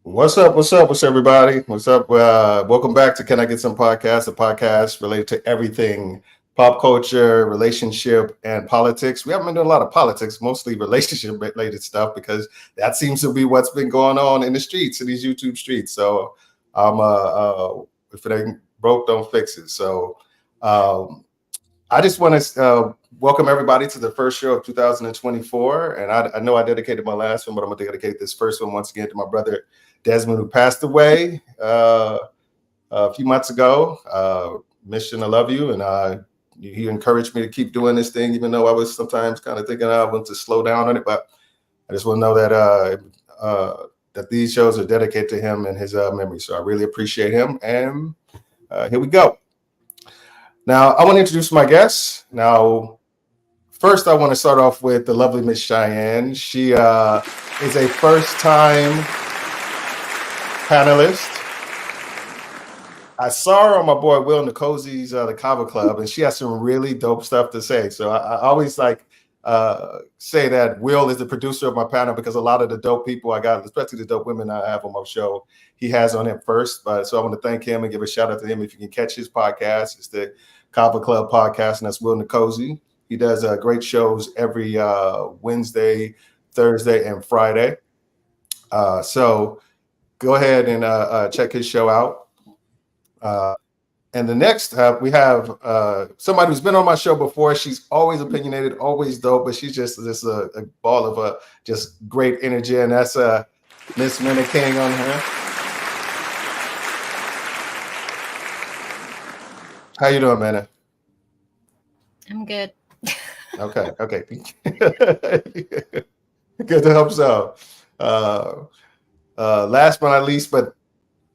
What's up? What's everybody? What's up? Welcome back to Can I Get Some Podcast, a podcast related to everything pop culture, relationship, and politics. We haven't been doing a lot of politics, mostly relationship related stuff, because that seems to be what's been going on in the streets, in these YouTube streets. So, if it ain't broke, don't fix it. So, um, I just want to welcome everybody to the first show of 2024. And I know I dedicated my last one, but I'm going to dedicate this first one once again to my brother Desmond, who passed away a few months ago. Mission, I love you. And he encouraged me to keep doing this thing, even though I was sometimes kind of thinking I want to slow down on it. But I just want to know that these shows are dedicated to him and his memory. So I really appreciate him. And here we go. Now, I want to introduce my guests. Now, first, I want to start off with the lovely Miss Cheyenne. She is a first-time panelist. I saw her on my boy Will Nicozi's The Kava Club, and she has some really dope stuff to say. So I always say that Will is the producer of my panel because a lot of the dope people I got, especially the dope women I have on my show, he has on it first. So I want to thank him and give a shout out to him. If you can catch his podcast, it's the Kava Club podcast, and that's Will Nicozi. He does great shows every Wednesday, Thursday, and Friday. So go ahead and check his show out. And the next, we have somebody who's been on my show before. She's always opinionated, always dope, but she's just a ball of just great energy, and that's Miss Minna King on her. How you doing, Minna? I'm good. Okay. Good to help so. Last but not least, but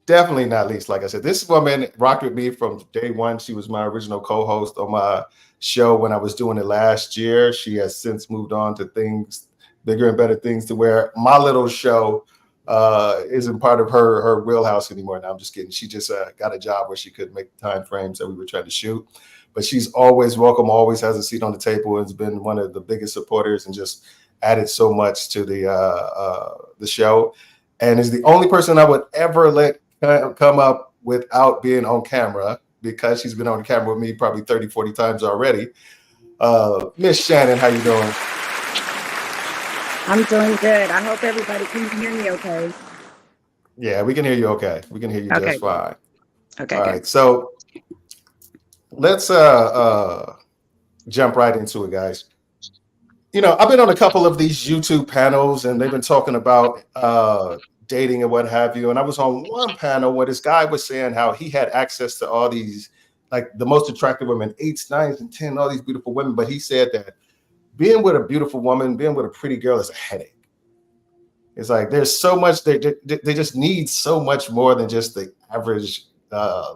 definitely not least, like I said, this woman rocked with me from day one. She was my original co-host on my show when I was doing it last year. She has since moved on to things, bigger and better things, to where my little show isn't part of her wheelhouse anymore. Now I'm just kidding. She just got a job where she could make the time frames that we were trying to shoot. But she's always welcome, always has a seat on the table, and has been one of the biggest supporters and just added so much to the show. And is the only person I would ever let come up without being on camera, because she's been on camera with me probably 30, 40 times already. Miss Shannon, how you doing? I'm doing good. I hope everybody can hear me okay. Yeah, we can hear you okay. We can hear you just fine. Okay, all good. right. So let's jump right into it, guys. You know, I've been on a couple of these YouTube panels, and they've been talking about dating and what have you. And I was on one panel where this guy was saying how he had access to all these, like the most attractive women, 8s, 9s, and 10, all these beautiful women. But he said that being with a beautiful woman, being with a pretty girl is a headache. It's like there's so much, they just need so much more than just the average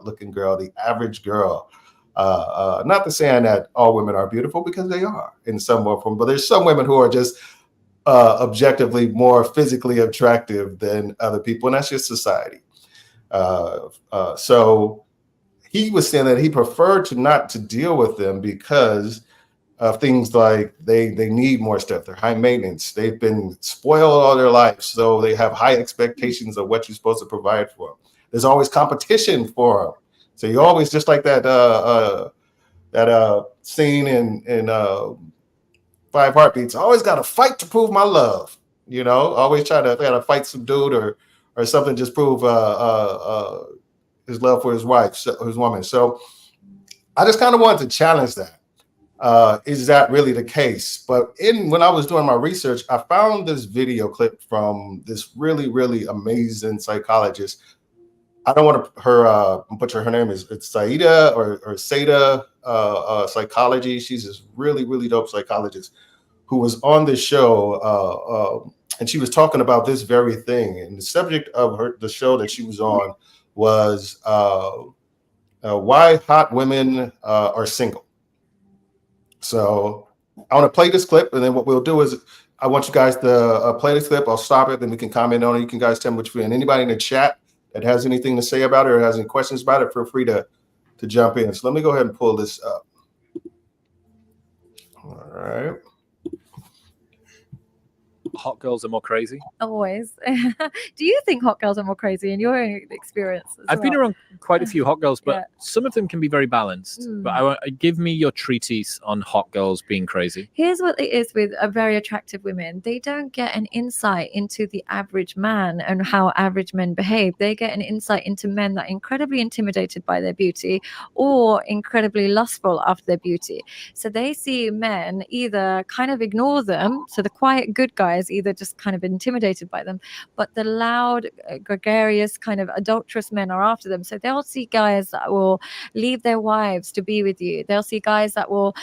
looking girl, the average girl. Not to saying that all women are beautiful, because they are in some form, but there's some women who are just objectively more physically attractive than other people, and that's just society. So he was saying that he preferred not to deal with them because of things like they need more stuff. They're high maintenance. They've been spoiled all their life, so they have high expectations of what you're supposed to provide for them. There's always competition for them. So you always, just like that scene in 5 Heartbeats, I always got to fight to prove my love. You know, always try to fight some dude or something, just prove his love for his wife, his woman. So I just kind of wanted to challenge that. Is that really the case? But when I was doing my research, I found this video clip from this really, really amazing psychologist. I don't want to butcher her name. It's Saida or Seda Psychology. She's this really, really dope psychologist who was on this show, and she was talking about this very thing. And the subject of the show that she was on was why hot women are single. So I want to play this clip, and then what we'll do is I want you guys to play this clip. I'll stop it, then we can comment on it. You can guys tell me what you feel. And anybody in the chat that has anything to say about it or has any questions about it, feel free to jump in. So let me go ahead and pull this up. All right. hot girls are more crazy? Always. Do you think hot girls are more crazy in your experience? I've been around quite a few hot girls, but Yeah. some of them can be very balanced. But give me your treatise on hot girls being crazy. Here's what it is with very attractive women. They don't get an insight into the average man and how average men behave. They get an insight into men that are incredibly intimidated by their beauty or incredibly lustful after their beauty. So they see men either kind of ignore them. So the quiet good guys either just kind of intimidated by them, but the loud, gregarious, kind of adulterous men are after them. So they'll see guys that will leave their wives to be with you. They'll see guys that will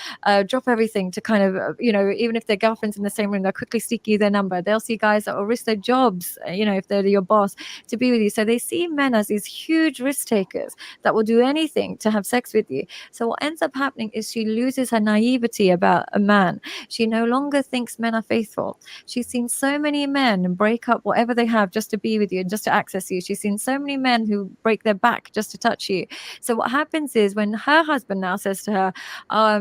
drop everything to kind of, even if their girlfriend's in the same room, they'll quickly seek you their number. They'll see guys that will risk their jobs, if they're your boss, to be with you. So they see men as these huge risk takers that will do anything to have sex with you. So what ends up happening is she loses her naivety about a man. She no longer thinks men are faithful. She's seen so many men break up whatever they have just to be with you and just to access you. She's seen so many men who break their back just to touch you. So what happens is when her husband now says to her,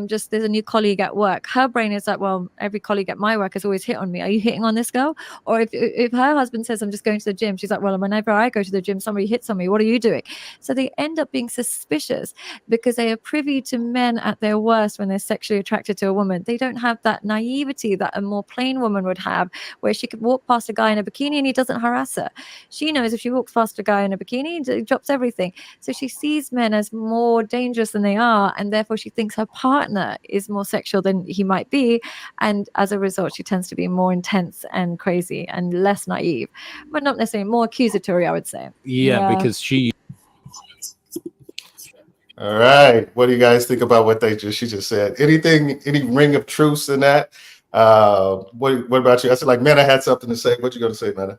there's a new colleague at work, her brain is like, well, every colleague at my work has always hit on me. Are you hitting on this girl? Or if her husband says, I'm just going to the gym, she's like, well, whenever I go to the gym, somebody hits on me. What are you doing? So they end up being suspicious because they are privy to men at their worst when they're sexually attracted to a woman. They don't have that naivety that a more plain woman would have, where she could walk past a guy in a bikini and he doesn't harass her. She knows if she walks past a guy in a bikini, he drops everything. So she sees men as more dangerous than they are, and therefore she thinks her partner is more sexual than he might be, and as a result she tends to be more intense and crazy and less naive, but not necessarily more accusatory, I would say. Yeah. Because she. All right, what do you guys think about what she just said? Any ring of truth in that? What about you? I said, like, Mena had something to say. What you gonna say, Mena?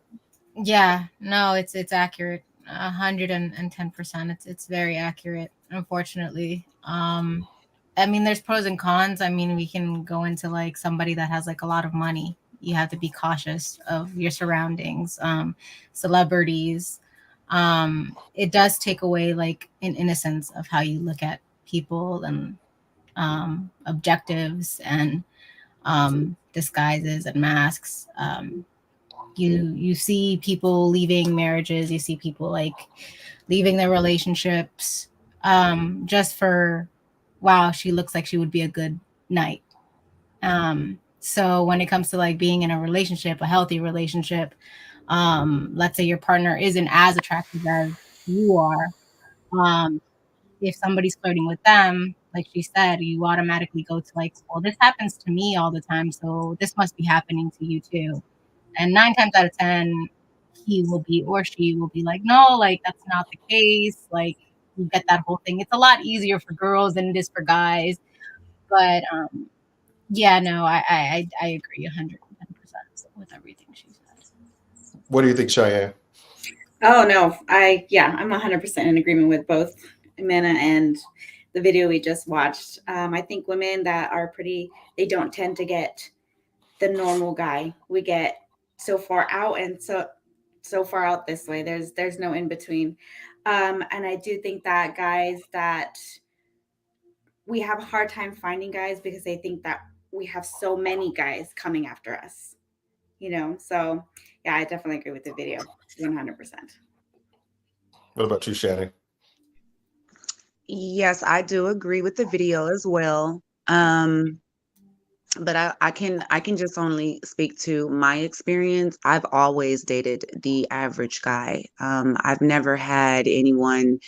Yeah, no, it's accurate. 110%. It's very accurate, unfortunately. I mean, there's pros and cons. I mean, we can go into like somebody that has like a lot of money. You have to be cautious of your surroundings. Celebrities. It does take away like an innocence of how you look at people and objectives and disguises and masks. You see people leaving marriages. You see people like leaving their relationships just for, wow, she looks like she would be a good night. So when it comes to like being in a relationship, a healthy relationship, let's say your partner isn't as attractive as you are. If somebody's flirting with them, like she said, you automatically go to like, well, this happens to me all the time, so this must be happening to you too. And 9 times out of 10, he will be or she will be like, no, like that's not the case. Like you get that whole thing. It's a lot easier for girls than it is for guys. But yeah, no, I agree 110% with everything she says. What do you think, Cheyenne? Oh no, I'm 100% in agreement with both Mena and the video we just watched. I think women that are pretty, they don't tend to get the normal guy. We get so far out and so far out this way. There's no in between. And I do think that guys that we have a hard time finding guys because they think that we have so many guys coming after us. So yeah, I definitely agree with the video 100%. What about you, Shannon? Yes, I do agree with the video as well. But I can just only speak to my experience. I've always dated the average guy. I've never had anyone,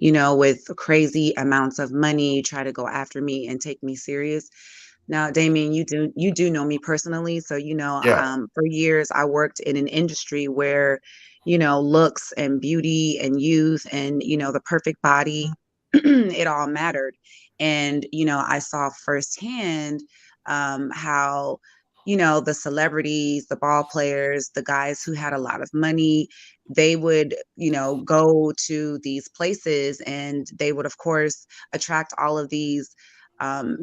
with crazy amounts of money try to go after me and take me serious. Now, Damien, you do know me personally, so Yeah. for years I worked in an industry where, looks and beauty and youth and the perfect body, it all mattered. And I saw firsthand how the celebrities, the ball players, the guys who had a lot of money, they would go to these places and they would of course attract all of these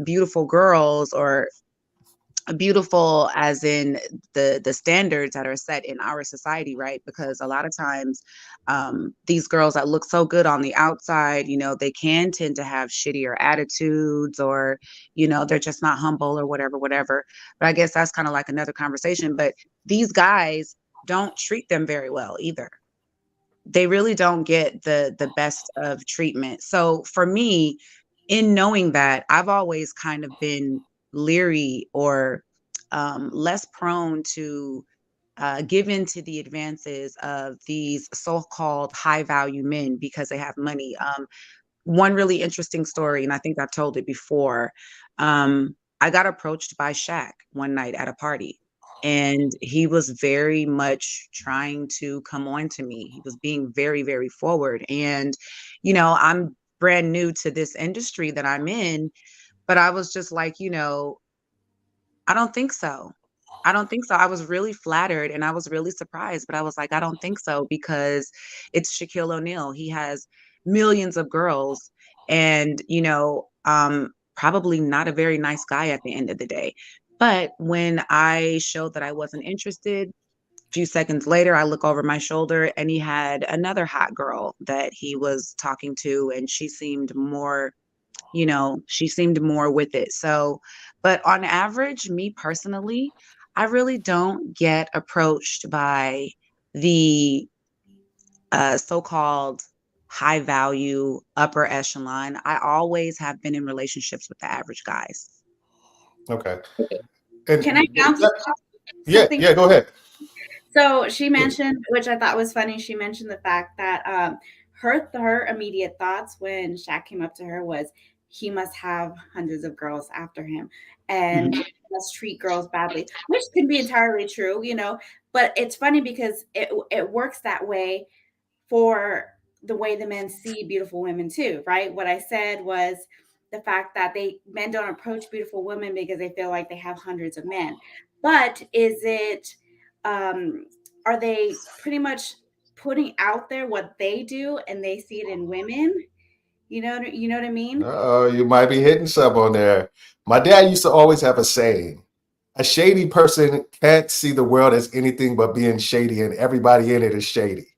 beautiful girls, or beautiful as in the standards that are set in our society, right? Because a lot of times these girls that look so good on the outside, they can tend to have shittier attitudes, or they're just not humble or whatever. But I guess that's kind of like another conversation. But these guys don't treat them very well either. They really don't get the best of treatment. So for me, in knowing that, I've always kind of been leery or less prone to give in to the advances of these so-called high value men because they have money. One really interesting story, and I think I've told it before. I got approached by Shaq one night at a party, and he was very much trying to come on to me. He was being very, very forward. And, I'm brand new to this industry that I'm in, but I was just like, I don't think so. I don't think so. I was really flattered and I was really surprised, but I was like, I don't think so because it's Shaquille O'Neal. He has millions of girls and, probably not a very nice guy at the end of the day. But when I showed that I wasn't interested, a few seconds later, I look over my shoulder and he had another hot girl that he was talking to, and she seemed more with it. So, but on average, me personally, I really don't get approached by the so-called high value upper echelon. I always have been in relationships with the average guys. Okay. And Can I bounce yeah, something? yeah, go ahead. So she mentioned, which I thought was funny, she mentioned the fact that her immediate thoughts when Shaq came up to her was he must have hundreds of girls after him and must treat girls badly, which can be entirely true, but it's funny because it works that way for the way the men see beautiful women too, right? What I said was the fact that men don't approach beautiful women because they feel like they have hundreds of men. But is it are they pretty much putting out there what they do and they see it in women? You know what I mean? Oh, you might be hitting some on there. My dad used to always have a saying: a shady person can't see the world as anything but being shady, and everybody in it is shady.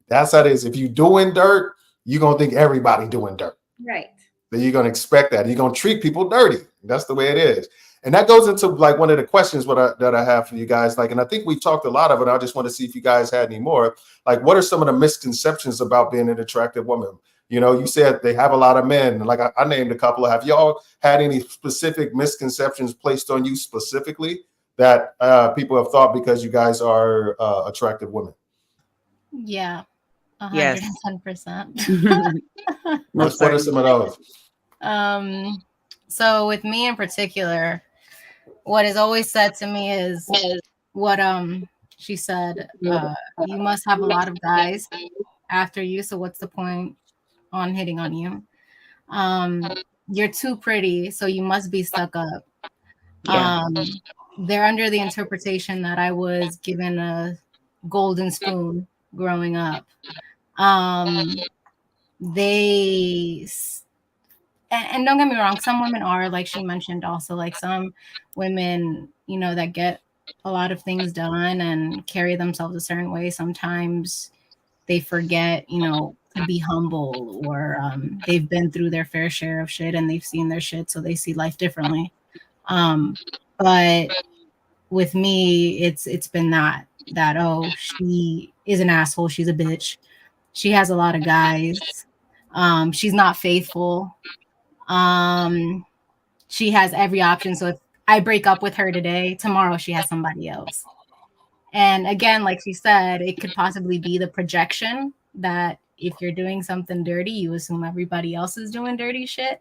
That's how it is. If you doing dirt, you're gonna think everybody doing dirt. Right. Then you're gonna expect that. You're gonna treat people dirty. That's the way it is. And that goes into like one of the questions that I have for you guys. Like, and I think we've talked a lot of it. I just want to see if you guys had any more. Like, what are some of the misconceptions about being an attractive woman? You said they have a lot of men. Like I named a couple. Have y'all had any specific misconceptions placed on you specifically that people have thought because you guys are attractive women? Yeah, Yes. 110%. Most What are some of those? So with me in particular, what is always said to me is what she said, you must have a lot of guys after you, so what's the point on hitting on you? You're too pretty, so you must be stuck up. Yeah. They're under the interpretation that I was given a golden spoon growing up. They and don't get me wrong, some women are, like she mentioned, also like some women, that get a lot of things done and carry themselves a certain way. Sometimes they forget, to be humble, or they've been through their fair share of shit and they've seen their shit, so they see life differently. But with me, it's been that oh, she is an asshole, she's a bitch, she has a lot of guys, she's not faithful, she has every option, so if I break up with her today, tomorrow she has somebody else. And again, like she said, it could possibly be the projection that if you're doing something dirty, you assume everybody else is doing dirty shit.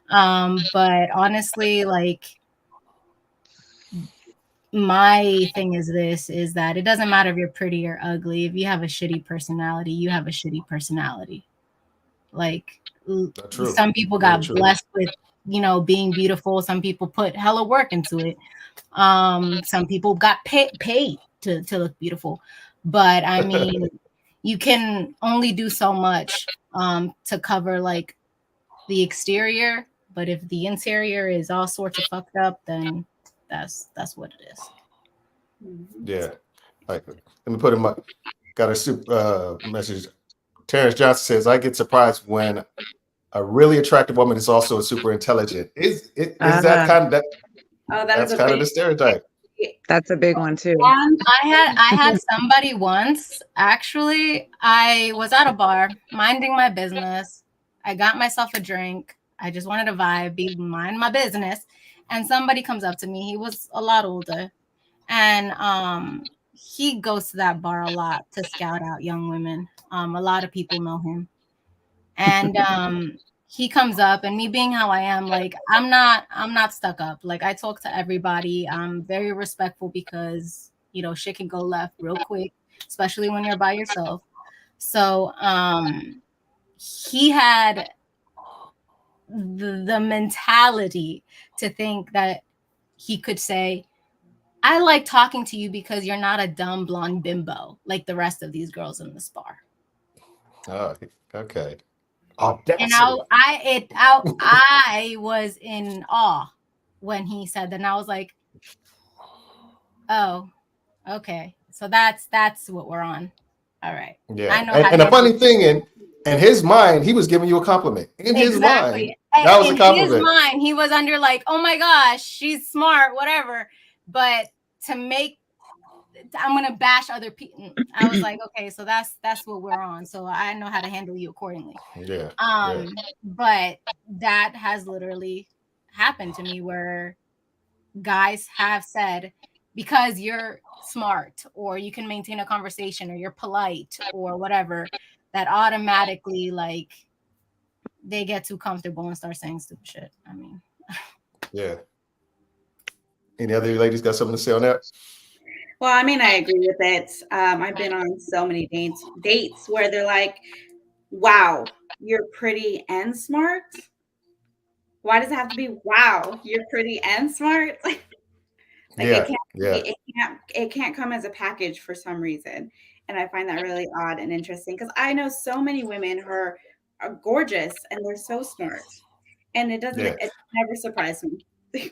But honestly, like, my thing is that it doesn't matter if you're pretty or ugly. If you have a shitty personality, you have a shitty personality. Like, True. some people Very got true. blessed with, being beautiful. Some people put hella work into it. Some people got paid to look beautiful. But I mean, you can only do so much to cover like the exterior. But if the interior is all sorts of fucked up, then that's what it is. Yeah. Like, let me put in my got a super message. Terence Johnson says, I get surprised when a really attractive woman is also a super intelligent. Is that kind of that? Oh, that That's is a kind of big the stereotype. That's a big one too. And I had somebody once, actually. I was at a bar minding my business. I got myself a drink. I just wanted to vibe, mind my business. And somebody comes up to me. He was a lot older. And he goes to that bar a lot to scout out young women. A lot of people know him. And he comes up, and me being how I am, like I'm not stuck up. Like I talk to everybody. I'm very respectful because shit can go left real quick, especially when you're by yourself. So he had the mentality to think that he could say, I like talking to you because you're not a dumb blonde bimbo like the rest of these girls in this bar. Oh, okay. And Audacity. I was in awe when he said that, and I was like, oh, okay. So that's what we're on. All right. Yeah. I know how And to the funny handle thing, in his mind, he was giving you a compliment. In his mind, exactly. that was a In his compliment. mind, he was under like, oh my gosh, she's smart, whatever. But to make I'm gonna bash other people. I was like, okay, so that's what we're on. So I know how to handle you accordingly. Yeah. But that has literally happened to me where guys have said, because you're smart or you can maintain a conversation or you're polite or whatever, that automatically like they get too comfortable and start saying stupid shit. I mean, Yeah. Any other ladies got something to say on that? well, I mean, I agree with it. I've been on so many dates where they're like, wow, you're pretty and smart. Why does it have to be wow, you're pretty and smart? Like Yeah. it can't come as a package for some reason. And I find that really odd and interesting because I know so many women who are gorgeous and they're so smart. And it never surprised me. Do you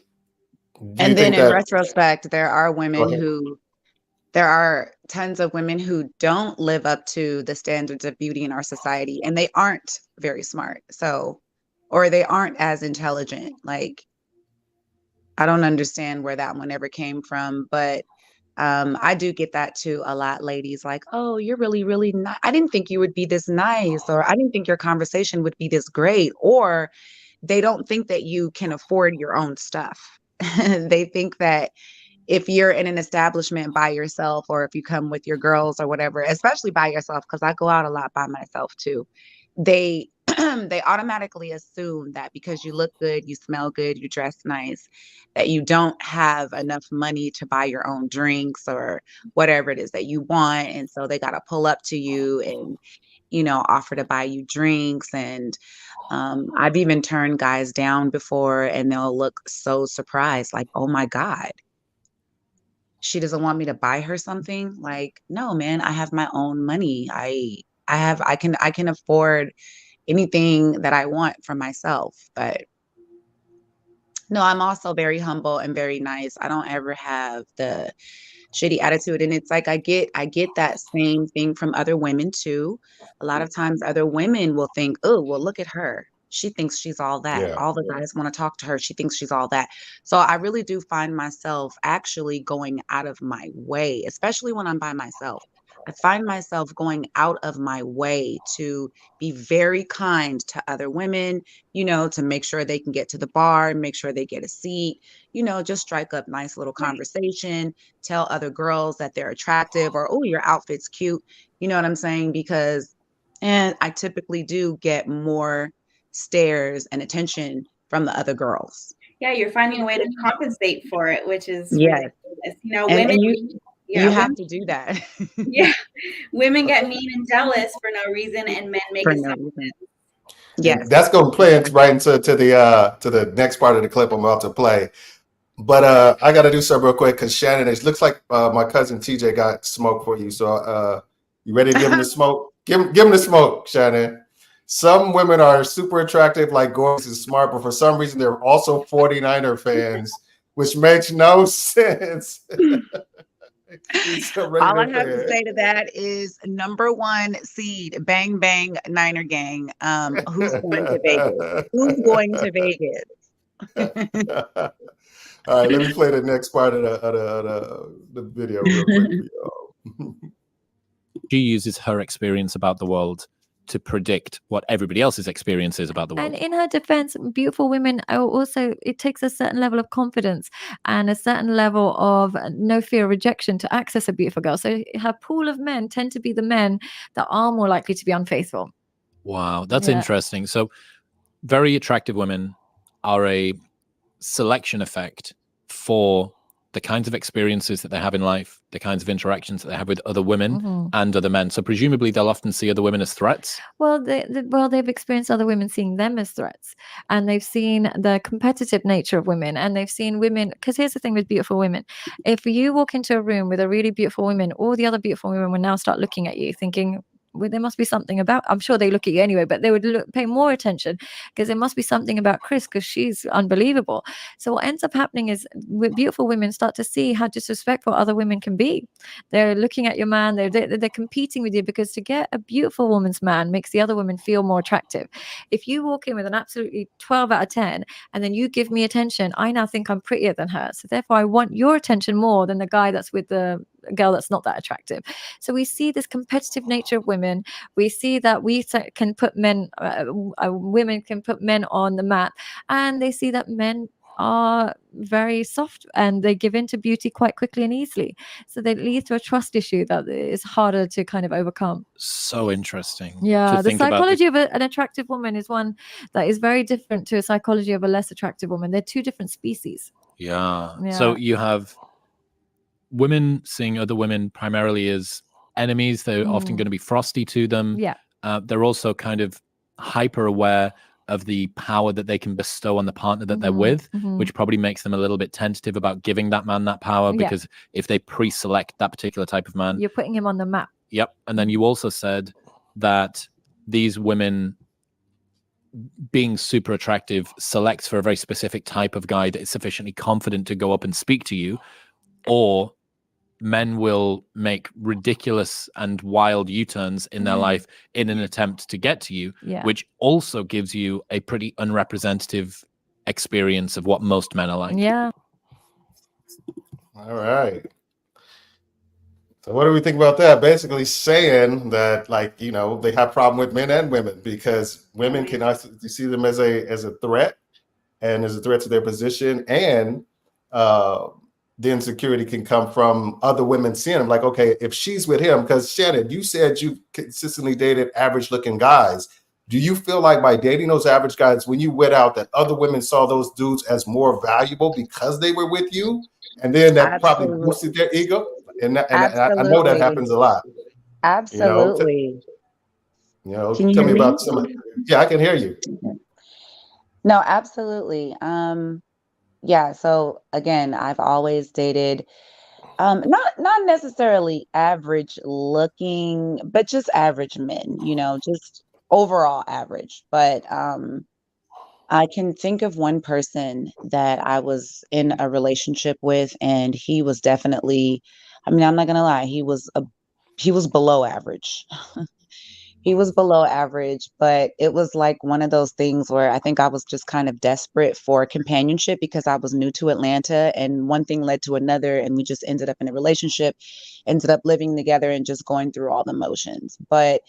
And then think in that? retrospect, there are tons of women who don't live up to the standards of beauty in our society, and they aren't very smart. So, or they aren't as intelligent. Like, I don't understand where that one ever came from, but I do get that too a lot, ladies. Like, oh, you're really, really nice. I didn't think you would be this nice, or I didn't think your conversation would be this great, or they don't think that you can afford your own stuff. They think that if you're in an establishment by yourself, or if you come with your girls or whatever, especially by yourself, because I go out a lot by myself too, they they automatically assume that because you look good, you smell good, you dress nice, that you don't have enough money to buy your own drinks or whatever it is that you want. And so they got to pull up to you and, offer to buy you drinks. And I've even turned guys down before, and they'll look so surprised, like, oh my God, she doesn't want me to buy her something. Like, no, man, I have my own money. I can afford anything that I want for myself. But no, I'm also very humble and very nice. I don't ever have the shitty attitude. And it's like I get that same thing from other women too. A lot of times other women will think, oh, well, look at her. She thinks she's all that. Yeah. All the guys want to talk to her. She thinks she's all that. So I really do find myself actually going out of my way, especially when I'm by myself. I find myself going out of my way to be very kind to other women, to make sure they can get to the bar and make sure they get a seat, just strike up nice little conversation, tell other girls that they're attractive, or, oh, your outfit's cute. You know what I'm saying? And I typically do get more stares and attention from the other girls. Yeah, you're finding a way to compensate for it, which is Yes. ridiculous. And Women, you have to do that. yeah, women get mean and jealous for no reason, and men make For it no sound reason. good. Yes. And that's going to play right into the next part of the clip I'm about to play. But I got to do something real quick because Shannon, it looks like my cousin TJ got smoke for you. So you ready to give him the smoke? Give him the smoke, Shannon. Some women are super attractive, like gorgeous and smart, but for some reason they're also 49er fans, which makes no sense. All I have to say to that is number one seed, bang, bang, Niner gang. Who's going to Vegas? Who's going to Vegas? All right, let me play the next part of the video real quick for y'all. She uses her experience about the world to predict what everybody else's experience is about the world. And in her defense, beautiful women are also, it takes a certain level of confidence and a certain level of no fear of rejection to access a beautiful girl. So her pool of men tend to be the men that are more likely to be unfaithful. Wow, that's Yeah. interesting. So very attractive women are a selection effect for the kinds of experiences that they have in life, the kinds of interactions that they have with other women Mhm. and other men. So presumably they'll often see other women as threats. Well, they've experienced other women seeing them as threats, and they've seen the competitive nature of women, and they've seen women. Because here's the thing with beautiful women: if you walk into a room with a really beautiful woman, all the other beautiful women will now start looking at you, thinking, well, there must be something about. I'm sure they look at you anyway, but they would pay more attention because there must be something about Chris because she's unbelievable. So what ends up happening is beautiful women start to see how disrespectful other women can be. They're looking at your man. They're competing with you because to get a beautiful woman's man makes the other woman feel more attractive. If you walk in with an absolutely 12 out of 10 and then you give me attention, I now think I'm prettier than her. So therefore I want your attention more than the guy that's with the girl that's not that attractive. So we see this competitive nature of women. We see that we can put women can put men on the map, and they see that men are very soft and they give in to beauty quite quickly and easily. So they lead to a trust issue that is harder to kind of overcome. So interesting. Yeah, to the think about psychology of an attractive woman is one that is very different to a psychology of a less attractive woman. They're two different species. Yeah. Yeah. So you have women seeing other women primarily as enemies. They're often going to be frosty to them. Yeah. They're also kind of hyper aware of the power that they can bestow on the partner that they're with, which probably makes them a little bit tentative about giving that man that power, because if they pre-select that particular type of man, you're putting him on the map. Yep. And then you also said that these women being super attractive selects for a very specific type of guy that is sufficiently confident to go up and speak to you, or men will make ridiculous and wild U-turns in their life in an attempt to get to you, which also gives you a pretty unrepresentative experience of what most men are like. Yeah. All right. So what do we think about that? Basically saying that, like, you know, they have problem with men and women because women can also see them as a threat and as a threat to their position, and the insecurity can come from other women seeing them like, okay, if she's with him, because Shannon, you said you consistently dated average looking guys. Do you feel like by dating those average guys, when you went out, that other women saw those dudes as more valuable because they were with you? And then that probably boosted their ego? And I know that happens a lot. Absolutely. Can you Tell hear me me? about some. Yeah, I can hear you. No, absolutely. Yeah, so again, I've always dated not necessarily average looking, but just average men, just overall average. But I can think of one person that I was in a relationship with, and he was definitely, I mean, I'm not gonna lie, he was below average. He was below average, but it was like one of those things where I think I was just kind of desperate for companionship because I was new to Atlanta, and one thing led to another, and we just ended up in a relationship, ended up living together and just going through all the motions. But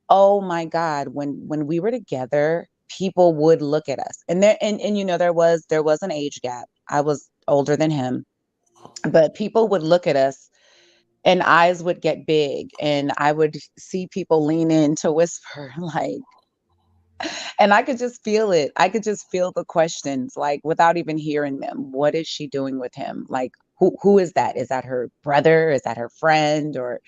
oh my God, when we were together, people would look at us. And there was an age gap. I was older than him, but people would look at us and eyes would get big, and I would see people lean in to whisper like, and I could just feel it. I could just feel the questions, like, without even hearing them. What is she doing with him? Like, who is that? Is that her brother? Is that her friend? Or,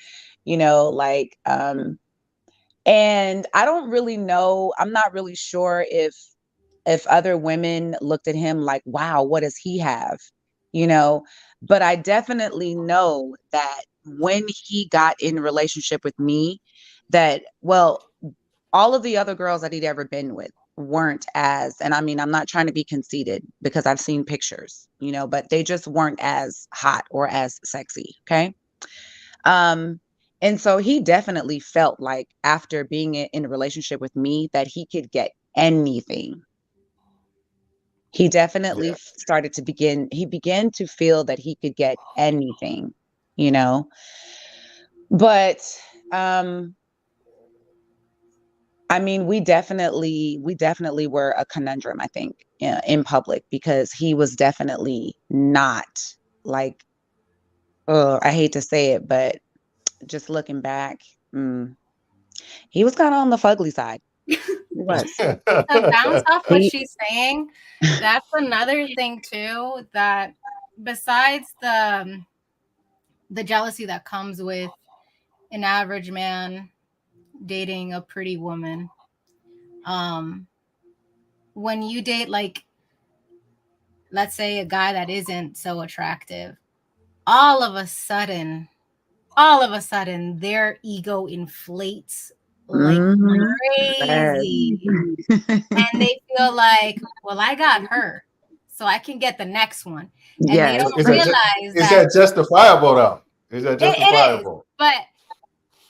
and I don't really know. I'm not really sure if other women looked at him like, wow, what does he have? You know, but I definitely know that when he got in a relationship with me, that, well, all of the other girls that he'd ever been with weren't as, and I mean, I'm not trying to be conceited because I've seen pictures, but they just weren't as hot or as sexy. Okay. And so he definitely felt like after being in a relationship with me that he could get anything. He definitely Yeah. he began to feel that he could get anything, you know. But I mean, we definitely were a conundrum, I think, in public, because he was definitely not like, oh, I hate to say it, but just looking back, mm, he was kind of on the fugly side. He was. To bounce off what He, she's saying, that's another thing too, that besides the jealousy that comes with an average man dating a pretty woman, um when you date, like, let's say a guy that isn't so attractive, all of a sudden their ego inflates like mhm, crazy, and yes. they feel like, well, I got her, so I can get the next one. And they Yes. don't realize Is that that justifiable though? Is that it is, justifiable? but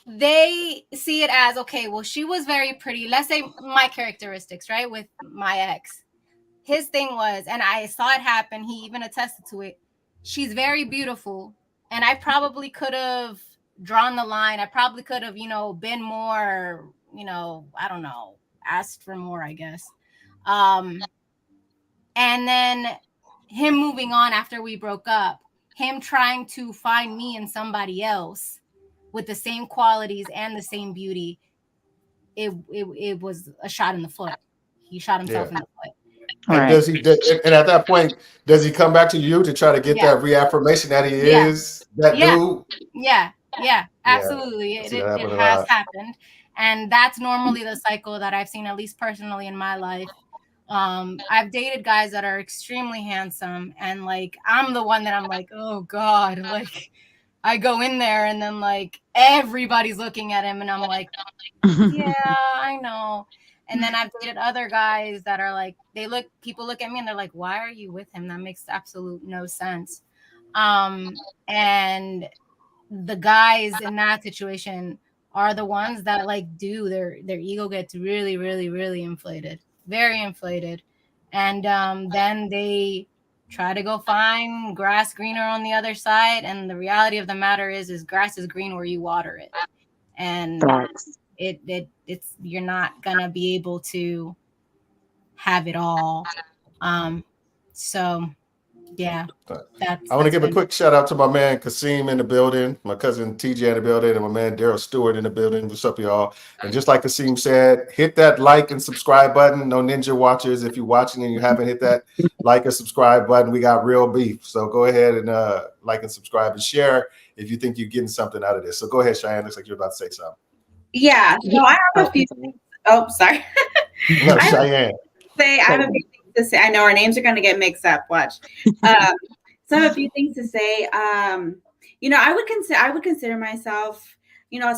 they see it as, okay, well, she was very pretty. Let's say my characteristics, right? With my ex, his thing was, and I saw it happen, he even attested to it, she's very beautiful. And I probably could have drawn the line. I probably could have, been more, I don't know, asked for more, I guess. Um, and then him moving on after we broke up, him trying to find me and somebody else with the same qualities and the same beauty, it was a shot in the foot. He shot himself Yeah. in the foot. And Right. and at that point, does he come back to you to try to get Yeah. that reaffirmation that he Yeah. is that Yeah. dude? Yeah, Yeah. absolutely. I It, see that it, happen it a has lot. happened. And that's normally the cycle that I've seen, at least personally in my life. I've dated guys that are extremely handsome, and like I'm the one that I'm like, oh God, like I go in there and then like everybody's looking at him and I'm like, yeah, I know. And then I've dated other guys that are like, people look at me and they're like, why are you with him? That makes absolute no sense. And the guys in that situation are the ones that like their ego gets really, really, really inflated, very inflated. And then they try to go find grass greener on the other side. And the reality of the matter is grass is green where you water it. And Facts. it's you're not gonna be able to have it all. So yeah, I want to that's give a been quick shout out to my man Kasim in the building, my cousin TJ in the building, and my man Daryl Stewart in the building. What's up, y'all? And just like Kasim said, hit that like and subscribe button. No Ninja Watchers, if you're watching and you haven't hit that like and subscribe button, we got real beef. So go ahead and like and subscribe and share if you think you're getting something out of this. So go ahead, Cheyenne. Looks like you're about to say something. Yeah. So I have a few things. Oh, sorry. No, I have Cheyenne. I have a few things to say. I know our names are going to get mixed up. Watch. So I have a few things to say. I would consider myself,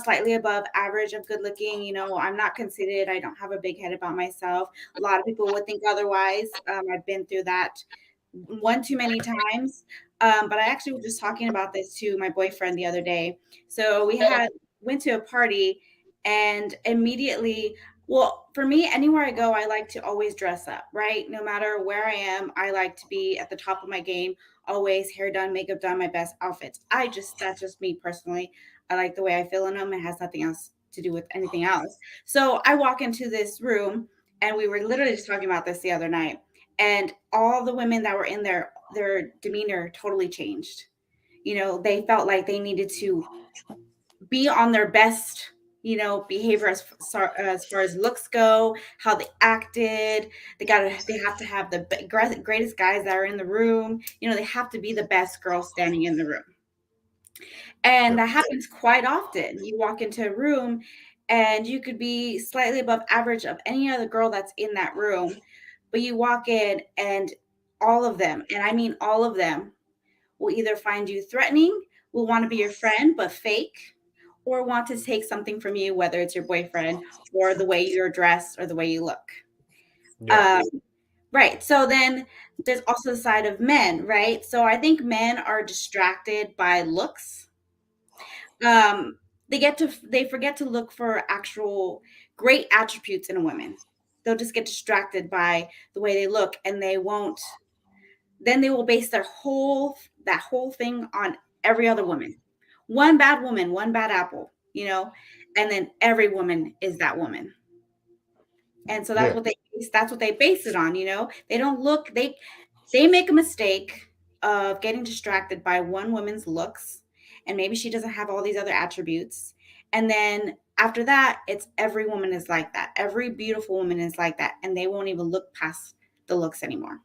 slightly above average of good looking. I'm not conceited. I don't have a big head about myself. A lot of people would think otherwise. I've been through that one too many times. But I actually was just talking about this to my boyfriend the other day. So we went to a party, and immediately, well, for me, anywhere I go, I like to always dress up, right? No matter where I am, I like to be at the top of my game, always hair done, makeup done, my best outfits. That's just me personally. I like the way I feel in them. It has nothing else to do with anything else. So I walk into this room, and we were literally just talking about this the other night, and all the women that were in there, their demeanor totally changed. They felt like they needed to be on their best, behavior as far as looks go, how they acted. They have to have the greatest guys that are in the room. They have to be the best girl standing in the room. And that happens quite often. You walk into a room and you could be slightly above average of any other girl that's in that room, but you walk in and all of them, and I mean all of them, will either find you threatening, will want to be your friend but fake, or want to take something from you, whether it's your boyfriend or the way you're dressed or the way you look. Yeah. Right. So then there's also the side of men, right? So I think men are distracted by looks. They forget to look for actual great attributes in a woman. they'll just get distracted by the way they look, and they won't. Then they will base that whole thing on every other woman. One bad woman, one bad apple, and then every woman is that woman. And so that's Yeah. what they base it on. They don't look. They make a mistake of getting distracted by one woman's looks, and maybe she doesn't have all these other attributes. And then after that, it's every woman is like that. Every beautiful woman is like that, and they won't even look past the looks anymore.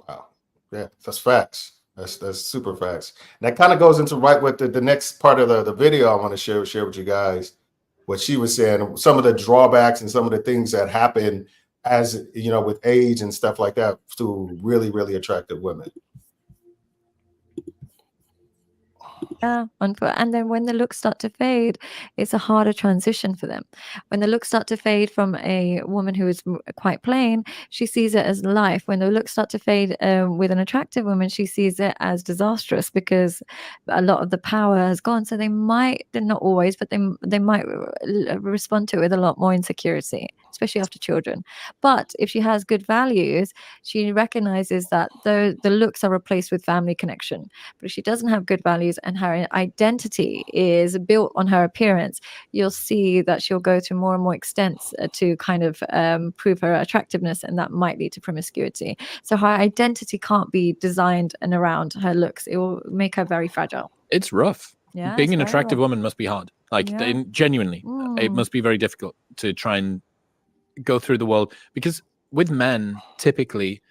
Wow. Yeah, that's facts. That's super facts. And that kind of goes into right with the next part of the video I want to share with you guys. What she was saying, some of the drawbacks and some of the things that happen as with age and stuff like that to really, really attractive women. Yeah, and then when the looks start to fade, it's a harder transition for them. When the looks start to fade from a woman who is quite plain, she sees it as life. When the looks start to fade with an attractive woman, she sees it as disastrous because a lot of the power has gone. So they might, not always, but they might respond to it with a lot more insecurity, especially after children. But if she has good values, she recognizes that the looks are replaced with family connection. But if she doesn't have good values and her identity is built on her appearance, you'll see that she'll go to more and more extents to kind of prove her attractiveness, and that might lead to promiscuity. So her identity can't be designed and around her looks. It will make her very fragile. It's rough. Yeah, being it's an very attractive rough. woman must be hard. Like, Yeah. genuinely, it Mm. must be very difficult to try and go through the world, because with men, typically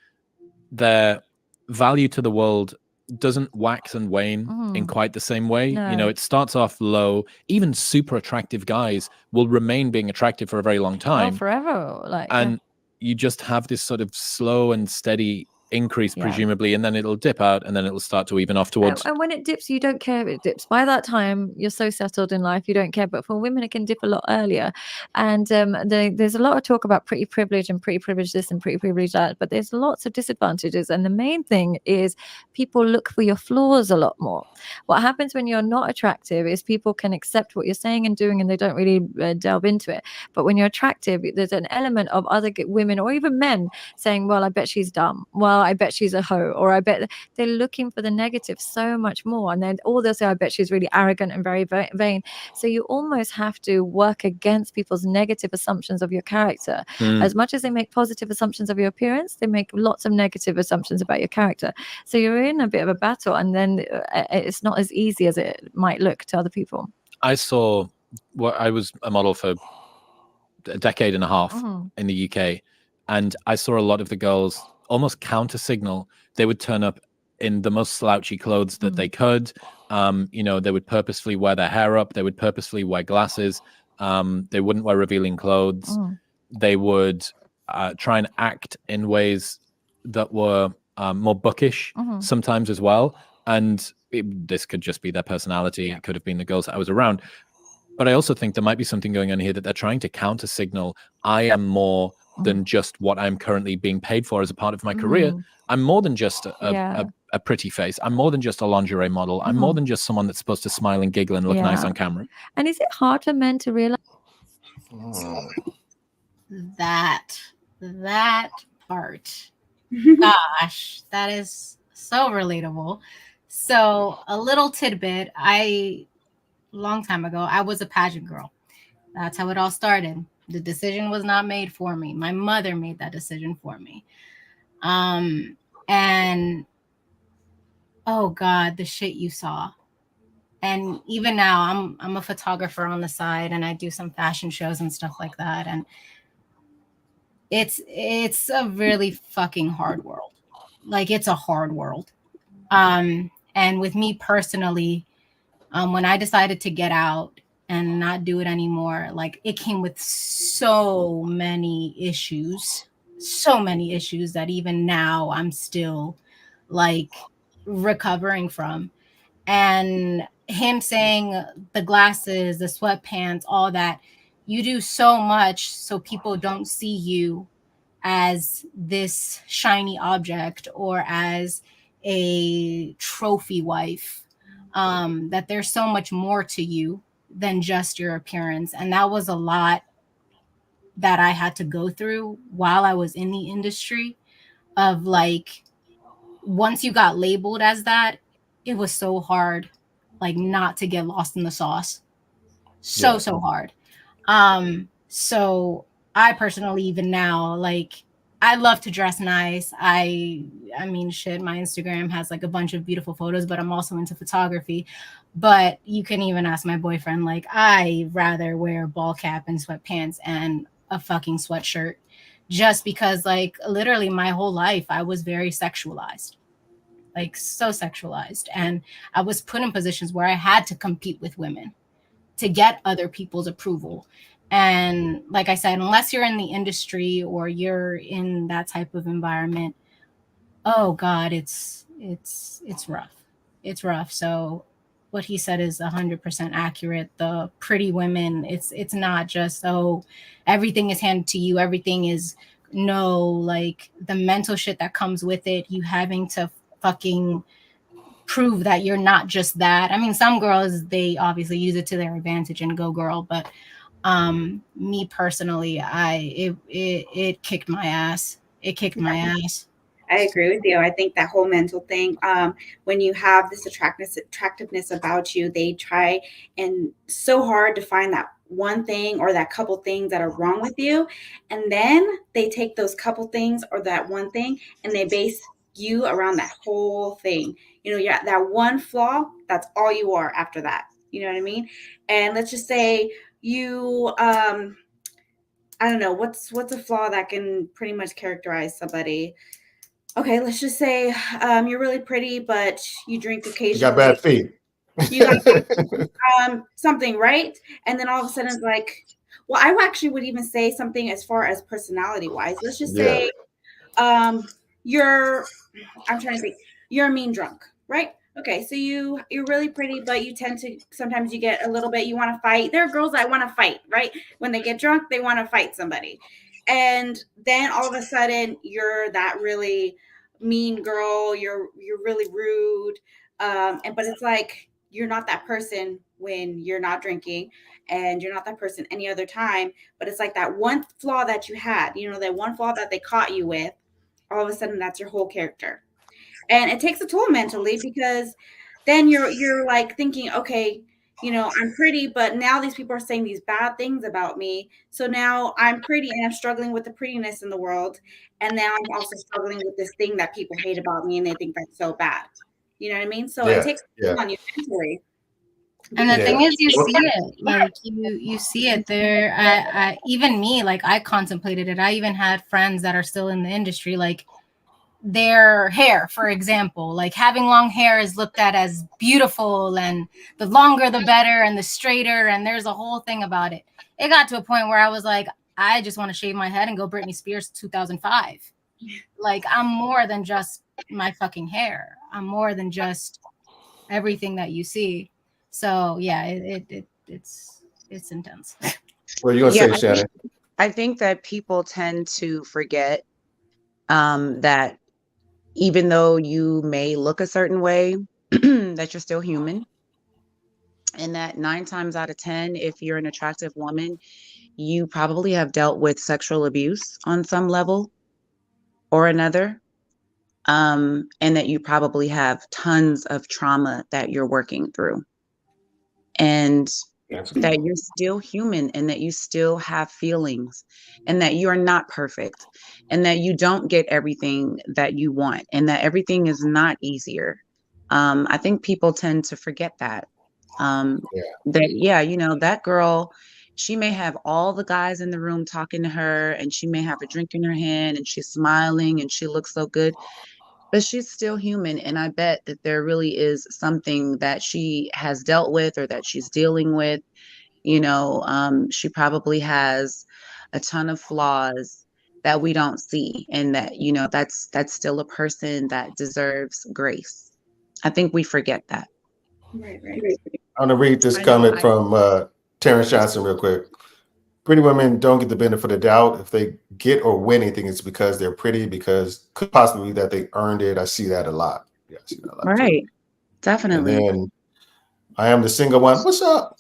their value to the world doesn't wax and wane in quite the same way. No. It starts off low. Even super attractive guys will remain being attractive for a very long Oh, time, forever. Like, and you just have this sort of slow and steady increase, Yeah. presumably, and then it'll dip out, and then it'll start to even off towards. and when it dips, you don't care if it dips. By that time, you're so settled in life, you don't care. But for women, it can dip a lot earlier. And there's a lot of talk about pretty privilege and pretty privilege this and pretty privilege that. But there's lots of disadvantages. And the main thing is people look for your flaws a lot more. What happens when you're not attractive is people can accept what you're saying and doing, and they don't really delve into it. But when you're attractive, there's an element of other women or even men saying, well, I bet she's dumb. Well, I bet she's a hoe. Or I bet they're looking for the negative so much more. And then they'll say, I bet she's really arrogant and very vain. So you almost have to work against people's negative assumptions of your character. As much as they make positive assumptions of your appearance, they make lots of negative assumptions about your character. So you're in a bit of a battle, and then it's not as easy as it might look to other people. I was a model for a decade and a half in the UK, and I saw a lot of the girls almost counter signal. They would turn up in the most slouchy clothes that they could. They would purposefully wear their hair up. They would purposefully wear glasses. They wouldn't wear revealing clothes. They would try and act in ways that were more bookish sometimes as well. And this could just be their personality. It could have been the girls that I was around. But I also think there might be something going on here that they're trying to counter signal. I am more than just what I'm currently being paid for as a part of my career. I'm more than just a pretty face. I'm more than just a lingerie model. I'm more than just someone that's supposed to smile and giggle and look nice on camera. And is it hard for men to realize that part? Gosh, that is so relatable. So a little tidbit, long time ago, I was a pageant girl. That's how it all started. The decision was not made for me. My mother made that decision for me. And oh God, the shit you saw. And even now, I'm a photographer on the side, and I do some fashion shows and stuff like that. And it's a really fucking hard world. Like, it's a hard world. And with me personally, when I decided to get out and not do it anymore, like, it came with so many issues that even now I'm still like recovering from. And him saying the glasses, the sweatpants, all that, you do so much so people don't see you as this shiny object or as a trophy wife, that there's so much more to you than just your appearance. And that was a lot that I had to go through while I was in the industry of like, once you got labeled as that, it was so hard, like, not to get lost in the sauce. So, Yeah. so hard. So I personally, even now, like, I love to dress nice. I mean, shit, my Instagram has like a bunch of beautiful photos, but I'm also into photography. But you can even ask my boyfriend, like, I rather wear a ball cap and sweatpants and a fucking sweatshirt, just because, like, literally my whole life I was very sexualized, like, so sexualized, and I was put in positions where I had to compete with women to get other people's approval. And like I said, unless you're in the industry or you're in that type of environment, oh God, it's rough. It's rough. So what he said is 100% accurate. The pretty women, it's not just, oh, everything is handed to you, everything is, no, like, the mental shit that comes with it, you having to fucking prove that you're not just that. I mean, some girls, they obviously use it to their advantage and go girl, but me personally, it kicked my ass. It kicked my ass. I agree with you. I think that whole mental thing, when you have this attractiveness about you, they try and so hard to find that one thing or that couple things that are wrong with you. And then they take those couple things or that one thing and they base you around that whole thing. You know, yeah, that one flaw, that's all you are after that. You know what I mean? And let's just say you, I don't know, what's a flaw that can pretty much characterize somebody. Okay, let's just say you're really pretty, but you drink You got occasionally. bad feet. You got something, right? And then all of a sudden, it's like, well, I actually would even say something as far as personality wise. Let's just Yeah. say you're, I'm trying to think, you're a mean drunk, right? Okay, so you're really pretty, but you tend to, sometimes you get a little bit, you want to fight. There are girls that want to fight, right? When they get drunk, they want to fight somebody. And then all of a sudden you're that really mean girl, you're really rude. And but it's like you're not that person when you're not drinking, and you're not that person any other time. But it's like that one flaw that you had, you know, that one flaw that they caught you with, all of a sudden that's your whole character. And it takes a toll mentally, because then you're like thinking, okay, you know, I'm pretty, but now these people are saying these bad things about me. So now I'm pretty and I'm struggling with the prettiness in the world. And now I'm also struggling with this thing that people hate about me and they think that's so bad. You know what I mean? So it Yeah. takes a Yeah. toll on you mentally. And the Yeah. thing is, you Well, see it, like, you see it there. I even me, like, I contemplated it. I even had friends that are still in the industry, like, their hair, for example, like, having long hair is looked at as beautiful, and the longer the better, and the straighter, and there's a whole thing about it. It got to a point where I was like, I just want to shave my head and go Britney Spears 2005. Like, I'm more than just my fucking hair. I'm more than just everything that you see. So yeah, it's intense. what are you gonna Yeah, say, Shannon? I think that people tend to forget that even though you may look a certain way, that you're still human. And that 9 times out of 10, if you're an attractive woman, you probably have dealt with sexual abuse on some level or another. And that you probably have tons of trauma that you're working through. And that you're still human, and that you still have feelings, and that you are not perfect, and that you don't get everything that you want, and that everything is not easier. I think people tend to forget that. Yeah. That, yeah, you know, that girl, she may have all the guys in the room talking to her, and she may have a drink in her hand, and she's smiling, and she looks so good, but she's still human. And I bet that there really is something that she has dealt with or that she's dealing with. You know, she probably has a ton of flaws that we don't see, and that, you know, that's still a person that deserves grace. I think we forget that. Right, right. I'm gonna read this I know. comment from Terence Johnson real quick. Pretty women don't get the benefit of the doubt. If they get or win anything, it's because they're pretty, because could possibly be that they earned it. I see that a lot. Yeah, I see that a lot too. Right. And Definitely. then I am the single one. What's up?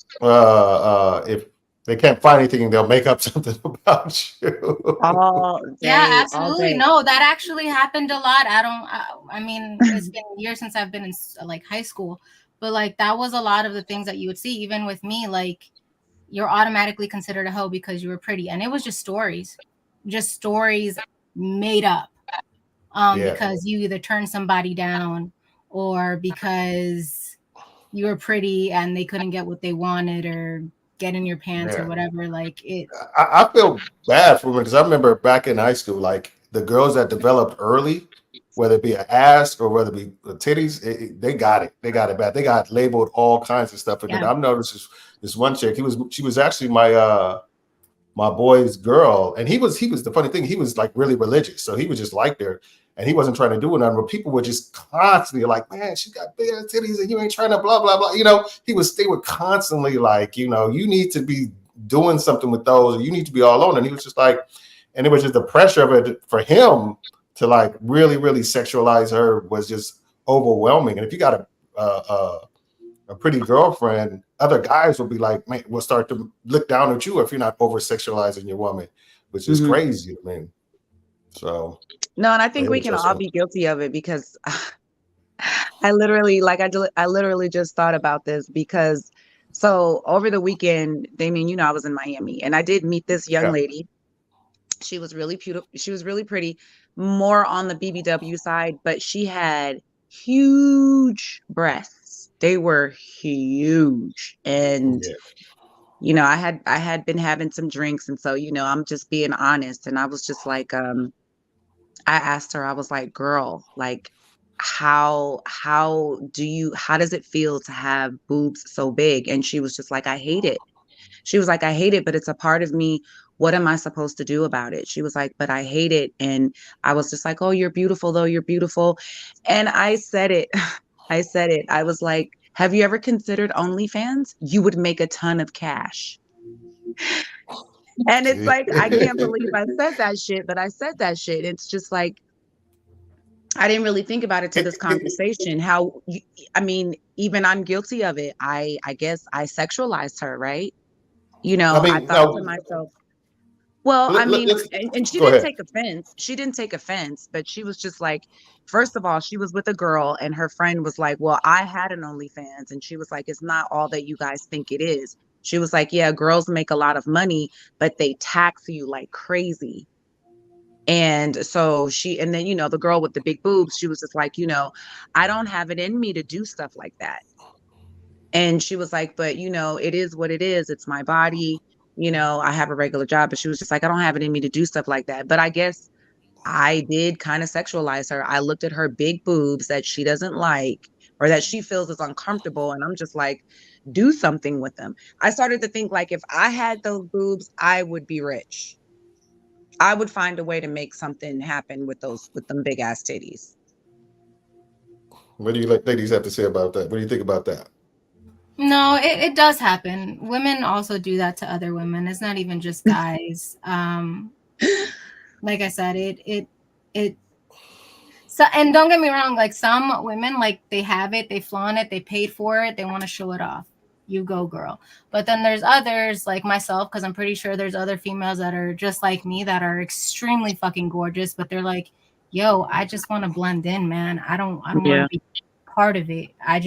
If They can't find anything, and they'll make up something about you. All Yeah, day, all absolutely. day. No, that actually happened a lot. I mean, it's been years since I've been in like high school, but like that was a lot of the things that you would see, even with me. Like, you're automatically considered a hoe because you were pretty, and it was just stories made up. Yeah, Because you either turned somebody down or because you were pretty and they couldn't get what they wanted or get in your pants or yeah. whatever. Like it, I feel bad for women because I remember back in high school, like the girls that developed early, whether it be an ass or whether it be titties, they got it. They got it bad. They got labeled all kinds of stuff. And then yeah, I've noticed this one chick. She was actually my boy's girl, and he was the funny thing. He was like really religious, so he was just like there, and he wasn't trying to do nothing. But people were just constantly like, "Man, she got big ass titties, and you ain't trying to blah blah blah." You know, they were constantly like, you know, you need to be doing something with those, or you need to be all on. And he was just like, and it was just the pressure of it for him to like really really sexualize her was just overwhelming. And if you got a pretty girlfriend, other guys will be like, man, will start to look down at you if you're not over sexualizing your woman, which is Mhm. crazy. I mean, so No, and I it think we was can just all be guilty of it because I literally, like, I literally just thought about this because so over the weekend, Damien, you know, I was in Miami and I did meet this young yeah, lady. She was really beautiful. She was really pretty, more on the BBW side, but she had huge breasts. They were huge. And, yeah. you know, I had been having some drinks. And so, you know, I'm just being honest. And I was just like, I asked her, I was like, girl, like, how does it feel to have boobs so big? And she was just like, I hate it. She was like, I hate it, but it's a part of me. What am I supposed to do about it? She was like, but I hate it. And I was just like, oh, you're beautiful, though. You're beautiful. And I said it. I said it. I was like, have you ever considered OnlyFans? You would make a ton of cash. And it's like, I can't believe I said that shit, but I said that shit. It's just like, I didn't really think about it to this conversation. I mean, even I'm guilty of it. I guess I sexualized her, right? You I know, I mean, thought to no. myself, well, I mean, Let's and she go didn't ahead. take offense. She didn't take offense, but she was just like, first of all, she was with a girl, and her friend was like, well, I had an OnlyFans, and she was like, it's not all that you guys think it is. She was like, yeah, girls make a lot of money, but they tax you like crazy. And so and then, you know, the girl with the big boobs, she was just like, you know, I don't have it in me to do stuff like that. And she was like, but, you know, it is what it is. It's my body. You know, I have a regular job. But she was just like, I don't have it in me to do stuff like that. But I guess I did kind of sexualize her. I looked at her big boobs that she doesn't like or that she feels is uncomfortable. And I'm just like, do something with them. I started to think like, if I had those boobs, I would be rich. I would find a way to make something happen with them big ass titties. What do you ladies have to say about that? What do you think about that? no, it does happen. Women also do that to other women. It's not even just guys. Like I said, it so, and don't get me wrong, like some women, like they have it, they flaunt it, they paid for it, they want to show it off. You go, girl. But then there's others like myself, because I'm pretty sure there's other females that are just like me that are extremely fucking gorgeous, but they're like, yo, I just want to blend in, man. I don't want to Yeah. be part of it. I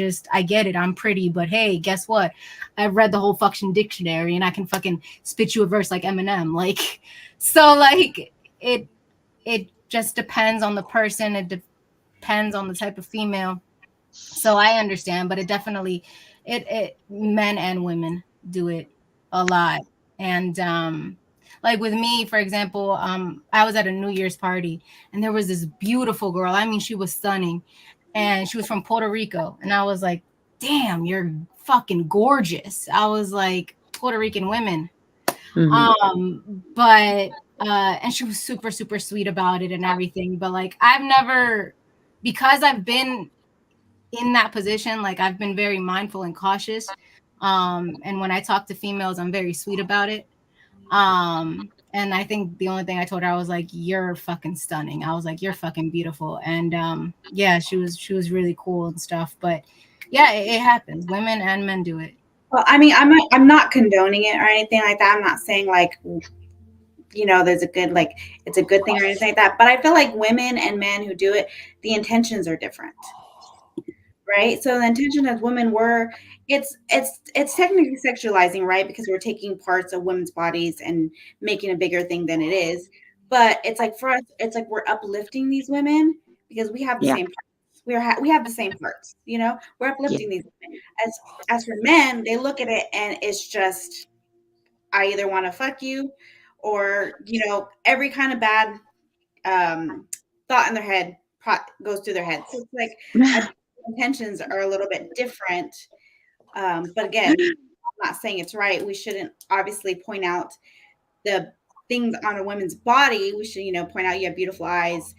get it. I'm pretty, but hey, guess what? I've read the whole fucking dictionary and I can fucking spit you a verse like Eminem. Like, so like it just depends on the person. It depends on the type of female. So I understand, but it definitely it men and women do it a lot. And like with me, for example, I was at a New Year's party and there was this beautiful girl. I mean, she was stunning. And she was from Puerto Rico. And I was like, damn, you're fucking gorgeous. I was like, Puerto Rican women. Mhm. But and she was super, super sweet about it and everything. But like I've never, because I've been in that position, like I've been very mindful and cautious. And when I talk to females, I'm very sweet about it. And I think the only thing I told her, I was like, you're fucking stunning. I was like, you're fucking beautiful. And yeah, she was really cool and stuff. But yeah, it happens. Women and men do it. Well, I mean, I'm not condoning it or anything like that. I'm not saying like, there's a good, like, it's a good thing or anything like that. But I feel like women and men who do it, the intentions are different, right? So the intention as women were, it's technically sexualizing, right? Because we're taking parts of women's bodies and making a bigger thing than it is. But it's like for us, it's like we're uplifting these women because we have the Yeah. same parts. We have the same parts, we're Yeah. uplifting these women. As for men, they look at it and it's just, I either want to fuck you, or every kind of bad thought in their head goes through their head. So it's like, I think intentions are a little bit different. But again, I'm not saying it's right. We shouldn't obviously point out the things on a woman's body. We should, point out you have beautiful eyes.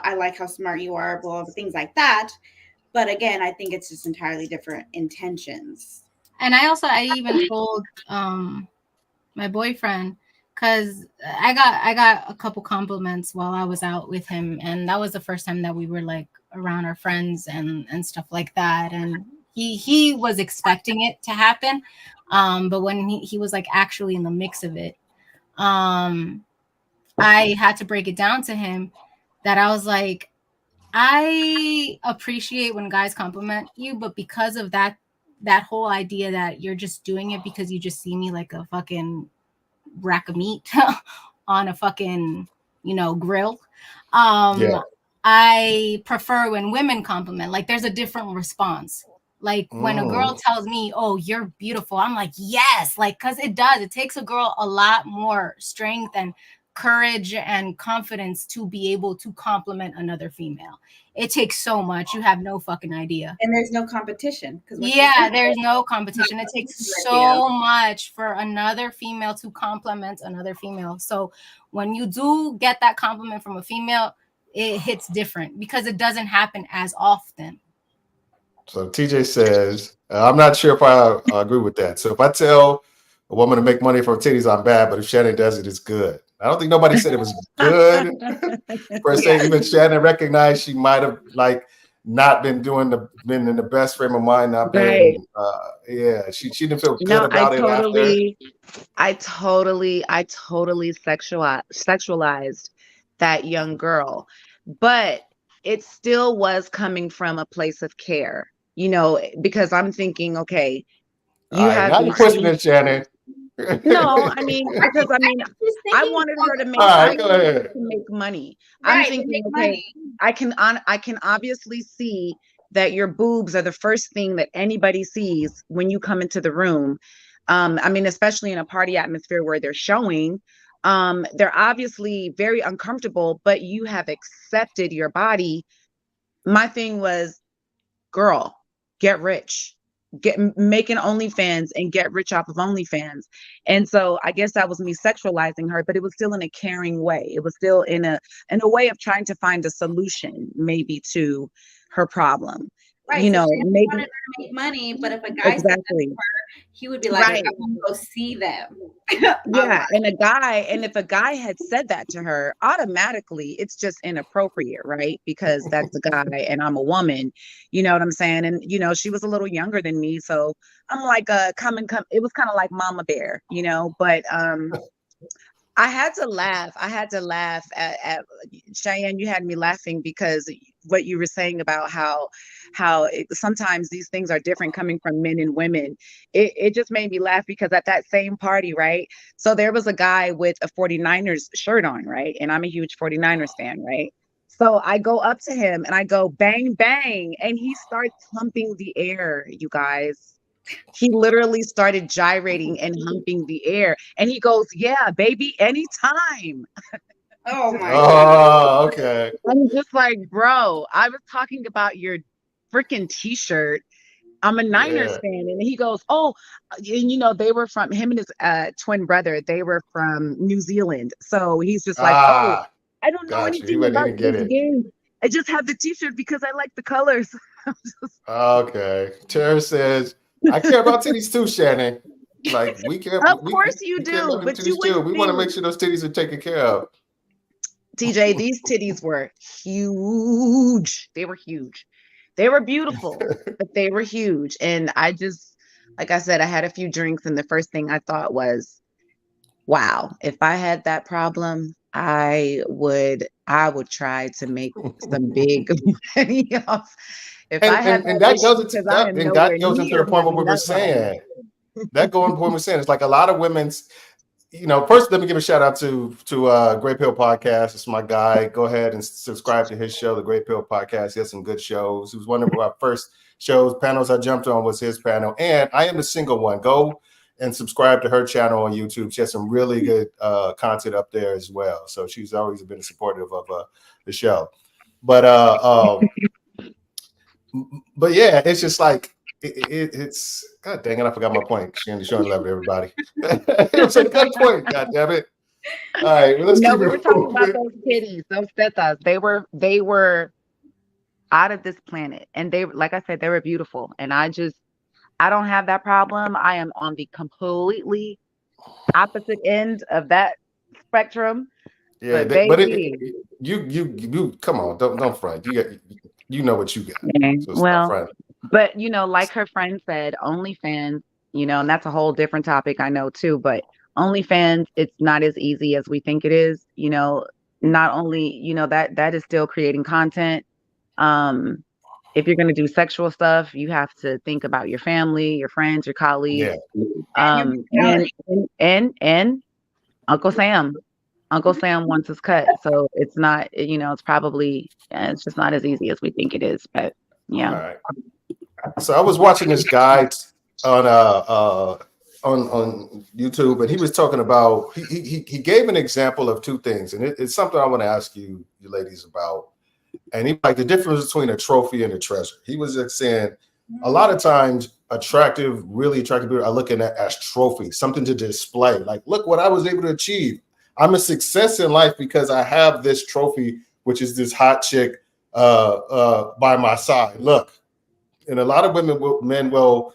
I like how smart you are, blah, blah, things like that. But again, I think it's just entirely different intentions. And I even told my boyfriend, because I got a couple compliments while I was out with him, and that was the first time that we were like around our friends and stuff like that. And he was expecting it to happen, but when he was like actually in the mix of it, I had to break it down to him that I was like, I appreciate when guys compliment you, but because of that whole idea that you're just doing it because you just see me like a fucking rack of meat on a fucking grill. Yeah. I prefer when women compliment. Like there's a different response. Like when a girl tells me, "Oh, you're beautiful," I'm like, "Yes," like because it does. It takes a girl a lot more strength and courage and confidence to be able to compliment another female. It takes so much. You have no fucking idea. And there's no competition because There's no competition. It takes so much for another female to compliment another female. So when you do get that compliment from a female, it hits different because it doesn't happen as often. So TJ says, I'm not sure if I agree with that. So if I tell a woman to make money from titties, I'm bad, but if Shannon does it, it's good. I don't think nobody said it was good per se. Even Shannon recognized she might have like not been been in the best frame of mind, not Right. been she didn't feel You good know, about it after. I totally sexualized that young girl, but it still was coming from a place of care, because I'm thinking, okay, All you right, have now you're these pushing things. it, Shannon. No, I mean, because just I thinking, wanted her to All I right, go wanted her ahead. to make money. I'm right, to thinking, make okay, money. I can obviously see that your boobs are the first thing that anybody sees when you come into the room. I mean, especially in a party atmosphere where they're showing, they're obviously very uncomfortable, but you have accepted your body. My thing was, girl, get rich, make an OnlyFans and get rich off of OnlyFans. And so I guess that was me sexualizing her, but it was still in a caring way. It was still in a way of trying to find a solution, maybe, to her problem. Right. So she Maybe wanted her to make money, but if a guy said that to exactly. her, he would be like, Right. I want to go see them. Yeah, and if a guy had said that to her, automatically it's just inappropriate, right? Because that's a guy and I'm a woman, you know what I'm saying? And she was a little younger than me, so I'm like, come. It was kind of like Mama Bear, but I had to laugh. I had to laugh at Cheyenne. You had me laughing because what you were saying about how sometimes these things are different coming from men and women. It just made me laugh because at that same party, right? So there was a guy with a 49ers shirt on, right? And I'm a huge 49ers fan, right? So I go up to him and I go bang bang, and he starts humping the air, you guys. He literally started gyrating and humping the air. And he goes, "Yeah, baby, anytime." Oh my God. Oh, okay. I'm just like, bro, I was talking about your freaking t-shirt. I'm a Niners Yeah. fan. And he goes, "Oh," and they were from him and his twin brother, they were from New Zealand. So he's just like, "Oh, Ah, I don't know got you. He anything didn't about even get this it. game. I just have the t-shirt because I like the colors." Okay. Tara says, I care about titties too, Shannon. Like we care Of course you we care do, about them but you titties too. wouldn't We want to think. make sure those titties are taken care of. TJ, these titties were huge. They were huge. They were beautiful, but they were huge. And I just like I said, I had a few drinks, and the first thing I thought was, wow, if I had that problem, I would try to make some big money off. If I had And that that issue, goes into because I am that nowhere goes into the near point what having we were that problem. saying. That going point we're saying, it's like a lot of women's, first let me give a shout out to Great Pill Podcast. It's my guy. Go ahead and subscribe to his show, the Great Pill Podcast. He has some good shows. It was one of our first panels I jumped on was his panel. And I am the single one. Go and subscribe to her channel on YouTube. She has some really good content up there as well. So she's always been supportive of the show. But yeah, it's just like it's God dang it, I forgot my point. Shandy showing love to everybody. It was a good point, god damn it. All right, well, let's No, keep we it were talking about moving. those titties, those tetas. They were out of this planet, and they, like I said, they were beautiful. And I don't have that problem. I am on the completely opposite end of that spectrum. Yeah, But but baby, you come on, don't front. You know what you got, yeah, so stop well, front. but like her friend said, OnlyFans, and that's a whole different topic, I know too, but OnlyFans, it's not as easy as we think it is. Not only, that is still creating content. Um, if you're going to do sexual stuff, you have to think about your family, your friends, your Yeah, colleagues, And your and Uncle Sam. Uncle Sam wants his cut, so it's not, it's probably, it's just not as easy as we think it is. But all yeah. right. So I was watching this guy on on YouTube, and he was talking about he gave an example of two things, and it's something I want to ask you ladies about. And he like the difference between a trophy and a treasure. He was just saying a lot of times really attractive people are looking at as trophies, something to display. Like, look what I was able to achieve. I'm a success in life because I have this trophy, which is this hot chick by my side. Look, and a lot of men will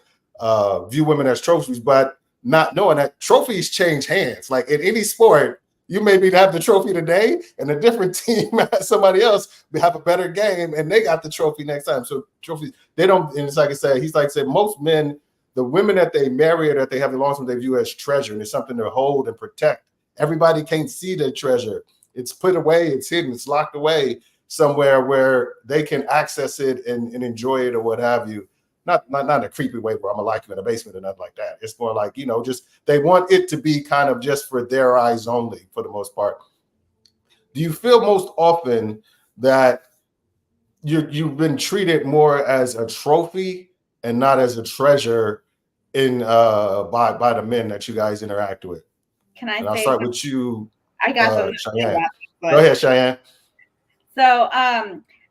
view women as trophies, but not knowing that trophies change hands. Like in any sport, you maybe have the trophy today, and a different team has somebody else have a better game, and they got the trophy next time. So trophies, they don't. And it's like I said, he's like said, most men, the women that they marry or that they have the long term, they view as treasure, and it's something to hold and protect. Everybody can't see the treasure. It's put away, it's hidden, it's locked away somewhere where they can access it and enjoy it or what have you. Not in a creepy way where I'm gonna like you in a basement or nothing like that. It's more like, just they want it to be kind of just for their eyes only for the most part. Do you feel most often that you've been treated more as a trophy and not as a treasure in by the men that you guys interact with? Can I And I'll say start something? with you, I got something to say Cheyenne. about this, Go ahead, Cheyenne. So,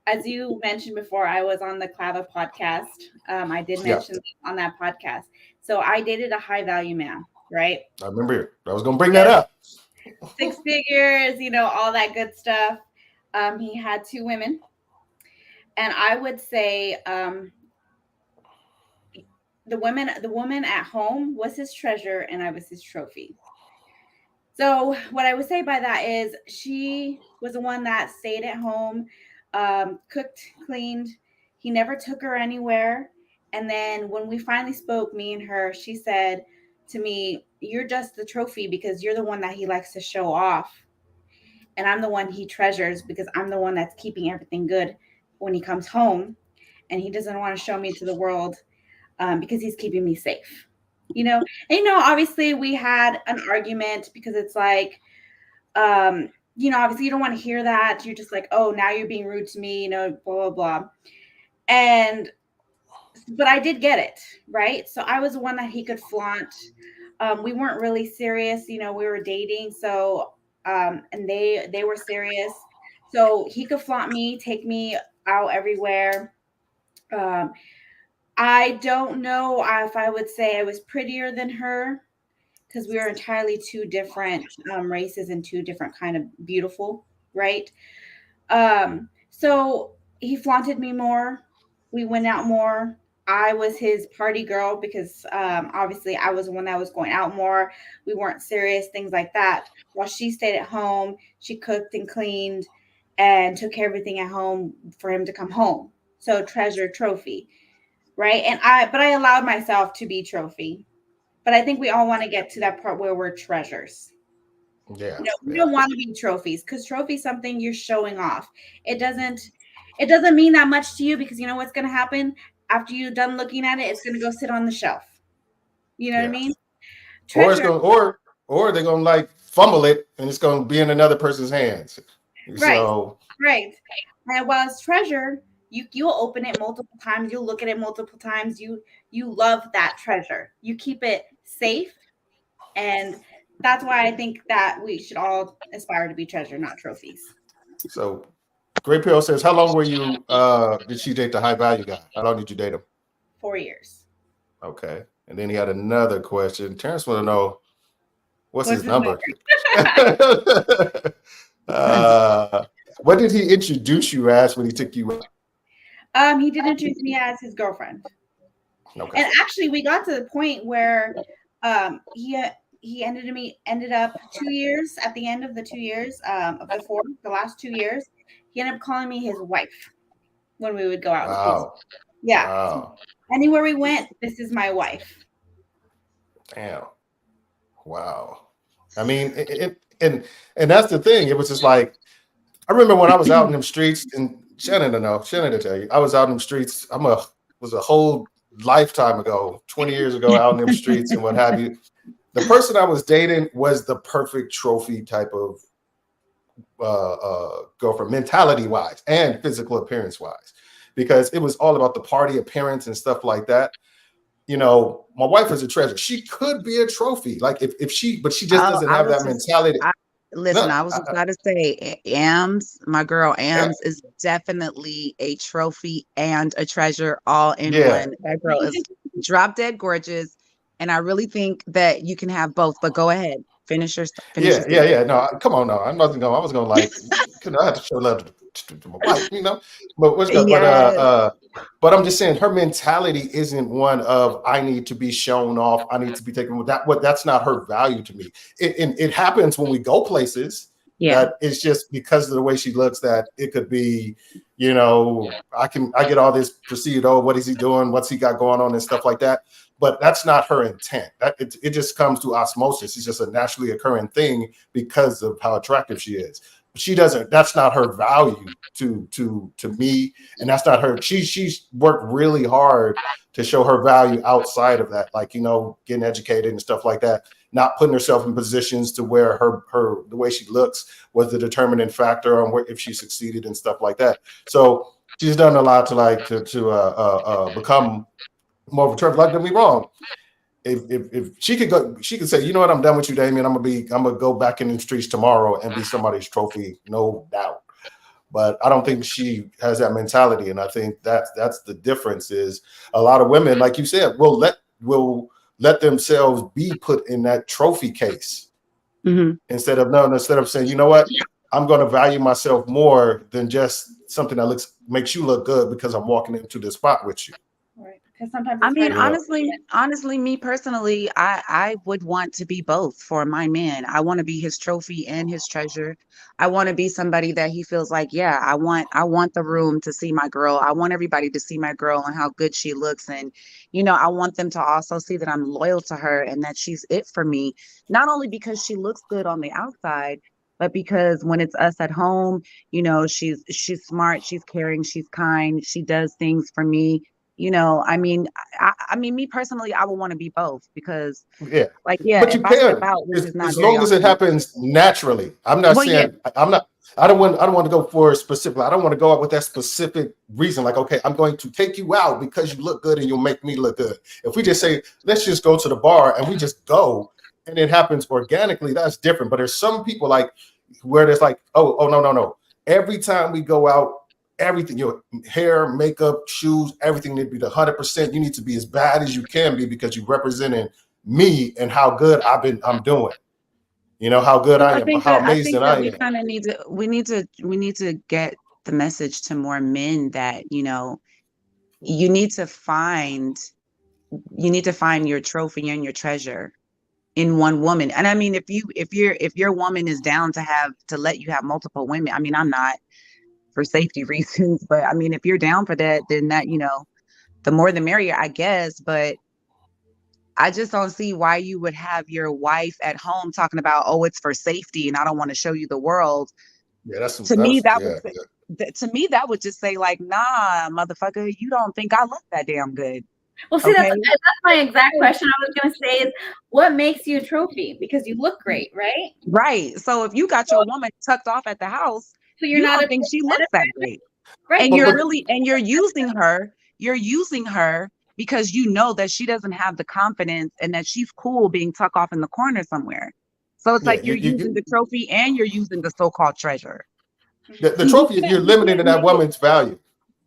as you mentioned before, I was on the Clava podcast. I did mention on that podcast. So I dated a high value man, right? I remember I was gonna bring that up. 6 figures, all that good stuff. He had 2 women, and I would say the woman at home was his treasure, and I was his trophy. So what I would say by that is she was the one that stayed at home, cooked, cleaned. He never took her anywhere. And then when we finally spoke, me and her, she said to me, "You're just the trophy because you're the one that he likes to show off. And I'm the one he treasures because I'm the one that's keeping everything good when he comes home. And he doesn't want to show me to the world because he's keeping me safe." Obviously we had an argument because it's like, obviously you don't want to hear that. You're just like, oh, now you're being rude to me, blah, blah, blah. But I did get it, right? So I was the one that he could flaunt. We weren't really serious, we were dating. So, and they were serious. So he could flaunt me, take me out everywhere. I don't know if I would say I was prettier than her because we are entirely two different races and two different kind of beautiful, right? So he flaunted me more. We went out more. I was his party girl because obviously I was the one that was going out more. We weren't serious, things like that. While she stayed at home, she cooked and cleaned and took care of everything at home for him to come home. So treasure trophy. right? But I allowed myself to be trophy. But I think we all want to get to that part where we're treasures. Yeah, We yeah. don't want to be trophies, because trophy's something you're showing off. It doesn't mean that much to you, because you know what's going to happen after you're done looking at it. It's going to go sit on the shelf. You know what I Yeah. mean? Or it's Treasure, gonna or they're gonna like fumble it and it's gonna be in another person's hands. right? So Right. And while it's treasure, you'll open it multiple times. You'll look at it multiple times. You love that treasure. You keep it safe, and that's why I think that we should all aspire to be treasure, not trophies. so Great Pill says, how long were you did she date the high value guy? How long did you date him? 4 years. Okay. And then he had another question. Terrence want to know what's What's his his number? number? uh, what did he introduce you as when he took you out? He did introduce me as his girlfriend. Okay. And actually, we got to the point where he ended up 2 years, at the end of the 2 years, of the last 2 years, he ended up calling me his wife when we would go out in clubs. Wow. Yeah. Wow. Anywhere we went, this is my wife. Damn. Wow. I mean, and that's the thing. It was just like, I remember when I was out in them streets, and Shannon to tell you, I was out in them streets. Was a whole lifetime ago, 20 years ago, out in them streets and what have you. The person I was dating was the perfect trophy type of girlfriend, mentality wise and physical appearance wise, because it was all about the party appearance and stuff like that. You know, my wife is a treasure. She could be a trophy, like if she, but she just Oh, doesn't I have was that just mentality. listen, No, I was just about to say, Ams, my girl Ams is definitely a trophy and a treasure all in yeah, one. That girl is drop dead gorgeous. And I really think that you can have both, but go ahead. Finish your statement. yeah. No, come on, no, I wasn't going. I was going to like, I had to show love to my wife, you know. But what's good? Yes. But I'm just saying, her mentality isn't one of I need to be shown off. I need to be taken with that. What That's not her value to me. It happens when we go places. Yeah. That it's just because of the way she looks that it could be, you know, I get all this perceived. Oh, what is he doing? What's he got going on and stuff like that. But that's not her intent. That it just comes to osmosis. It's just a naturally occurring thing because of how attractive she is. She doesn't. That's not her value to me, and that's not her. She's worked really hard to show her value outside of that, like, you know, getting educated and stuff like that. Not putting herself in positions to where her the way she looks was the determining factor on if she succeeded and stuff like that. So she's done a lot to become more of a trip. Like, don't be wrong. If she could go, she could say, you know what, I'm done with you, Damien. I'm gonna go back in the streets tomorrow and be somebody's trophy, no doubt. But I don't think she has that mentality, and I think that's the difference. Is a lot of women, like you said, will let themselves be put in that trophy case instead of saying, you know what, I'm going to value myself more than just something that makes you look good because I'm walking into this spot with you. Right. Because sometimes I it's mean, hard. honestly, me personally, I would want to be both for my man. I want to be his trophy and his treasure. I want to be somebody that he feels like, yeah, I want the room to see my girl. I want everybody to see my girl and how good she looks. And, you know, I want them to also see that I'm loyal to her and that she's it for me, not only because she looks good on the outside, but because when it's us at home, you know, she's smart, she's caring, she's kind, she does things for me. You know, I mean, me personally, I would want to be both because, Yeah, like, yeah, but if you I step can, out, which is not as very long as it often. happens naturally. I'm not Well, yeah, saying I'm not. I don't want to go for a specific. I don't want to go out with that specific reason. Like, okay, I'm going to take you out because you look good and you'll make me look good. If we just say, let's just go to the bar and we just go, and it happens organically, that's different. But there's some people like where there's like, oh, no. Every time we go out, everything, your hair, makeup, shoes, everything need to be the 100%. You need to be as bad as you can be because you're representing me and how good I'm doing. You know how good well, I am, how I amazing think that I we am. kind of we need to get the message to more men that, you know, you need to find your trophy and your treasure in one woman. And I mean, if your woman is down to let you have multiple women, I mean, I'm not, for safety reasons, but I mean, if you're down for that, then that, you know, the more the merrier, I guess. But I just don't see why you would have your wife at home talking about, oh, it's for safety and I don't want to show you the world. Yeah, that's To me, that would yeah, say, yeah. to me, that would just say like, nah, motherfucker, you don't think I look that damn good. Well, see, Okay. that's my exact question I was going to say is what makes you a trophy? Because you look great, right? Right. So if you got your woman tucked off at the house, So you're you not don't a think she looks that great. right? And But you're using her because you know that she doesn't have the confidence and that she's cool being tucked off in the corner somewhere. So it's yeah, like you're using the trophy and you're using the so-called treasure. the trophy, you're limiting that woman's value.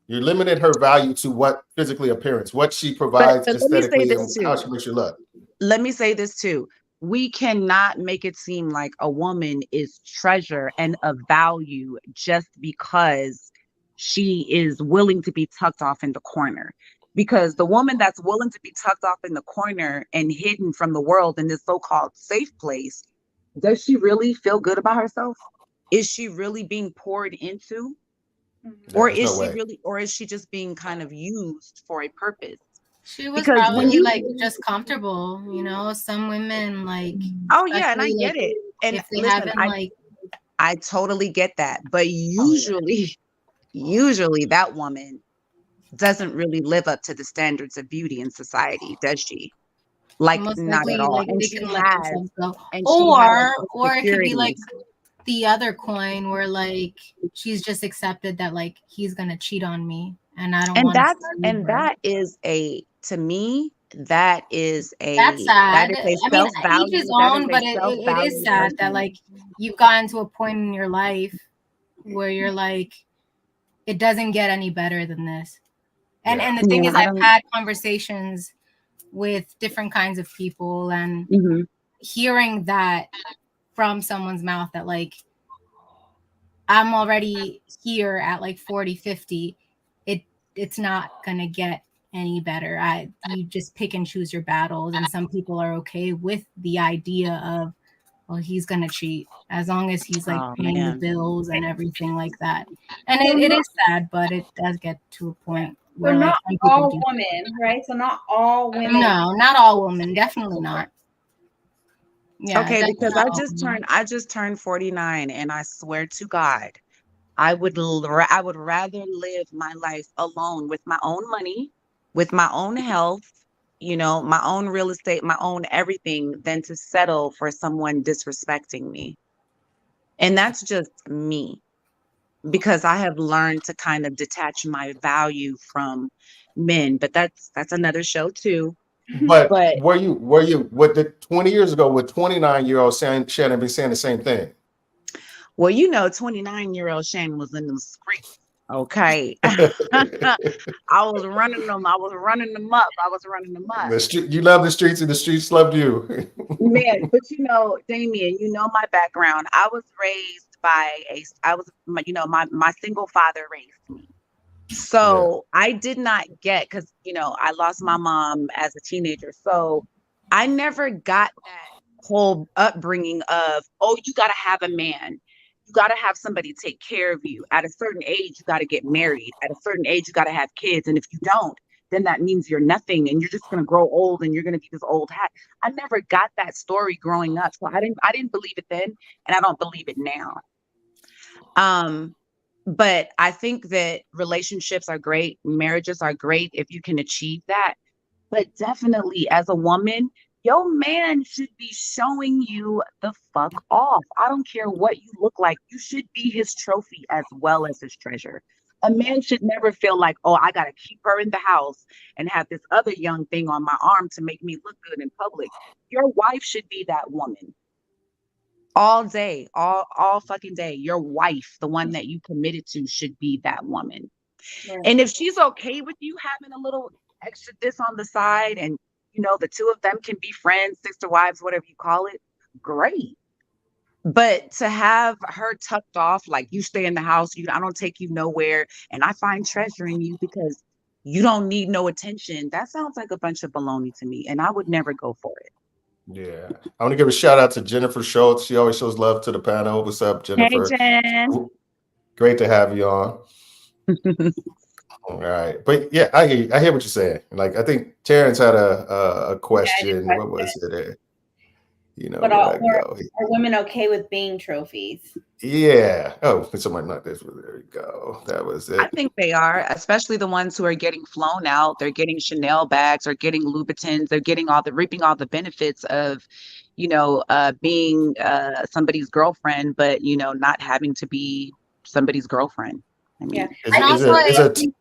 You're limiting her value to what physically appearance, what she provides But let me say aesthetically, this and how too. she makes you look. Let me say this too. We cannot make it seem like a woman is treasure and of value just because she is willing to be tucked off in the corner. Because the woman that's willing to be tucked off in the corner and hidden from the world in this so-called safe place, does she really feel good about herself? Is she really being poured into? Yeah, Or there's no is she way. really, or is she just being kind of used for a purpose? She was Because when probably you, like just comfortable, you know. Some women like, oh yeah, and I especially like get it. And if they listen, haven't like, I totally get that. But oh yeah, usually that woman doesn't really live up to the standards of beauty in society, does she? Like most not at likely all. like they can let themselves go, And she has or it could be like insecurities. the other coin where like she's just accepted that like he's gonna cheat on me and I don't want to leave her. That is a, to me, that is That's a, sad. I mean, each his that is own, a but it is self-value sad that person. like you've gotten to a point in your life where you're like, it doesn't get any better than this. And the thing Yeah, is, I I've don't. had conversations with different kinds of people, and Mhm. hearing that from someone's mouth that like I'm already here at like 40, 50, it's not gonna get any better. You just pick and choose your battles, and some people are okay with the idea of, well, he's gonna cheat as long as he's like Oh paying the man. bills and everything like that. And So it not, is sad, but it does get to a point so where like not some people all do. women, right? So not all women. No, not all women, definitely not. Yeah, Okay, definitely because not all women. I just turned 49 and I swear to God, I would rather live my life alone with my own money, with my own health, you know, my own real estate, my own everything than to settle for someone disrespecting me. And that's just me because I have learned to kind of detach my value from men, but that's another show too. But But were you with the 20 years ago with 29-year-old Shannon be saying the same thing? well, you know, 29-year-old Shane was in the streets. Okay. I was running them. I was running them up. I was running them up. The street, you love the streets, and the streets loved you. Man, but you know, Damien, you know my background. I was raised by you know, my single father raised me. Yeah, So I did not get, because, you know, I lost my mom as a teenager. So I never got that whole upbringing of, oh, you got to have a man. You got to have somebody take care of you. At a certain age, you got to get married. At a certain age, you got to have kids. And if you don't, then that means you're nothing and you're just going to grow old and you're going to be this old hat. I never got that story growing up. So I didn't believe it then, and I don't believe it now. Um, but I think that relationships are great, marriages are great if you can achieve that. But definitely as a woman, your man should be showing you the fuck off. I don't care what you look like. You should be his trophy as well as his treasure. A man should never feel like, oh, I got to keep her in the house and have this other young thing on my arm to make me look good in public. Your wife should be that woman all day, all fucking day. Your wife, the one that you committed to, should be that woman. Right. And if she's okay with you having a little extra this on the side, and you know the two of them can be friends, sister wives, whatever you call it, great. But to have her tucked off, like you stay in the house, I don't take you nowhere, and I find treasure in you because you don't need no attention. That sounds like a bunch of baloney to me, and I would never go for it. yeah. I want to give a shout out to Jennifer Schultz. She always shows love to the panel. What's up, Hey, Jennifer? Jen. Great to have you on. All right, but yeah, I hear what you're saying. Like, I think Terrence had a question. What was it? You know, But where'd I go? are women okay with being trophies? Yeah. Oh, somebody not this. There we go. That was I it. think they are, especially the ones who are getting flown out. They're getting Chanel bags or getting Louboutins. They're getting reaping all the benefits of, being somebody's girlfriend, but, not having to be somebody's girlfriend. I Yeah, mean, Is And it? Is also, it? Is it?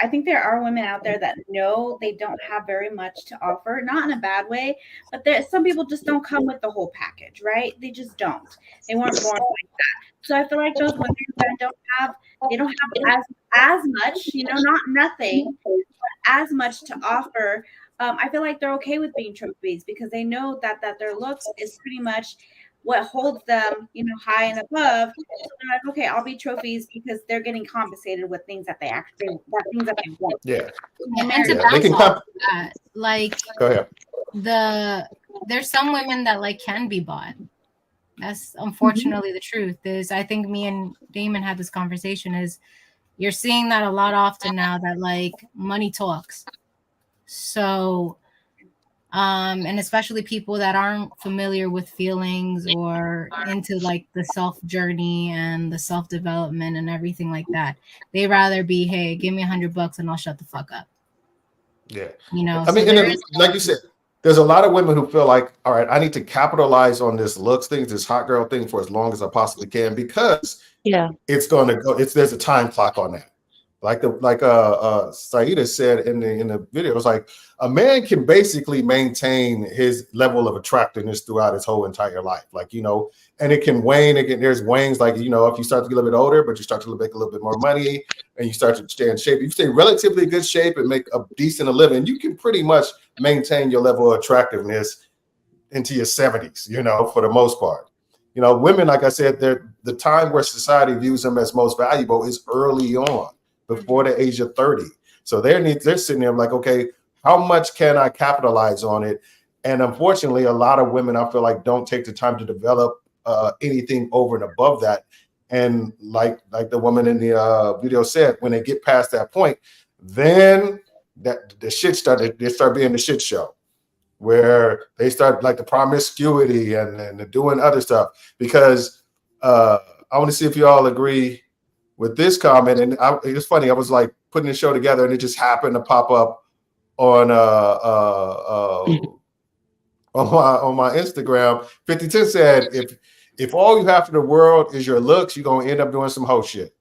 I think there are women out there that know they don't have very much to offer, not in a bad way, but there some people just don't come with the whole package, right? They just don't. They weren't born like that. So I feel like those women that they don't have as much, not nothing, as much to offer. I feel like they're okay with being trophies because they know that their looks is pretty much what holds them, high and above. So they're like, okay, I'll be trophies because they're getting compensated with things that things that they want. Yeah. and to Yeah. They bounce can off come. that, like Go ahead. there's some women that like can be bought. That's unfortunately the truth. Is I think me and Damon had this conversation. Is you're seeing that a lot often now that like money talks. So and especially people that aren't familiar with feelings or into like the self journey and the self development and everything like that, they rather be, hey, give me $100 and I'll shut the fuck up. Yeah. I So mean, there is like you said, there's a lot of women who feel like, all right, I need to capitalize on this looks thing, this hot girl thing for as long as I possibly can because yeah. it's going to go. There's a time clock on that. Like Saida said in the video, it's like a man can basically maintain his level of attractiveness throughout his whole entire life. Like, and it can wane. There's wanes, like, if you start to get a little bit older, but you start to make a little bit more money and you start to stay in shape. If you stay relatively good shape and make a decent living, you can pretty much maintain your level of attractiveness into your 70s, for the most part. Women, like I said, the time where society views them as most valuable is early on, before the age of 30. So they're sitting there like, okay, how much can I capitalize on it? And unfortunately, a lot of women, I feel like, don't take the time to develop anything over and above that. And like the woman in the video said, when they get past that point, then that the shit they start being the shit show, where they start like the promiscuity and doing other stuff. Because I want to see if you all agree with this comment. And it's funny, I was like putting the show together and it just happened to pop up on on my Instagram. 5010 said, if all you have in the world is your looks, you're gonna end up doing some hoe shit.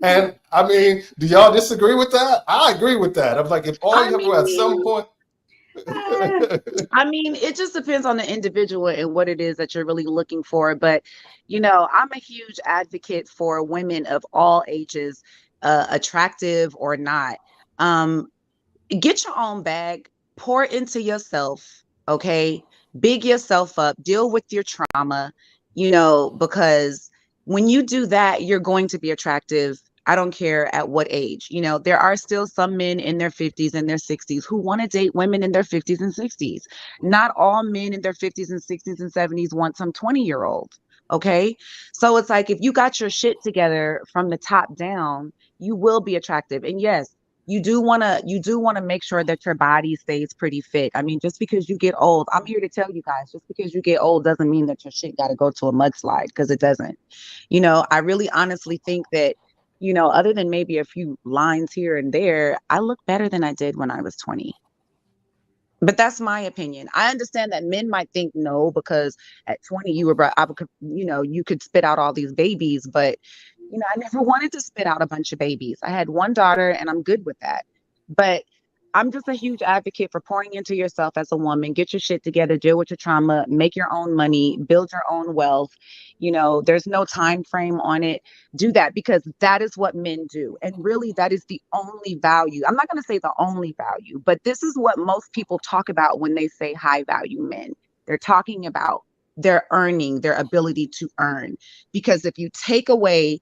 And I mean, do y'all disagree with that? I agree with that. I'm like, if all you have to at some point. I mean, it just depends on the individual and what it is that you're really looking for. But, I'm a huge advocate for women of all ages, attractive or not. Get your own bag, pour into yourself, okay? Big yourself up, deal with your trauma, because when you do that, you're going to be attractive. I don't care at what age. There are still some men in their 50s and their 60s who want to date women in their 50s and 60s. Not all men in their 50s and 60s and 70s want some 20-year-old. Okay. So it's like if you got your shit together from the top down, you will be attractive. And yes, you do want to make sure that your body stays pretty fit. I mean, just because you get old, I'm here to tell you guys, just because you get old doesn't mean that your shit got to go to a mudslide, because it doesn't. I really honestly think that, other than maybe a few lines here and there, I look better than I did when I was 20. But that's my opinion. I understand that men might think no, because at 20 you were, you could spit out all these babies, but I never wanted to spit out a bunch of babies. I had one daughter and I'm good with that. But I'm just a huge advocate for pouring into yourself as a woman. Get your shit together, deal with your trauma, make your own money, build your own wealth. There's no time frame on it. Do that, because that is what men do. And really, that is the only value. I'm not going to say the only value, but this is what most people talk about when they say high value men. They're talking about their earning, their ability to earn. Because if you take away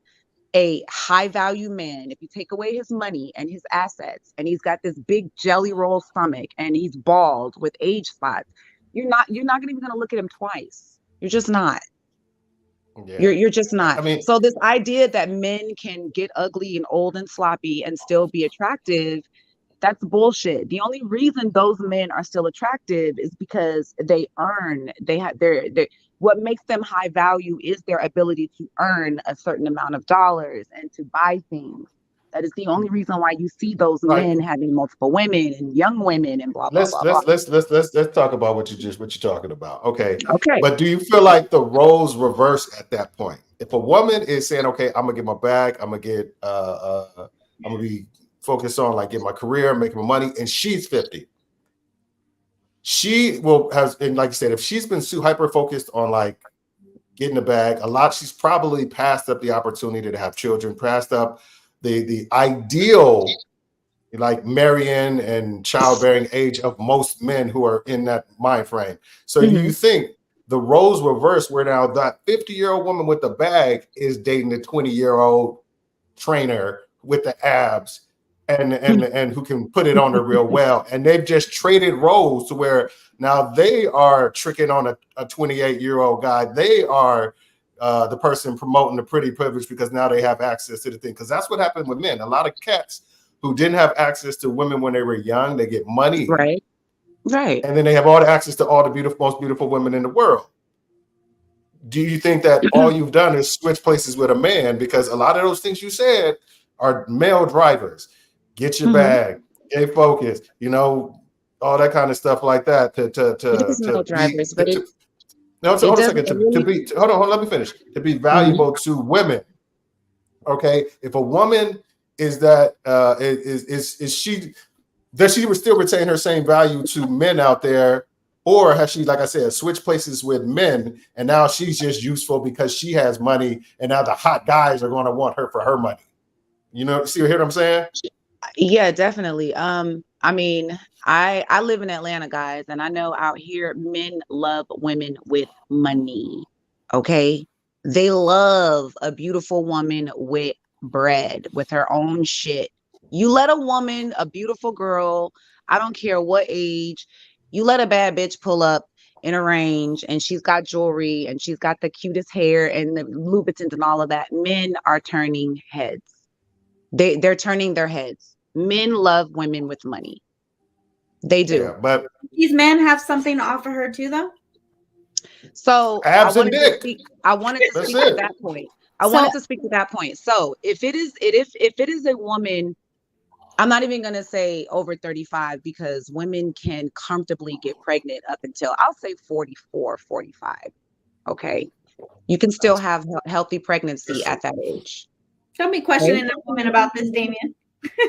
a high value man, if you take away his money and his assets, and he's got this big jelly roll stomach and he's bald with age spots, you're not even going to look at him twice. You're just not. Yeah. You're just not. I mean, So this idea that men can get ugly and old and sloppy and still be attractive, that's bullshit. The only reason those men are still attractive is because they have their what makes them high value is their ability to earn a certain amount of dollars and to buy things. That is the only reason why you see those like, men having multiple women and young women and blah blah let's blah blah. let's let's let's let's let's talk about what you're talking about. Okay. Okay. But do you feel like the roles reverse at that point? If a woman is saying, okay, I'm gonna get my bag, I'm gonna be focused on like get my career, making my money, and she's 50, she will has, and like you said, if she's been so hyper focused on like getting the bag a lot, she's probably passed up the opportunity to have children, passed up the ideal like marrying and childbearing age of most men who are in that mind frame. So do you Mhm. think the roles reverse where now that 50-year-old woman with the bag is dating the 20-year-old trainer with the abs and who can put it on her real well, and they've just traded roles to where now they are tricking on a 28-year-old guy, they are the person promoting the pretty privilege because now they have access to the thing, because that's what happened with men. A lot of cats who didn't have access to women when they were young, they get money, Right. Right. and then they have all the access to all the beautiful, most beautiful women in the world. Do you think that all you've done is switch places with a man? Because a lot of those things you said are male drivers. Get your Mhm. bag, stay focused, all that kind of stuff like that It is male to be drivers, but no, so it hold on a doesn't second, it to really. be hold on, let me finish. To be Mhm. valuable to women. Okay. If a woman is that is she, does she still retain her same value to men out there? Or has she, like I said, switched places with men and now she's just useful because she has money and now the hot guys are going to want her for her money? See what I'm saying? Yeah, definitely. I mean, I live in Atlanta, guys, and I know out here men love women with money. Okay? They love a beautiful woman with bread, with her own shit. You let a woman, a beautiful girl, I don't care what age, you let a bad bitch pull up in a range and she's got jewelry and she's got the cutest hair and the Louboutins and all of that. Men are turning heads. They're turning their heads. Men love women with money. They do. Yeah, but These men have something to offer her too, though. So abs and dick. I wanted to That's speak to it. that point. I So wanted to speak to that point. So if it is a woman, I'm not even gonna say over 35 because women can comfortably get pregnant up until I'll say 44, 45. Okay. You can still have healthy pregnancy at that age. Don't be Okay. questioning that woman about this, Damien.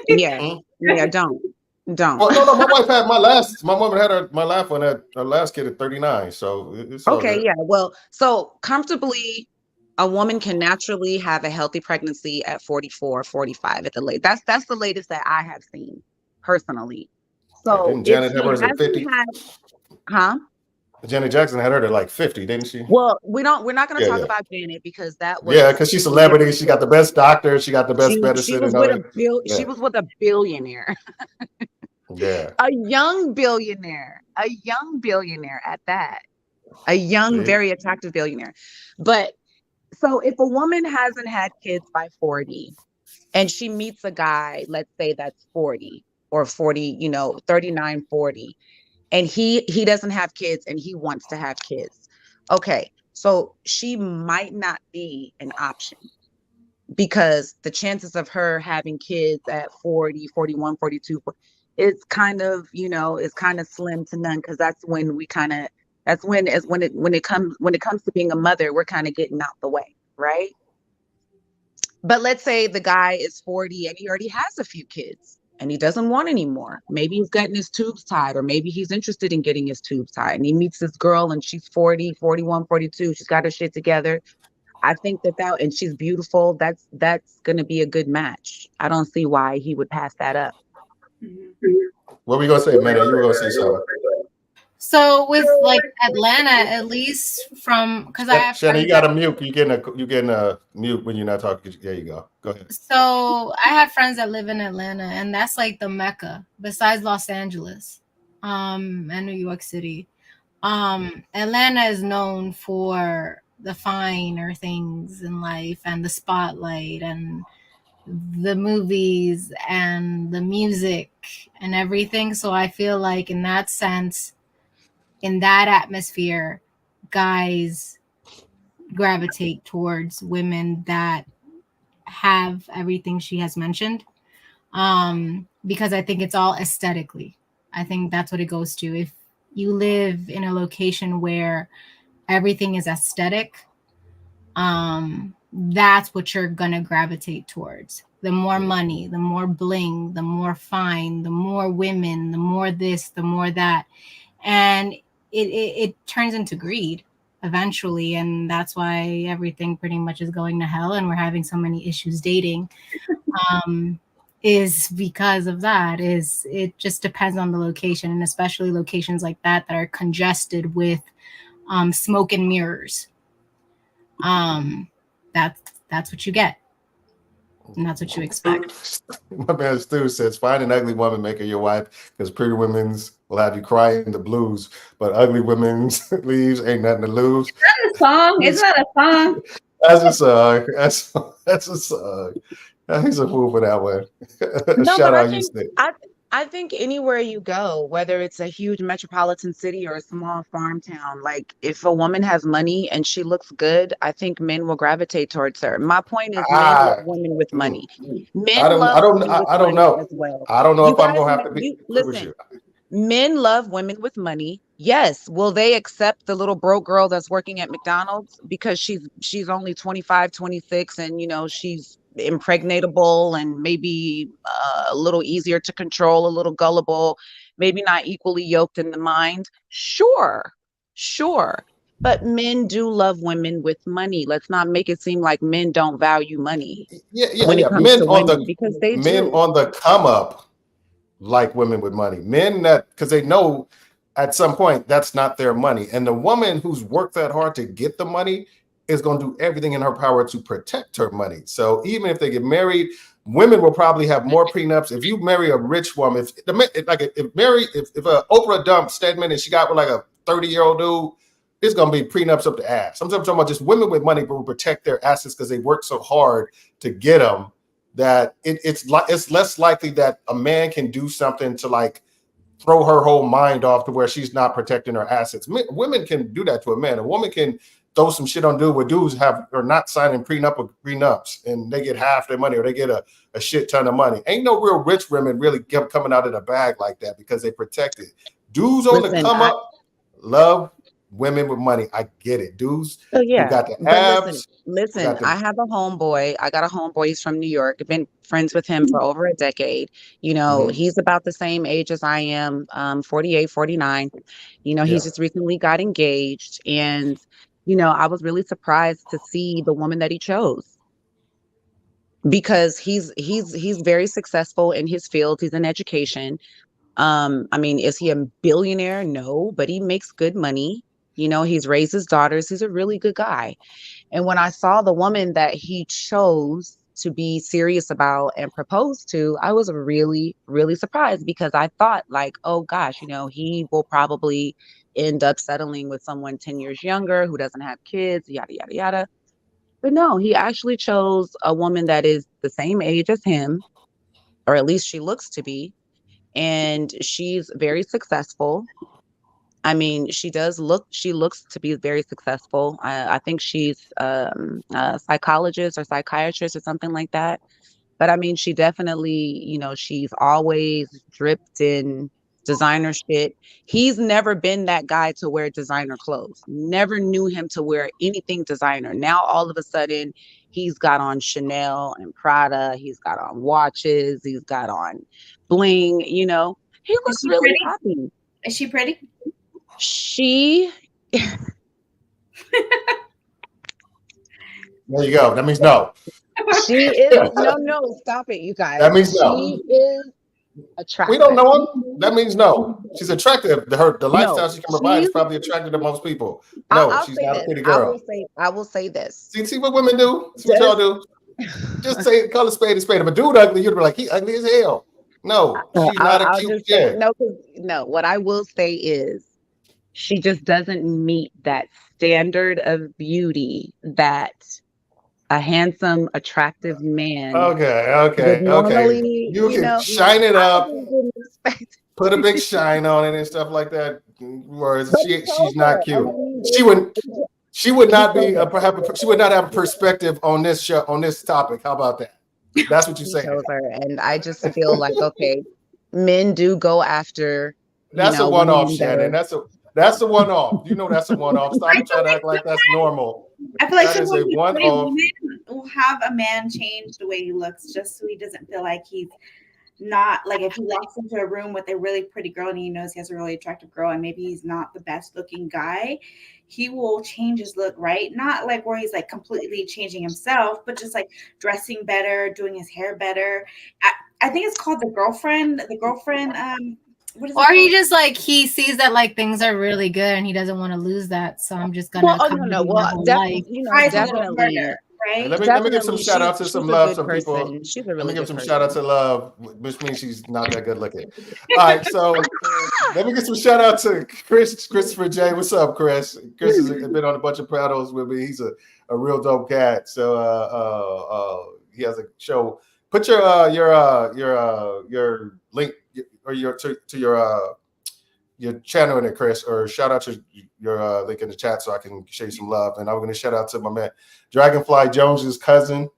Yeah. Hmm? Yeah, don't. Well, no, my wife had my woman had my last one at her last kid at 39. So it's all Okay, good. yeah. Well, so comfortably, a woman can naturally have a healthy pregnancy at 44, 45 at the late. That's the latest that I have seen personally. Yeah, So didn't if Janet have she hers at hasn't 50? had, huh? Janet Jackson had her at like 50, didn't she? Well, we're not going to Yeah, talk yeah. about Janet because that Yeah, was because she's some different celebrity. She got shit. the best doctor. She got the best She medicine was and all with that. she Yeah, was with a billionaire, yeah. a young billionaire at that, a young, See, very attractive billionaire. But so if a woman hasn't had kids by 40 and she meets a guy, let's say that's 40 or 40, 39, 40, and he doesn't have kids and he wants to have kids. Okay. So she might not be an option because the chances of her having kids at 40, 41, 42 is is kind of slim to none because that's when we kind of that's when as when it comes to being a mother, we're kind of getting out the way, right? But let's say the guy is 40 and he already has a few kids and he doesn't want any more. Maybe he's getting his tubes tied, or maybe he's interested in getting his tubes tied. And he meets this girl and she's 40, 41, 42. She's got her shit together. I think and she's beautiful. That's gonna be a good match. I don't see why he would pass that up. Mhm. what were you gonna say, man? You were gonna say something. so with like Atlanta, at least from because I have Shannon, you friends got that to mute. You getting a mute when you're not talking. There you go. Go ahead. so I have friends that live in Atlanta, and that's like the Mecca besides Los Angeles, and New York City. Atlanta is known for the finer things in life and the spotlight and the movies and the music and everything. So I feel like in that sense, in that atmosphere, guys gravitate towards women that have everything she has mentioned. Because I think it's all aesthetically. I think that's what it goes to. If you live in a location where everything is aesthetic, that's what you're gonna gravitate towards. The more money, the more bling, the more fine, the more women, the more this, the more that, and it turns into greed eventually, and that's why everything pretty much is going to hell, and we're having so many issues dating. Is because of that. Is it just depends on the location, and especially locations like that that are congested with smoke and mirrors. That's what you get, and that's what you expect. My man Stu says, find an ugly woman, make her your wife, because pretty women's will have you crying the blues, but ugly women's leaves ain't nothing to lose. Is that a song? Is that a song? That's a song. That's a song. He's a fool for that one. No, Shout but out you, Stick. I think anywhere you go, whether it's a huge metropolitan city or a small farm town, like if a woman has money and she looks good, I think men will gravitate towards her. My point is, men love Ah, women with money. I Men don't, love women with I don't money know. as well. I don't know You if I'm guys, gonna have to be you agree with listen. you. Men love women with money. Yes. Will they accept the little broke girl that's working at McDonald's because she's only 25, 26, and she's impregnatable and maybe a little easier to control, a little gullible, maybe not equally yoked in the mind? Sure. Sure. But men do love women with money. Let's not make it seem like men don't value money when it Yeah. comes to women, because they Men do. on the come up like women with money. Men that, because they know at some point that's not their money. And the woman who's worked that hard to get the money is going to do everything in her power to protect her money. So even if they get married, women will probably have more prenups. If you marry a rich woman, if Oprah dumped Stedman and she got with like a 30-year-old dude, it's going to be prenups up the ass. I'm talking about just women with money who will protect their assets because they work so hard to get them, that it's less likely that a man can do something to like throw her whole mind off to where she's not protecting her assets. Women can do that to a man. A woman can throw some shit on dude where dudes are not signing prenups and they get half their money or they get a shit ton of money. Ain't no real rich women really coming out of the bag like that because they protect it. Dudes on the come up love women with money. I get it. Dudes who got the But abs. listen, I have a homeboy. I got a homeboy. He's from New York. I've been friends with him for over a decade. He's about the same age as I am, 48, 49. He's just recently got engaged. And, I was really surprised to see the woman that he chose, because he's very successful in his field. He's in education. I mean, is he a billionaire? No, but he makes good money. He's raised his daughters. He's a really good guy. And when I saw the woman that he chose to be serious about and propose to, I was really, really surprised, because I thought like, oh gosh, he will probably end up settling with someone 10 years younger who doesn't have kids, yada, yada, yada. But no, he actually chose a woman that is the same age as him, or at least she looks to be. And she's very successful. I mean, she looks to be very successful. I think she's a psychologist or psychiatrist or something like that. But I mean, she definitely, she's always dripped in designer shit. He's never been that guy to wear designer clothes. Never knew him to wear anything designer. Now, all of a sudden, he's got on Chanel and Prada. He's got on watches. He's got on bling, He Is looks she really pretty? happy. Is she pretty? She There you go. That means no. She is no, stop it, you guys. That means no. She is attractive. We don't know him. That means no. She's attractive. The lifestyle she can provide is she's- probably attractive to most people. No, I'll she's say not this. a pretty girl. I will say this. See what women do? See what y'all do? Just say call a spade a spade. If a dude ugly, you'd be like, he ugly as hell. No, she's not a I'll cute just say chick. no. What I will say is, She just doesn't meet that standard of beauty that a handsome, attractive man would Okay. normally, You you can know, shine it I up, wouldn't expect. put a big shine on it and stuff like that. Whereas But we she's told not her, and cute. I mean, She would she would we not be told her. she would not have a perspective on this show on this topic. How about that? That's what you're We saying. told her, and I just feel like, okay, men do go after, That's a one-off, women that Shannon. are. That's a one-off. You know that's a one-off. I Stop feel trying to like act like that's normal. I feel like That is a sometimes every one-off. woman will have a man change the way he looks just so he doesn't feel like he's not like if he walks into a room with a really pretty girl and he knows he has a really attractive girl and maybe he's not the best looking guy, he will change his look, right? Not like where he's like completely changing himself, but just like dressing better, doing his hair better. I think it's called the girlfriend. What is it Or he called? just like he sees that like things are really good and he doesn't want to lose that. So I'm just gonna Well, oh kind no, of no. be my Well, whole life. definitely, Tries a little definitely, harder, Hey, right? let me give some definitely. shout outs and She's some a love. good Some people. person. She's a Let really me give good some shout out person. to love, which means she's not that good looking. All right, so let me get some shout out to Christopher J. What's up, Chris? Chris has been on a bunch of panels with me. He's a real dope cat. So he has a show. Put your link or your channel in it, Chris, or shout out to your link in the chat so I can show you some love. And I'm going to shout out to my man Dragonfly Jones's cousin.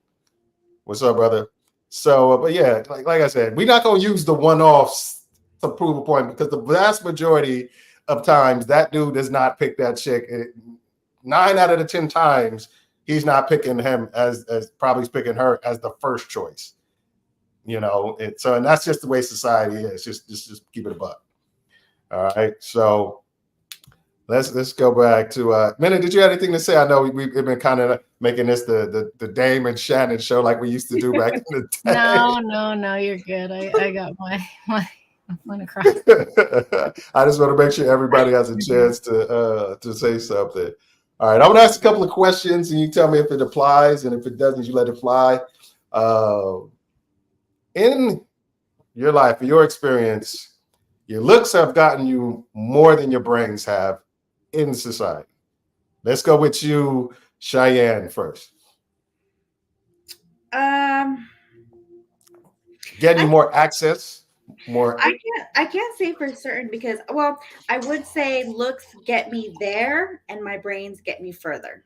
What's up, brother? So, but yeah, like I said, we're not going to use the one-offs to prove a point because the vast majority of times that dude does not pick that chick. 9 out of the 10 times he's not picking him as probably he's picking her as the first choice. And that's just the way society is. Just keep it a buck. All right, so let's go back to Minna. Did you have anything to say? I know we've been kind of making this the Dame and Shannon show like we used to do back in the day. No, you're good. I got my point across. I just want to make sure everybody has a chance to say something. All right, I'm gonna ask a couple of questions, and you tell me if it applies, and if it doesn't, you let it fly. In your life, in your experience, your looks have gotten you more than your brains have in society. Let's go with you, Cheyenne, first. Getting you more access, more. I can't say for certain because I would say looks get me there and my brains get me further.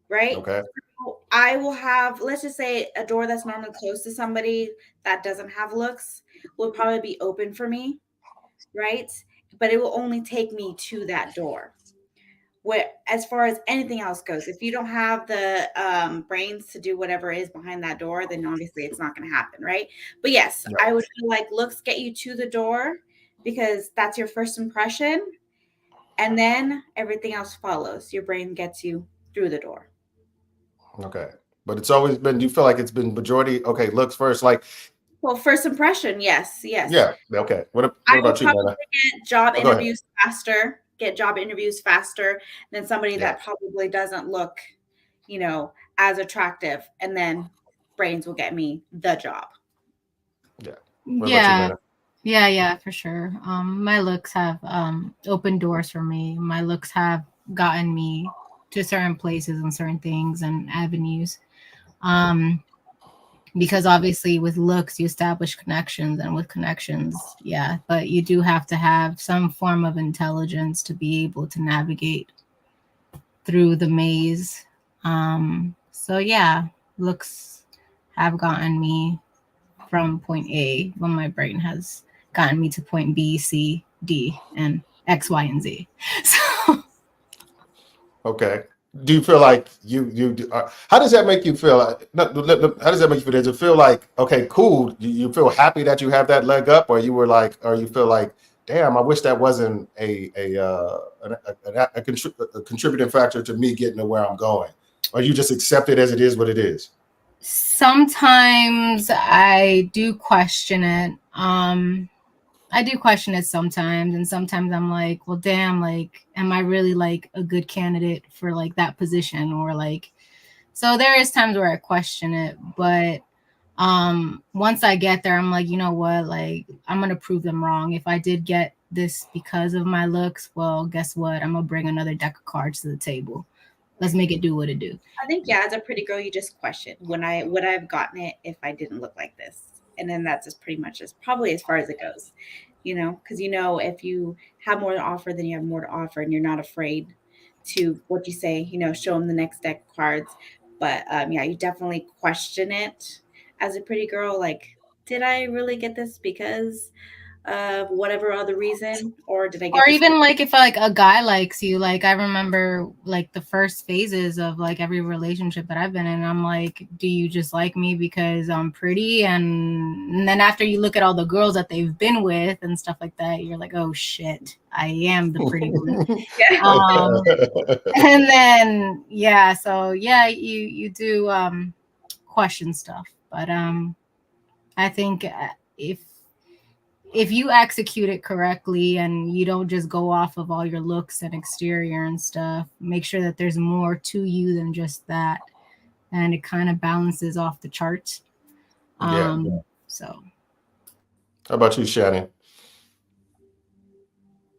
Right? Okay. So I will have, let's just say, a door that's normally closed to somebody that doesn't have looks will probably be open for me, right? But it will only take me to that door. Where, as far as anything else goes, if you don't have the brains to do whatever is behind that door, then obviously it's not going to happen, right? But yes, Yeah. I would feel like looks get you to the door because that's your first impression, and then everything else follows. Your brain gets you through the door. Okay. But it's always been, do you feel like it's been majority, okay, looks first, like. Well, first impression, yes. Yeah, okay. What I about will you, probably Nana? get job interviews faster than somebody that probably doesn't look, as attractive. And then brains will get me the job. Yeah. What about you, Nana? Yeah, for sure. My looks have opened doors for me. My looks have gotten me to certain places and certain things and avenues. Because obviously with looks you establish connections, and with connections, but you do have to have some form of intelligence to be able to navigate through the maze. So looks have gotten me from point A when my brain has gotten me to point B, C, D, and X, Y, and Z. So Okay. Do you feel like how does that make you feel? How does that make you feel? Does it feel like, okay, cool, you feel happy that you have that leg up, or you feel like, damn, I wish that wasn't a contributing factor to me getting to where I'm going, or you just accept it as it is what it is? sometimes I do question it. I do question it sometimes, and sometimes I'm like, well, damn, like, am I really like a good candidate for like that position, or like, so there is times where I question it, but once I get there, I'm like, you know what, like, I'm gonna prove them wrong. If I did get this because of my looks, well, guess what? I'm gonna bring another deck of cards to the table. Let's make it do what it do. I think, yeah, as a pretty girl, you just question would I have gotten it if I didn't look like this, and then that's just pretty much just probably as far as it goes, because if you have more to offer, then you have more to offer, and you're not afraid to what you say, show them the next deck of cards. But yeah, you definitely question it as a pretty girl, like, did I really get this because of whatever other reason, or did I get Or this even like if like a guy likes you, like I remember like the first phases of like every relationship that I've been in, I'm like, do you just like me because I'm pretty? And then after you look at all the girls that they've been with and stuff like that, you're like, oh shit, I am the pretty one. And then yeah, so yeah, you do question stuff, but I think if you execute it correctly and you don't just go off of all your looks and exterior and stuff, make sure that there's more to you than just that, and it kind of balances off the charts. Yeah. So How about you, Shannon?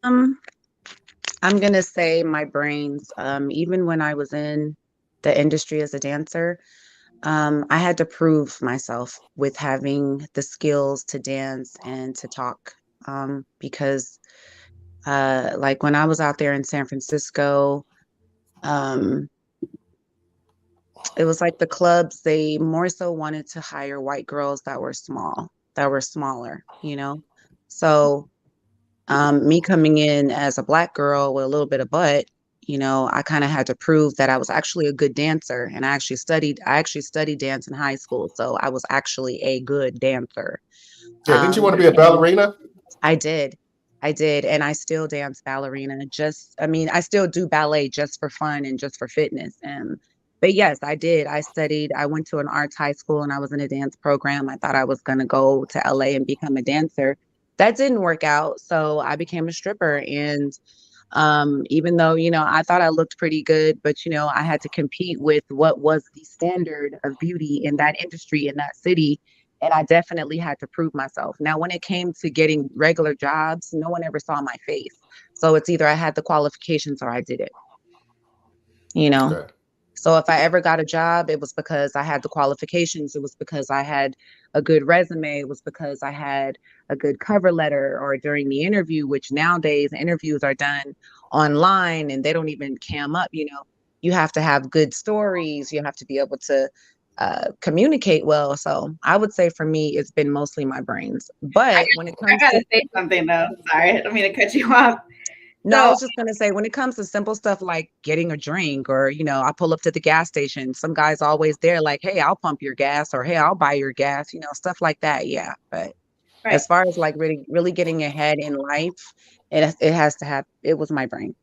I'm gonna say my brains. Even when I was in the industry as a dancer, I had to prove myself with having the skills to dance and to talk. Because like when I was out there in San Francisco, um, it was like the clubs, they more so wanted to hire white girls that were smaller, So me coming in as a Black girl with a little bit of butt, I kind of had to prove that I was actually a good dancer. And I actually studied dance in high school. So I was actually a good dancer. Yeah, didn't you want to be a And ballerina? I did. I did. And I still dance ballerina. I still do ballet just for fun and just for fitness. But yes, I did. I went to an arts high school and I was in a dance program. I thought I was going to go to LA and become a dancer. That didn't work out. So I became a stripper. And even though, I thought I looked pretty good, but, I had to compete with what was the standard of beauty in that industry, in that city. And I definitely had to prove myself. Now, when it came to getting regular jobs, no one ever saw my face. So it's either I had the qualifications or I didn't, you know? Okay. So if I ever got a job, it was because I had the qualifications. It was because I had a good resume. It was because I had a good cover letter, or during the interview, which nowadays interviews are done online and they don't even cam up. You have to have good stories. You have to be able to communicate well. So I would say for me, it's been mostly my brains. But when it I comes gotta to say something though. Sorry, I don't mean to cut you off. No, I So was just going to say, when it comes to simple stuff like getting a drink, or, I pull up to the gas station, some guy's always there like, hey, I'll pump your gas, or hey, I'll buy your gas, stuff like that. Yeah. But right, as far as like really, really getting ahead in life, it has to have, it was my brain.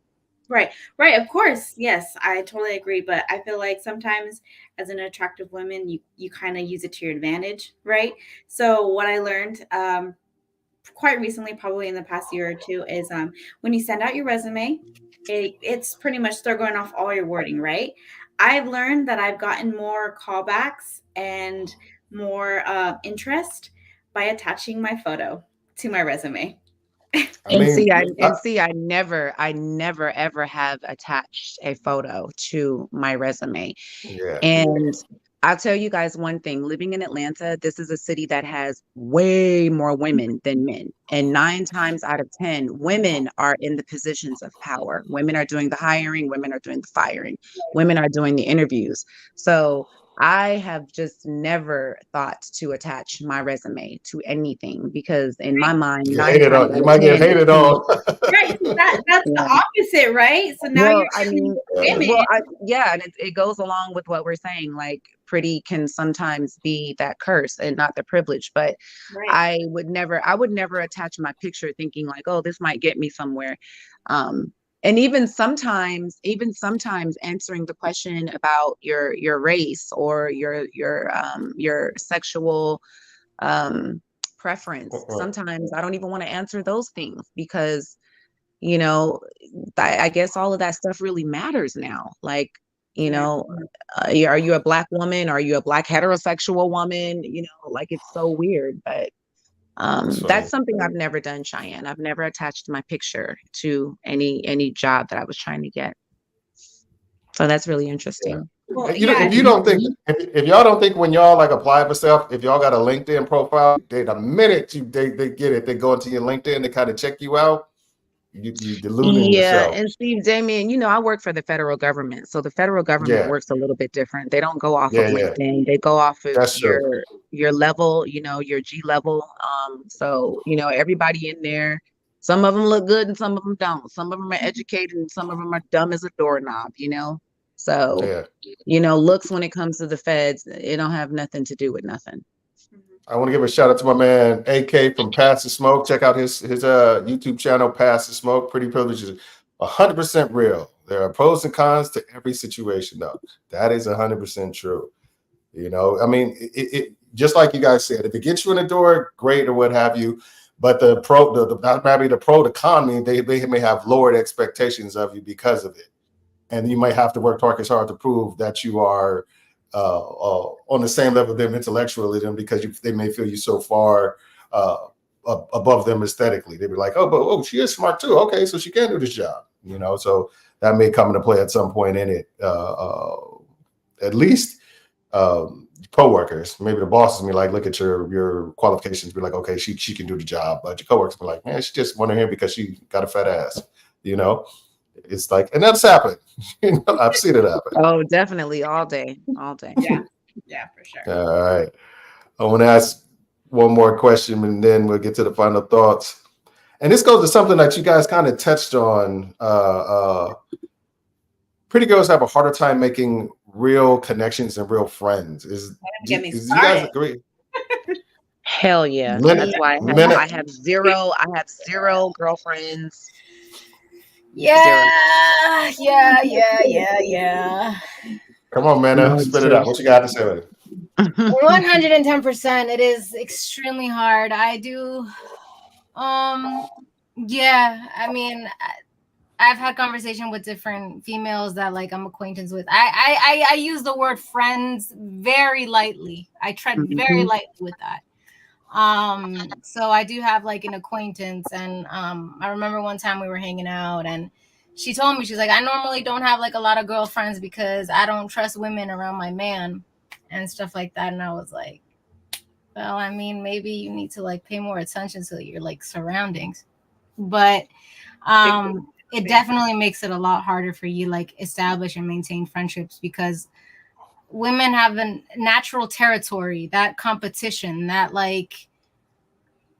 right. Of course, yes, I totally agree. But I feel like sometimes, as an attractive woman, you kind of use it to your advantage, right? So what I learned quite recently, probably in the past year or two, is when you send out your resume, it's pretty much they're going off all your wording, right? I've learned that I've gotten more callbacks and more interest by attaching my photo to my resume. I mean, I never ever have attached a photo to my resume. yeah. And I'll tell you guys one thing, living in Atlanta, this is a city that has way more women than men. And 9 times out of 10, women are in the positions of power. Women are doing the hiring, women are doing the firing, women are doing the interviews. So I have just never thought to attach my resume to anything, because in my mind, You get nine hated times on. out You of might get 10, hated on. Right. So that's the yeah. opposite, right? So now Well, you're I mean, women. yeah, and it goes along with what we're saying. Like, pretty can sometimes be that curse and not the privilege. But Right. I would never attach my picture thinking like, oh, this might get me somewhere. And even sometimes answering the question about your race or your sexual preference. Sometimes I don't even want to answer those things, because you know, I guess all of that stuff really matters now. Like, are you a Black woman? Are you a Black heterosexual woman? Like, it's so weird. But That's something I've never done, Cheyenne. I've never attached my picture to any job that I was trying to get. So that's really interesting. Well, If you don't think, if y'all don't think when y'all like apply for stuff, if y'all got a LinkedIn profile, the minute they get it, they go into your LinkedIn, they kind of check you out. You deluding Yeah, yourself. and Steve, Damien, I work for the federal government, so the federal government Yeah, works a little bit different. They don't go off of yeah. LinkedIn; they go off of That's true. your level, your G level. So everybody in there, some of them look good and some of them don't. Some of them are educated and some of them are dumb as a doorknob. So looks when it comes to the feds, it don't have nothing to do with nothing. I want to give a shout out to my man AK from Pass the Smoke. Check out his YouTube channel, Pass the Smoke. Pretty Privilege is 100% real. There are pros and cons to every situation, though. That is 100% true. I mean, it just like you guys said, if it gets you in the door, great, or what have you. But the con mean they may have lowered expectations of you because of it, and you might have to work twice as hard to prove that you are on the same level of them intellectually, because they may feel you so far above them aesthetically. They'd be like, oh, she is smart too. Okay, so she can do this job. So that may come into play at some point in it. At least co-workers, maybe the bosses may like look at your qualifications, be like, okay, she can do the job. But your co-workers be like, man, she just wanted him because she got a fat ass. It's like, and that's happened. I've seen it happen. Oh, definitely, all day. Yeah, for sure. All right. I want to ask one more question, and then we'll get to the final thoughts. And this goes to something that you guys kind of touched on. Pretty girls have a harder time making real connections and real friends. Do you guys agree? Hell yeah. That's why I have zero girlfriends. Yeah. Come on, man. Spit it out. What you got to say with it? 110%. It is extremely hard. I do. Yeah. I mean, I've had conversation with different females that like I'm acquaintance with. I use the word friends very lightly. I tread very lightly with that. So I do have like an acquaintance, and I remember one time we were hanging out and she told me, she's like, I normally don't have like a lot of girlfriends because I don't trust women around my man and stuff like that. And I was like, well, I mean, maybe you need to like pay more attention to your like surroundings. But it definitely makes it a lot harder for you like establish and maintain friendships, because women have a natural territory, that competition, that like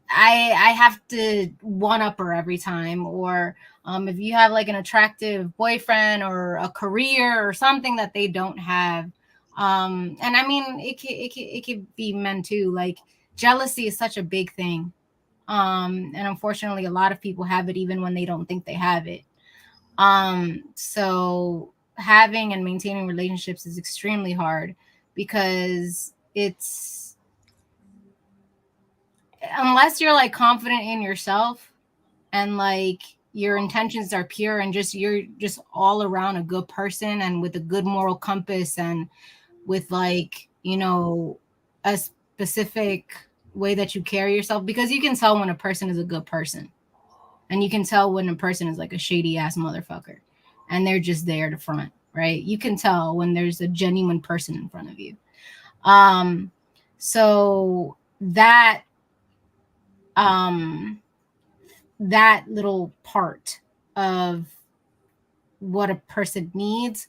I have to one up her every time, or if you have like an attractive boyfriend or a career or something that they don't have, and I mean it could be men too. Like jealousy is such a big thing, and unfortunately a lot of people have it even when they don't think they have it. So having and maintaining relationships is extremely hard, because it's, unless you're like confident in yourself and like your intentions are pure and you're just all around a good person and with a good moral compass and with like, a specific way that you carry yourself, because you can tell when a person is a good person and you can tell when a person is like a shady ass motherfucker and they're just there to front, right? You can tell when there's a genuine person in front of you. So that little part of what a person needs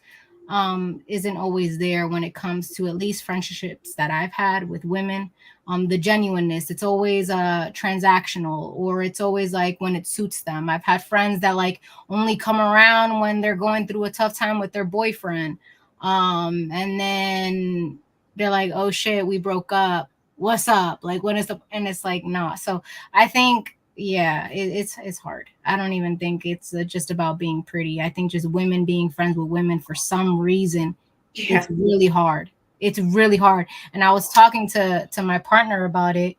isn't always there when it comes to at least friendships that I've had with women. The genuineness, it's always transactional, or it's always like when it suits them. I've had friends that like only come around when they're going through a tough time with their boyfriend, and then they're like, oh shit, we broke up, what's up, like when is the, and it's like nah. So I think it's hard. I don't even think it's just about being pretty. I think just women being friends with women for some reason, it's really hard. It's really hard. And I was talking to my partner about it,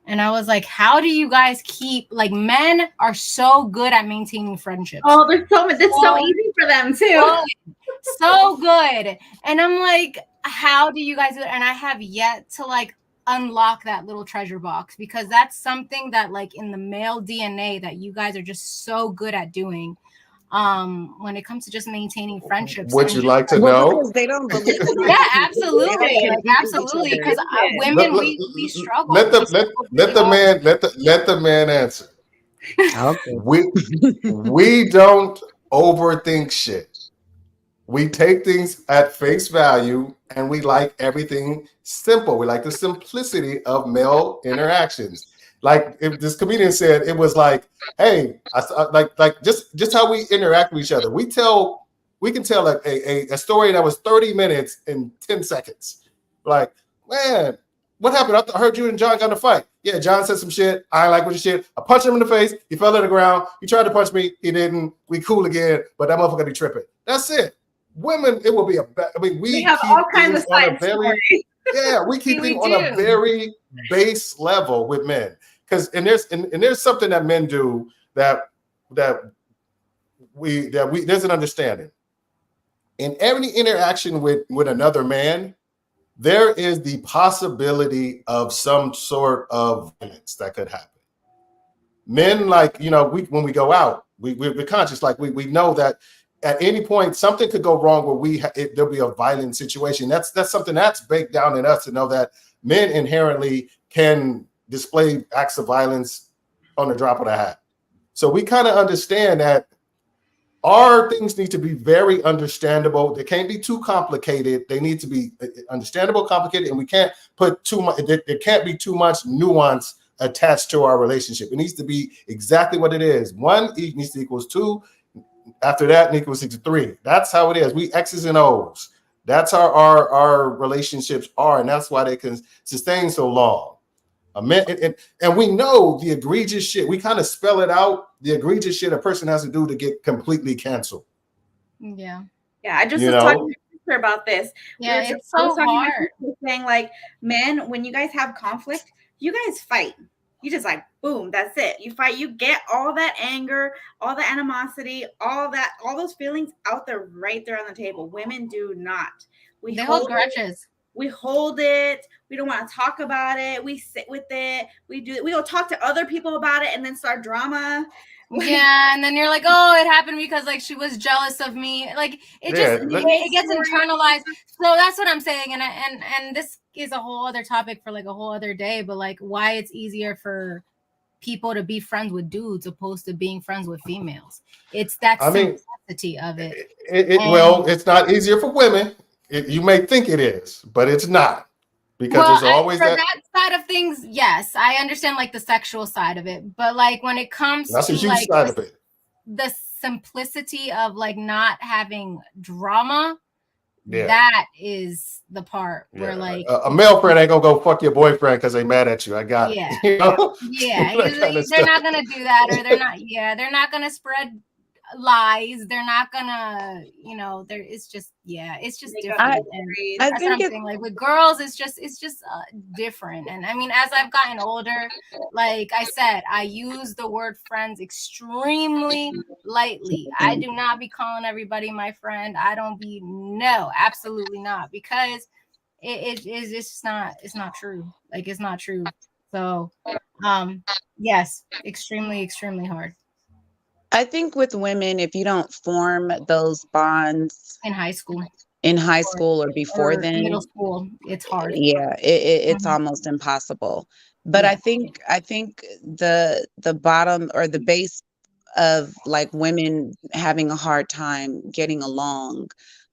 and I was like, how do you guys keep, like, men are so good at maintaining friendships. Oh, it's so easy for them too. So good. And I'm like, how do you guys do it? And I have yet to like unlock that little treasure box, because that's something that like in the male DNA that you guys are just so good at doing. When it comes to just maintaining friendships. Would And you just, like to Well, know? because they don't believe in yeah, other people. They don't absolutely, like compete with each absolutely, other. because let, women let, we struggle. let We the struggle let really the hard. man let the man answer. Okay. We don't overthink shit. We take things at face value, and we like everything simple. We like the simplicity of male interactions. Like if this comedian said, it was like, hey, like just how we interact with each other. We can tell a story that was 30 minutes in 10 seconds. Like, man, what happened? I heard you and John got in a fight. Yeah, John said some shit. I ain't like what you shit. I punched him in the face. He fell to the ground. He tried to punch me. He didn't. We cool again. But that motherfucker be tripping. That's it. Women, it will be I mean, We we have keep all kinds things of on a side very, stories. yeah, we keep We things on a do. very base level with men. Because and there's something that men do that we there's an understanding. In every interaction with another man, there is the possibility of some sort of violence that could happen. Men, like, when we go out, we're conscious, like we know that at any point something could go wrong where there'll be a violent situation. That's something that's baked down in us, to know that men inherently can display acts of violence on the drop of the hat. So we kind of understand that our things need to be very understandable. They can't be too complicated. They need to be understandable, complicated, and we can't put too much. There can't be too much nuance attached to our relationship. It needs to be exactly what it is. 1 needs to equals 2. After that, it equals 3. That's how it is. We X's and O's. That's how our relationships are, and that's why they can sustain so long. And we know the egregious shit. We kind of spell it out. The egregious shit a person has to do to get completely canceled. Yeah. Yeah, I just You was talking know? to my sister about this. Yeah, I it's was so talking to my hard. sister saying, like, men, when you guys have conflict, you guys fight. You just like, boom, that's it. You fight, you get all that anger, all the animosity, all those feelings out there, right there on the table. Women do not. They hold grudges. We hold it. We don't want to talk about it. We sit with it. We go talk to other people about it and then start drama. Yeah, and then you're like, oh, it happened because like she was jealous of me. Like it gets internalized. So that's what I'm saying. And this is a whole other topic for like a whole other day. But like, why it's easier for people to be friends with dudes opposed to being friends with females? It's that simplicity of it. Well, it's not easier for women. You may think it is, but it's not, because there's always that side of things. Yes, I understand like the sexual side of it, but like when it comes that's to a huge like side of it. the simplicity of like not having drama, Yeah. that is the part where like a male friend ain't gonna go fuck your boyfriend because they mad at you. I got it. You know? They're not gonna do that, or they're not gonna spread lies. They're not gonna, it's just different. And I that's think what I'm saying. Like with girls, it's just different. And I mean, as I've gotten older, like I said, I use the word friends extremely lightly. I do not be calling everybody my friend. No, absolutely not, because it's not true. Like it's not true. So yes, extremely, extremely hard. I think with women, if you don't form those bonds in high school or before then, middle school, it's hard. Yeah, it's almost impossible. But I think the bottom or the base of like women having a hard time getting along,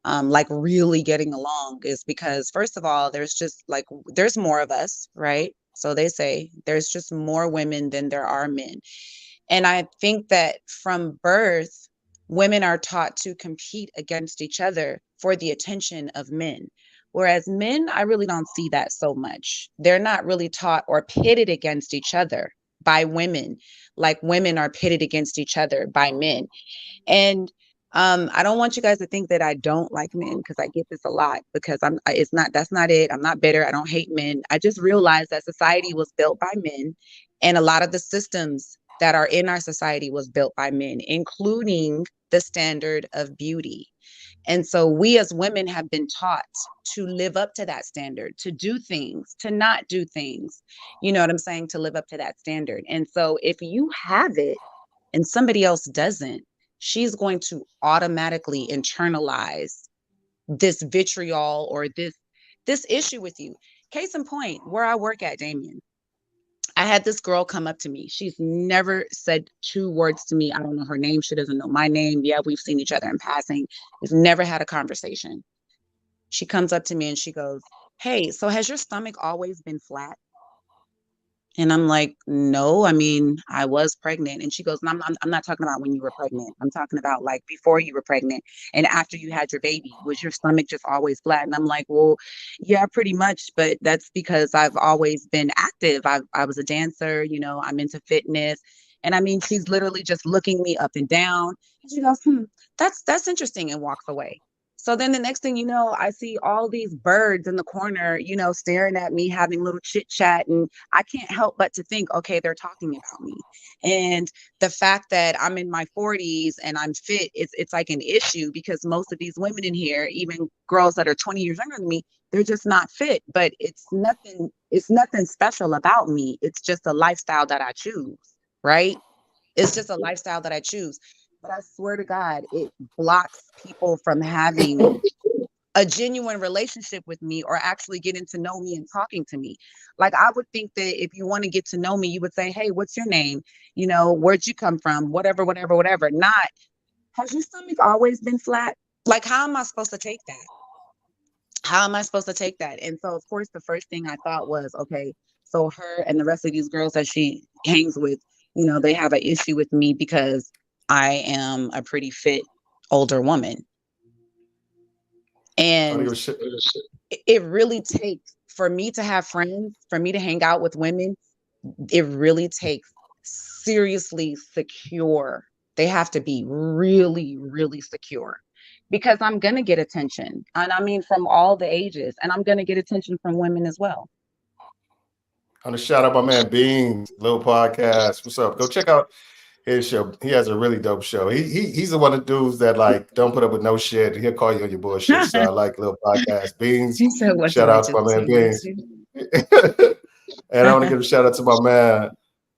like really getting along, is because first of all, there's more of us, right? So they say there's just more women than there are men. And I think that from birth, women are taught to compete against each other for the attention of men. Whereas men, I really don't see that so much. They're not really taught or pitted against each other by women, like women are pitted against each other by men. And I don't want you guys to think that I don't like men, because I get this a lot, because that's not it. I'm not bitter. I don't hate men. I just realized that society was built by men, and a lot of the systems that are in our society was built by men, including the standard of beauty. And so we as women have been taught to live up to that standard, to do things, to not do things. You know what I'm saying? To live up to that standard. And so if you have it and somebody else doesn't, she's going to automatically internalize this vitriol or this issue with you. Case in point, where I work at, Damien, I had this girl come up to me. She's never said 2 words to me. I don't know her name. She doesn't know my name. Yeah, we've seen each other in passing. We've never had a conversation. She comes up to me and she goes, "Hey, so has your stomach always been flat?" And I'm like, "No, I mean, I was pregnant." And she goes, "No, I'm not talking about when you were pregnant. I'm talking about like before you were pregnant and after you had your baby. Was your stomach just always flat?" And I'm like, "Well, yeah, pretty much. But that's because I've always been active. I was a dancer, you know, I'm into fitness." And I mean, she's literally just looking me up and down. And she goes, that's interesting," and walks away. So then the next thing you know, I see all these birds in the corner, you know, staring at me, having little chit chat. And I can't help but to think, okay, they're talking about me. And the fact that I'm in my 40s and I'm fit, it's like an issue because most of these women in here, even girls that are 20 years younger than me, they're just not fit. But it's nothing special about me. It's just a lifestyle that I choose, right? It's just a lifestyle that I choose. But I swear to God, it blocks people from having a genuine relationship with me or actually getting to know me and talking to me. Like I would think that if you want to get to know me, you would say, "Hey, what's your name? You know, where'd you come from? Whatever, whatever, whatever." Not, "Has your stomach always been flat?" Like, how am I supposed to take that? How am I supposed to take that? And so, of course, the first thing I thought was, okay, so her and the rest of these girls that she hangs with, you know, they have an issue with me because I am a pretty fit older woman. I don't And give a shit. it really takes, for me to have friends, for me to hang out with women, it really takes seriously secure. They have to be really, really secure because I'm going to get attention. And I mean, from all the ages, and I'm going to get attention from women as well. I want to shout out my man Beans, little podcast. What's up? Go check out his show. He has a really dope show. He's the one of the dudes that like don't put up with no shit. He'll call you on your bullshit. So I like little podcast. Beans. He said, "What do Shout I out to my man do Beans. And I want to give a shout out to my man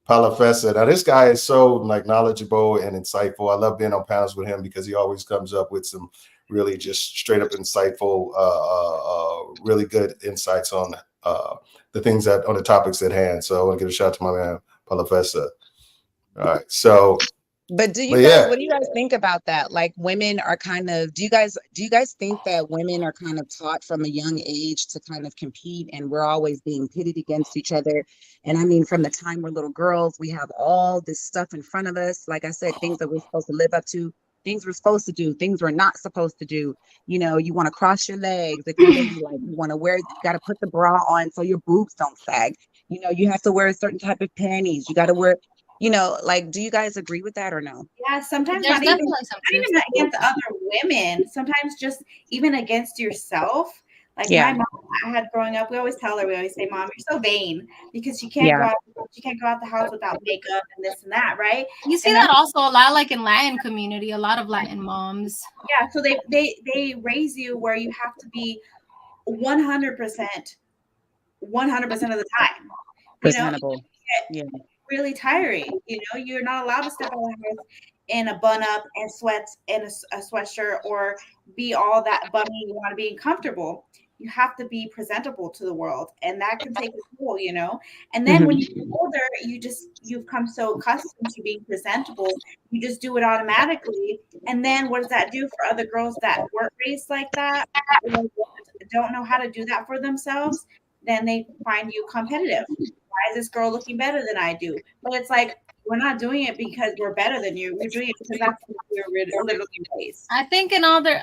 Palafessa. Now this guy is so like knowledgeable and insightful. I love being on panels with him because he always comes up with some really just straight up insightful, really good insights on the things that on the topics at hand. So I want to give a shout out to my man Palafessa. All right. So But yeah. what do you guys think about that? Like women are kind of, do you guys think that women are kind of taught from a young age to kind of compete and we're always being pitted against each other? And I mean, from the time we're little girls, we have all this stuff in front of us. Like I said, things that we're supposed to live up to, things we're supposed to do, things we're not supposed to do. You know, you want to cross your legs if you're ladylike. You want to wear, you got to put the bra on so your boobs don't sag. You know, you have to wear a certain type of panties. You got to wear, you know, like, do you guys agree with that or no? Yeah, sometimes There's not even, definitely some not truth. even against other women. Sometimes just even against yourself. Like Yeah. my mom, I had growing up, we always tell her, we always say, "Mom, you're so vain because you can't Yeah. go out, you can't go out the house without makeup and this and that, right?" You see And that also a lot, like in Latin community, a lot of Latin moms. yeah, so they raise you where you have to be 100%, 100% of the time. You know, Presentable. Yeah. really tiring. You know, you're not allowed to step out of the house in a bun up and sweats and a sweatshirt or be all that bummy you want to be comfortable. You have to be presentable to the world, and that can take a toll, you know. And then when you get older, you've come so accustomed to being presentable, you just do it automatically. And then what does that do for other girls that weren't raised like that, or don't know how to do that for themselves? Then they find you competitive. Why is this girl looking better than I do? But it's like, we're not doing it because we're better than you. We're doing it because that's what we're literally raised. I think another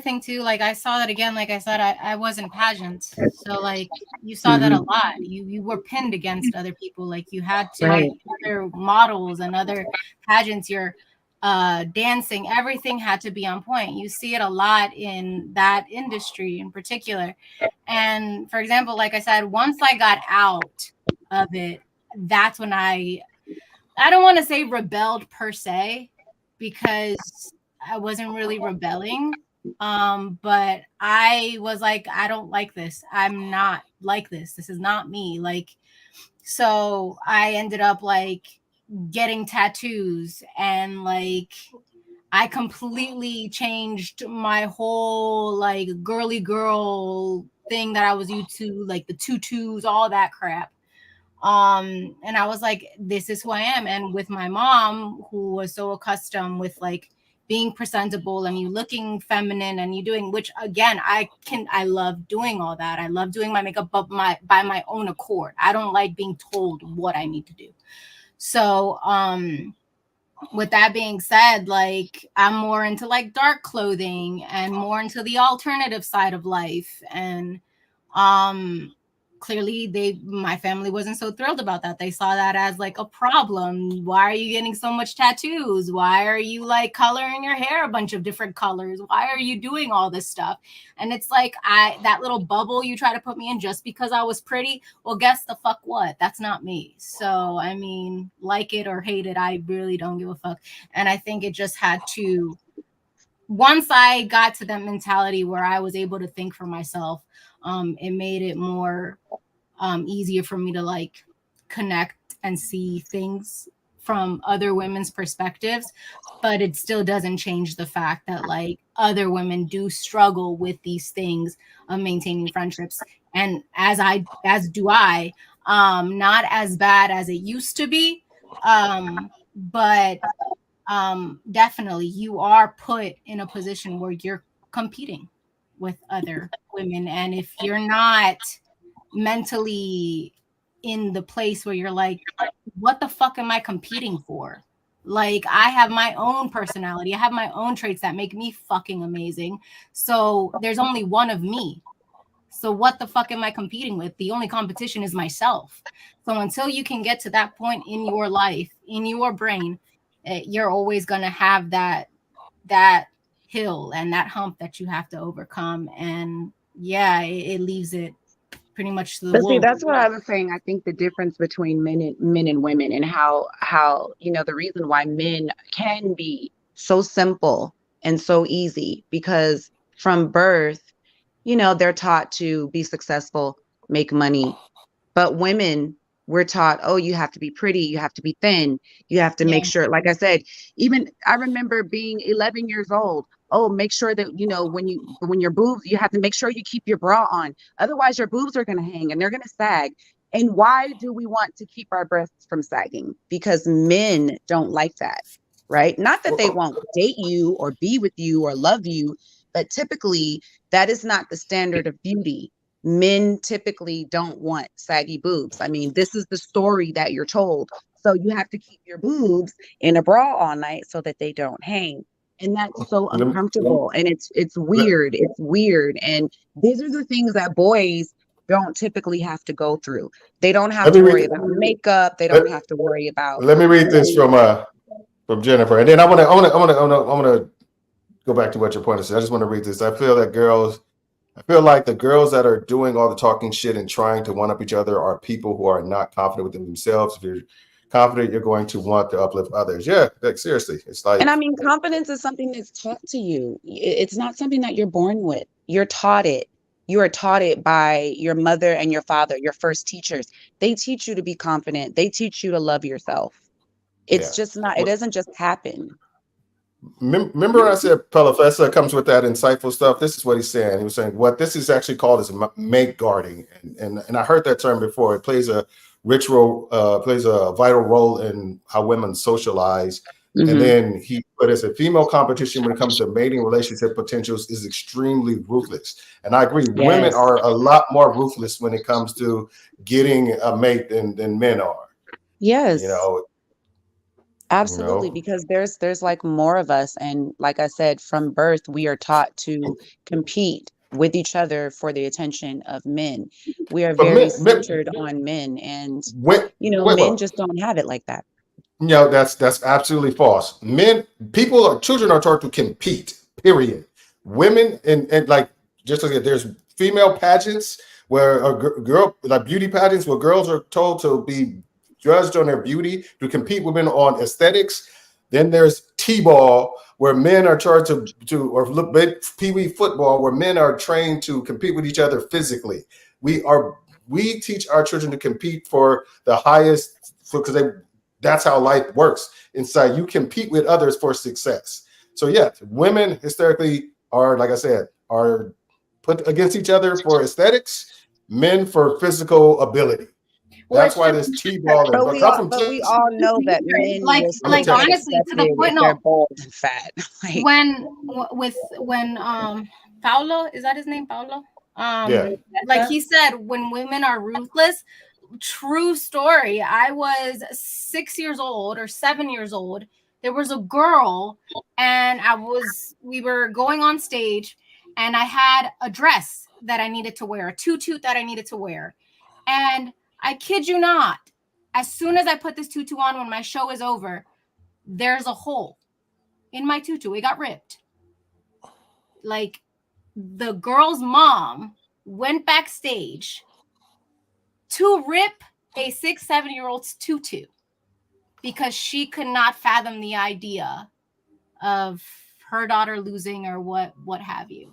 thing too, like I saw that again, like I said, I was in pageants. So like you saw that a lot. You were pinned against other people. Like you had to Right. other models and other pageants, your dancing, everything had to be on point. You see it a lot in that industry in particular. And for example, like I said, once I got out of it, that's when I don't want to say rebelled per se, because wasn't really rebelling. But I was like, I don't like this. I'm not like this. This is not me. Like, so I ended up like getting tattoos, and like I completely changed my whole like girly girl thing that I was used to, like the tutus, all that crap. And I was like, this is who I am. And with my mom, who was so accustomed with like being presentable and you looking feminine and you doing, which again, I love doing all that. I love doing my makeup, but by my own accord. I don't like being told what I need to do. So with that being said, like I'm more into like dark clothing and more into the alternative side of life. And clearly my family wasn't so thrilled about that. They saw that as like a problem. Why are you getting so much tattoos? Why are you like coloring your hair a bunch of different colors? Why are you doing all this stuff? And it's like that little bubble you try to put me in just because I was pretty. Well, guess the fuck what? That's not me. So I mean, like it or hate it, I really don't give a fuck. And I think it just had to, once I got to that mentality where I was able to think for myself, it made it more easier for me to like connect and see things from other women's perspectives. But it still doesn't change the fact that like other women do struggle with these things of maintaining friendships. And as do I, not as bad as it used to be. But definitely you are put in a position where you're competing with other women. And if you're not mentally in the place where you're like, what the fuck am I competing for? Like, I have my own personality. I have my own traits that make me fucking amazing. So there's only one of me. So what the fuck am I competing with? The only competition is myself. So until you can get to that point in your life, in your brain, you're always going to have that hill and that hump that you have to overcome. And yeah, it leaves it pretty much to the But see, wolves. that's what I was saying. I think the difference between men and women, and how the reason why men can be so simple and so easy, because from birth, they're taught to be successful, make money. But women, we're taught, oh, you have to be pretty, you have to be thin, you have to make sure, like I said, even I remember being 11 years old. Oh, make sure that, when your boobs, you have to make sure you keep your bra on. Otherwise, your boobs are going to hang and they're going to sag. And why do we want to keep our breasts from sagging? Because men don't like that, right? Not that they won't date you or be with you or love you, but typically that is not the standard of beauty. Men typically don't want saggy boobs. I mean, this is the story that you're told. So you have to keep your boobs in a bra all night so that they don't hang. And that's so uncomfortable. And it's weird. It's weird. And these are the things that boys don't typically have to go through. They don't have to worry about makeup. They don't have to worry about. Let me read this from Jennifer, and then I want to go back to what your point is. I just want to read this. I feel like the girls that are doing all the talking shit and trying to one up each other are people who are not confident within themselves. If you're confident, you're going to want to uplift others. Yeah, like seriously, it's like. And I mean, confidence is something that's taught to you. It's not something that you're born with. You're taught it. You are taught it by your mother and your father, your first teachers. They teach you to be confident. They teach you to love yourself. It's just not. It doesn't just happen. Remember when I said Professor comes with that insightful stuff? This is what he's saying. He was saying what this is actually called is mate guarding, and I heard that term before. It plays a vital role in how women socialize. Mm-hmm. And then he put as a female competition when it comes to mating relationship potentials is extremely ruthless. And I agree, women are a lot more ruthless when it comes to getting a mate than men are. Yes. Absolutely, because there's like more of us, and like I said, from birth we are taught to compete with each other for the attention of men. We are very centered on men, and men just don't have it like that. No, that's absolutely false. Children are taught to compete. Period. Women and like just like there's female pageants where a girl like beauty pageants where girls are told to be judged on their beauty, to compete with men on aesthetics. Then there's T-ball, where men are charged or look, Pee-wee football, where men are trained to compete with each other physically. We teach our children to compete for the highest, because that's how life works. Inside, you compete with others for success. So yeah, women historically are, like I said, are put against each other for aesthetics, men for physical ability. That's why this T-ball But and we all know that men Like, will still like get honestly, to the accepted point. if they're No, bold and fat. Like, when Paulo, is that his name, Paulo? Yeah. Like he said, when women are ruthless. True story. I was 6 years old or 7 years old. There was a girl, and we were going on stage, and I had a dress that I needed to wear, a tutu that I needed to wear. And I kid you not, as soon as I put this tutu on, when my show is over, there's a hole in my tutu. It got ripped. Like, the girl's mom went backstage to rip a 6-7-year-old's tutu because she could not fathom the idea of her daughter losing or what have you.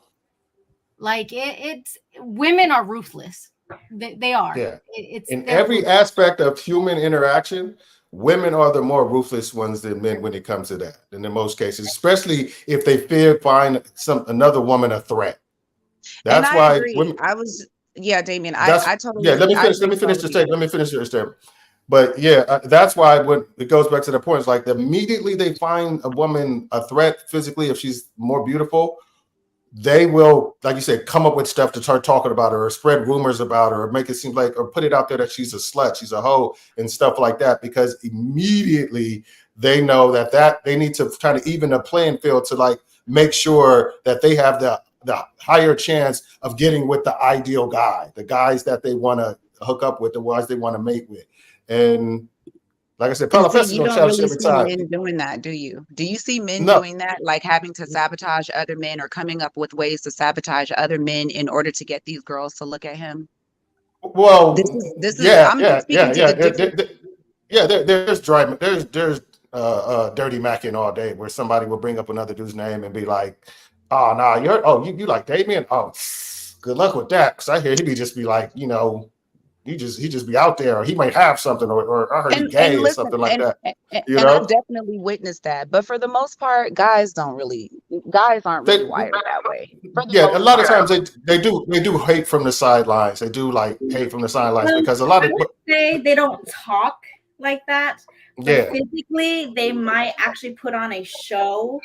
Like, it's women are ruthless. They are. Yeah. It's in every ruthless. aspect of human interaction, women are the more ruthless ones than men when it comes to that. In most cases, especially if they find another woman a threat. and That's I why agree. women. Damien, That's I yeah. totally, I Let agree me finish the totally with statement. Let you. me finish your statement. But yeah, that's why when it goes back to the point, it's like immediately they find a woman a threat physically, if she's more beautiful, they will, like you said, come up with stuff to start talking about her or spread rumors about her or make it seem like, or put it out there that she's a slut, she's a hoe and stuff like that, because immediately they know that they need to try to even a playing field to like make sure that they have the higher chance of getting with the ideal guy, the guys that they want to hook up with, the ones they want to mate with. And like I said, And Paulo see, Fest is you going to don't challenge really every see time. men doing that, do you? Do you see men No. doing that, like having to sabotage other men or coming up with ways to sabotage other men in order to get these girls to look at him? Well, This is yeah, I'm yeah, speaking yeah, to yeah. the different. There's dirty macking all day where somebody will bring up another dude's name and be like, "Oh, nah, you like Damien? Oh, good luck with that." Because I hear he just be like, he just be out there, or he might have something, or I heard he And gay or listen, something like that. You and I've know, definitely witnessed that. But for the most part, guys aren't really they wired that way. For the yeah, a most lot of part. times they do hate from the sidelines. They do like hate from the sidelines because a lot I of would say they don't talk like that, but yeah. physically they might actually put on a show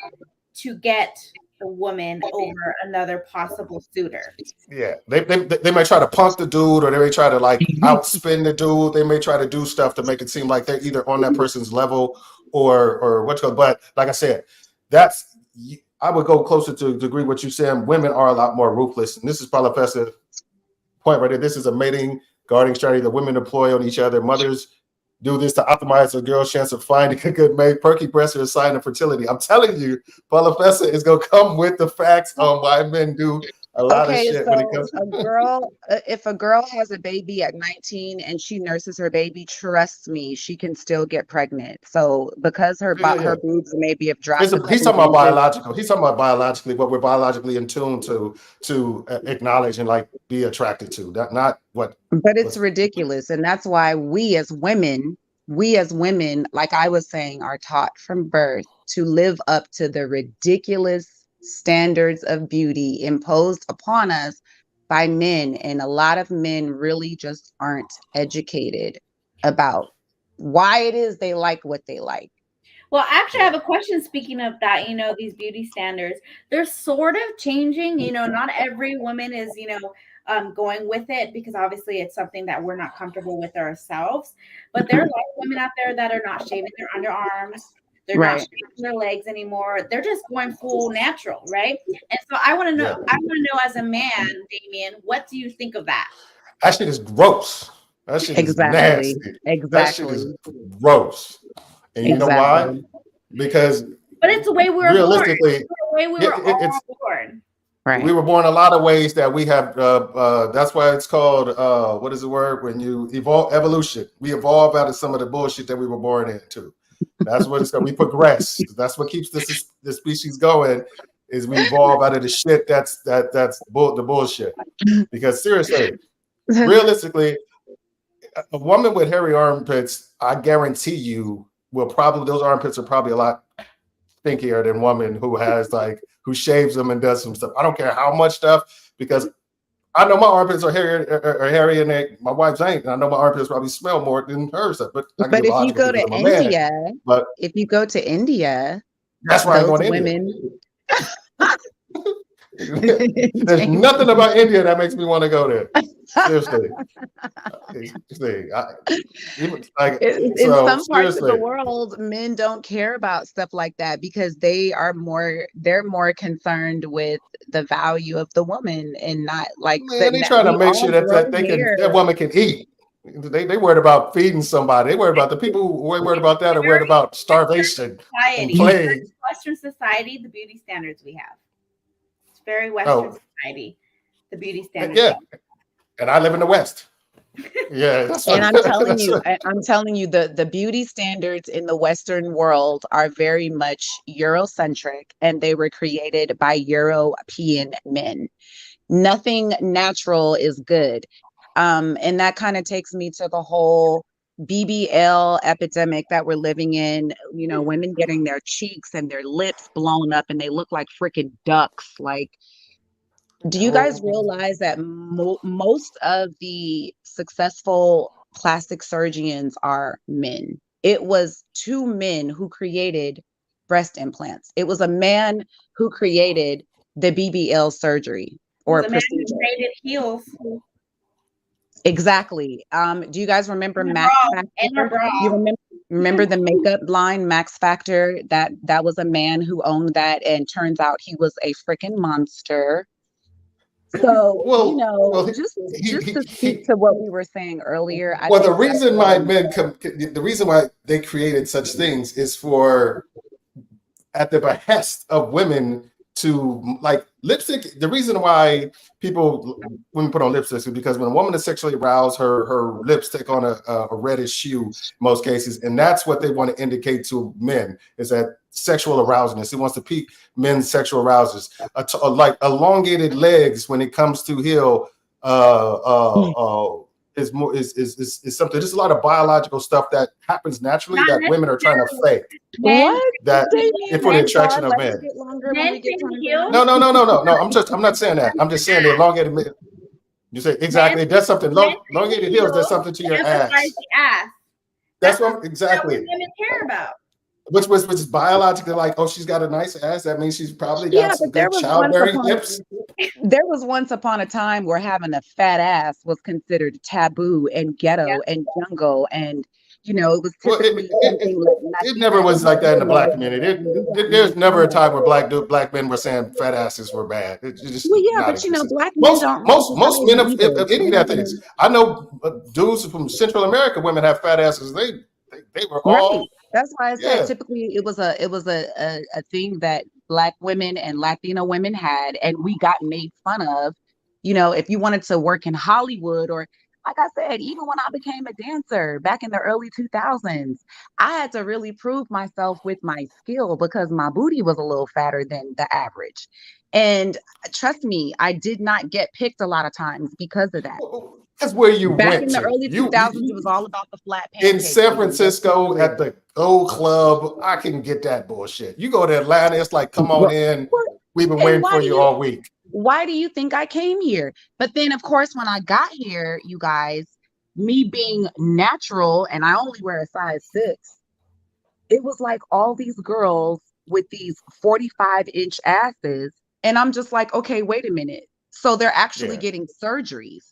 to get the woman over another possible suitor. Yeah, they may try to punk the dude, or they may try to like outspin the dude. They may try to do stuff to make it seem like they're either on that person's level or what's called. But like I said, I would go closer to agree with what you said. Women are a lot more ruthless, and this is probably the point right there. This is a mating guarding strategy that women deploy on each other. Mothers do this to optimize a girl's chance of finding a good mate. Perky breasts are a sign of fertility. I'm telling you, Professor is going to come with the facts on why men do a lot of Okay, shit when it so comes a to girl, if a girl has a baby at 19 and she nurses her baby, trust me, she can still get pregnant. So because yeah. her boobs maybe have dropped a He's couple of talking about inches. biological. He's talking about biologically what we're biologically in tune to acknowledge and like be attracted to. That not what. But it's What's, ridiculous. And that's why we as women, like I was saying, are taught from birth to live up to the ridiculous standards of beauty imposed upon us by men. And a lot of men really just aren't educated about why it is they like what they like. Well, actually, I have a question. Speaking of that, these beauty standards, they're sort of changing. Not every woman is, going with it because obviously it's something that we're not comfortable with ourselves. But there are a lot of women out there that are not shaving their underarms. They're not Right. shaving their legs anymore. They're just going full natural, right? And so I want to know. yeah, I want to know, as a man, Damien, what do you think of that? that shit is gross. That shit is Exactly. nasty. That shit is Exactly. gross. And you know why? Exactly. Because But it's the way we were born. realistically, It's the way we were all born. we Right. were born a lot of ways that we have. That's why it's called what is the word when you evolve? Evolution. We evolve out of some of the bullshit that we were born into. That's what it's going. We progress. That's what keeps the species going. Is we evolve out of the shit that's the bullshit. Because seriously, realistically, a woman with hairy armpits, I guarantee you, those armpits are probably a lot stinkier than woman who has who shaves them and does some stuff. I don't care how much stuff, because I know my armpits are hairy and my wife's ain't. And I know my armpits probably smell more than hers. But I can But if you go to India, that's why I'm those going to women. There's nothing about India that makes me want to go there. Seriously. In some parts of the world, men don't care about stuff like that because they're more concerned with the value of the woman and not like. Man, they trying to make sure that woman can eat. They worried about feeding somebody. They worried about the people who worried about that, or worried about starvation and plague. Western society, the beauty standards we have. It's very Western society, the beauty standards. Yeah, and I live in the West. Yeah, and I'm telling you, the beauty standards in the Western world are very much Eurocentric, and they were created by European men. Nothing natural is good. And that kind of takes me to the whole BBL epidemic that we're living in, women getting their cheeks and their lips blown up and they look like freaking ducks. Like, do you guys realize that most of the successful plastic surgeons are men? It was 2 men who created breast implants. It was a man who created the BBL surgery or procedure. Man who created heels. Exactly. Do you guys remember Max Factor? You remember the makeup line Max Factor? That was a man who owned that, and turns out he was a freaking monster. So, just to speak to what we were saying earlier. The reason why they created such things is at the behest of women to lipstick. The reason why women put on lipstick is because when a woman is sexually aroused, her lips take on a reddish hue in most cases, and that's what they want to indicate to men, is that sexual arousedness. It wants to pique men's sexual arousals. Like elongated legs when it comes to heel is something. There's a lot of biological stuff that happens naturally that women are trying to fake. What? That for the attraction of men. No. I'm not saying that. I'm just saying the elongated. You say exactly. It does something. Elongated heels does something to your ass. That's what exactly. That's what women care about. Which is biologically like, oh, she's got a nice ass. That means she's probably got some good childbearing hips. There was once upon a time where having a fat ass was considered taboo and ghetto and jungle, and it was typically it never was like that in the black community. There's never a time where black men were saying fat asses were bad. It's just black men don't. Most men of any ethnics. I know dudes from Central America, women have fat asses. They were all. Right. That's why I said typically it was a thing that Black women and Latino women had, and we got made fun of. If you wanted to work in Hollywood, or like I said, even when I became a dancer back in the early 2000s, I had to really prove myself with my skill because my booty was a little fatter than the average. And trust me, I did not get picked a lot of times because of that. That's where you back went in the to. early 2000s. It was all about the flat pancakes. In San Francisco at the Gold Club, I can get that bullshit. You go to Atlanta, it's like, come on in. We've been waiting for you all week. Why do you think I came here? But then, of course, when I got here, you guys, me being natural, and I only wear a size 6, it was like all these girls with these 45-inch asses, and I'm just like, okay, wait a minute. So they're actually getting surgeries.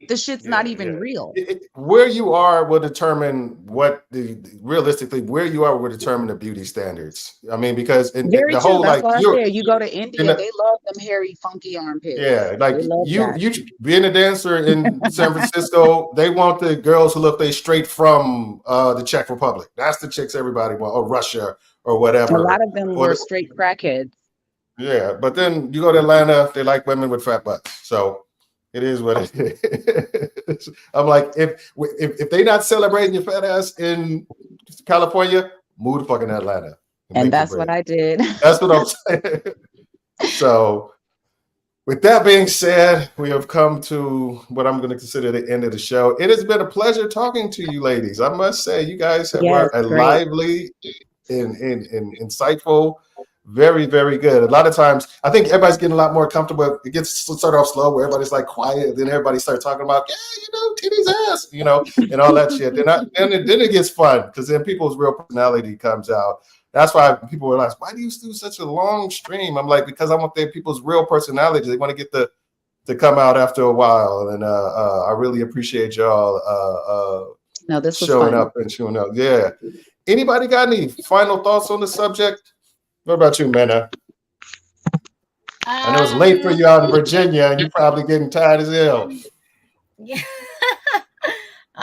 The shit's not even real. Where you are will determine realistically where you are will determine the beauty standards. I mean, because the whole that's why I said you go to India, they love them hairy, funky armpits. Yeah, like you being a dancer in San Francisco, they want the girls who look straight from the Czech Republic. That's the chicks everybody want, or Russia or whatever. A lot of them were straight crackheads. Yeah, but then you go to Atlanta, they like women with fat butts. So it is what it is. I'm like, if they not celebrating your fat ass in California, move to fucking Atlanta And make that's your what bread. I did. That's what I'm saying. So, with that being said, we have come to what I'm going to consider the end of the show. It has been a pleasure talking to you ladies. I must say, you guys Yes, were a great. lively and insightful, very, very good. A lot of times, I think everybody's getting a lot more comfortable. It gets started off slow where everybody's like quiet, then everybody starts talking about, titties ass, and all that shit. Then it gets fun because then people's real personality comes out. That's why people realize, why do you do such a long stream? I'm like, because I want people's real personality. They want to get to come out after a while. And I really appreciate y'all No, this was showing fun. up and showing up. Yeah. Anybody got any final thoughts on the subject? What about you, Mena? I know it's late for you out in Virginia and you're probably getting tired as hell. Yeah.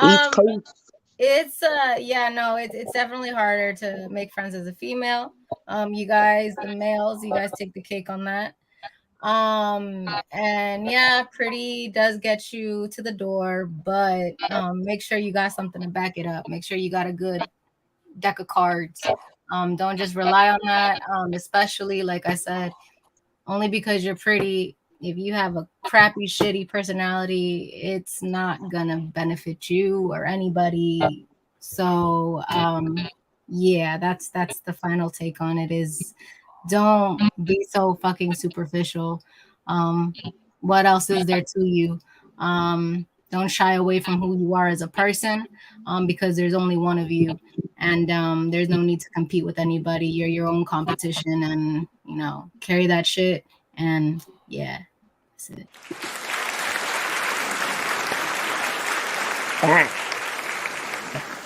East Coast. It's it's definitely harder to make friends as a female. You guys, the males, you guys take the cake on that. And yeah, pretty does get you to the door, but make sure you got something to back it up. Make sure you got a good deck of cards. Don't just rely on that. Especially like I said, only because you're pretty. If you have a crappy, shitty personality, it's not gonna benefit you or anybody. So yeah, that's the final take on it is don't be so fucking superficial. What else is there to you? Don't shy away from who you are as a person, because there's only one of you, and there's no need to compete with anybody. You're your own competition, and carry that shit. And yeah, that's it.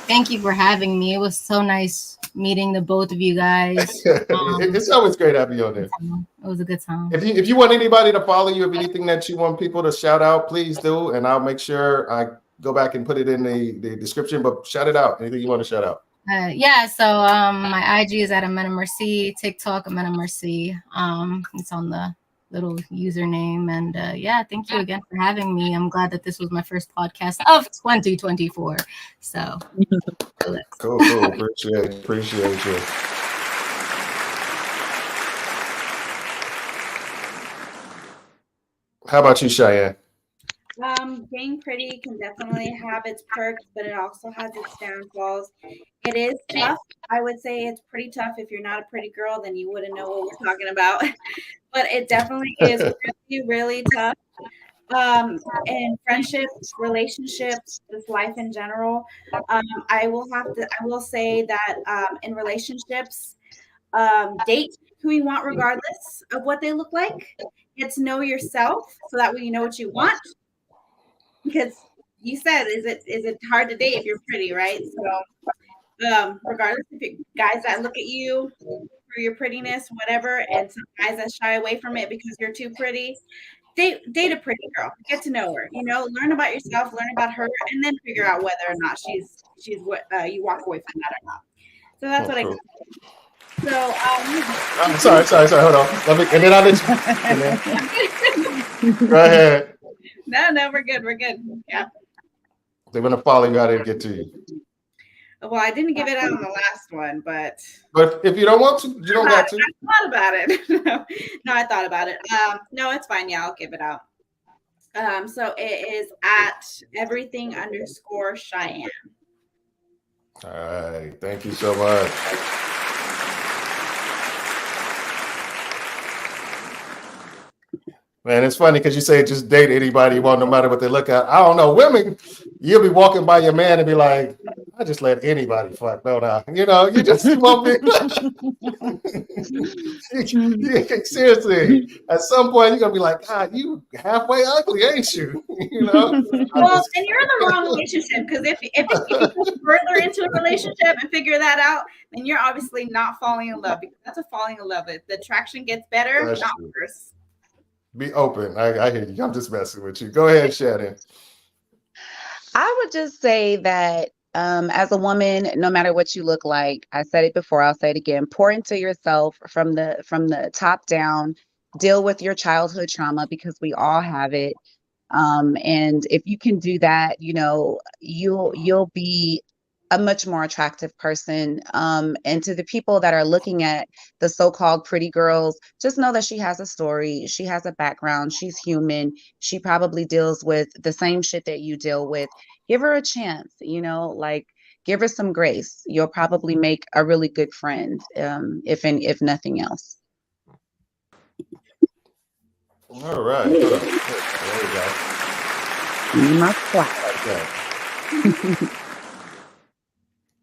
Thank you for having me. It was so nice meeting the both of you guys. It's always great having you on there. It was a good time. If you want anybody to follow you, if anything that you want people to shout out, please do. And I'll make sure I go back and put it in the description, but shout it out. Anything you want to shout out. So my IG is at Amena Mercy, TikTok Amena Mercy. It's on the little username. And thank you again for having me. I'm glad that this was my first podcast of 2024. So cool. Appreciate you. How about you, Cheyenne? Being pretty can definitely have its perks, but it also has its downfalls. It is tough. I would say it's pretty tough. If you're not a pretty girl, then you wouldn't know what we're talking about. But it definitely is really, really tough. And friendships, relationships, just life in general. I will say that in relationships, date who you want regardless of what they look like. Get to know yourself so that way you know what you want. Because you said, is it hard to date if you're pretty, right? So regardless if it, guys that look at you for your prettiness, whatever, and some guys that shy away from it because you're too pretty, date a pretty girl. Get to know her. Learn about yourself, learn about her, and then figure out whether or not she's what you walk away from that or not. So that's what cool. I. Sorry. Hold on. And then I'll let you. Go ahead. No, we're good. Yeah. They're gonna follow you. I didn't get to you. Well, I didn't give it out on the last one, but if you don't want to, you don't got to. I thought about it. No, I thought about it. No, it's fine. Yeah, I'll give it out. So it is at everything_Cheyenne. All right. Thank you so much. Man, it's funny because you say just date anybody you want, no matter what they look at. I don't know. Women, you'll be walking by your man and be like, I just let anybody fuck, don't I? You just won't be. Seriously, at some point, you're going to be like, God, you halfway ugly, ain't you? Well, then you're in the wrong relationship because if you go further into a relationship and figure that out, then you're obviously not falling in love because that's a falling in love. The attraction gets better, That's not true. worse. Be open. I hear you. I'm just messing with you. Go ahead, Shannon. I would just say that as a woman, no matter what you look like, I said it before, I'll say it again, pour into yourself from the top down, deal with your childhood trauma because we all have it. And if you can do that, you'll be a much more attractive person. And to the people that are looking at the so-called pretty girls, just know that she has a story. She has a background. She's human. She probably deals with the same shit that you deal with. Give her a chance, like give her some grace. You'll probably make a really good friend, if nothing else. All right. Hold on. There we go. My flat. Okay.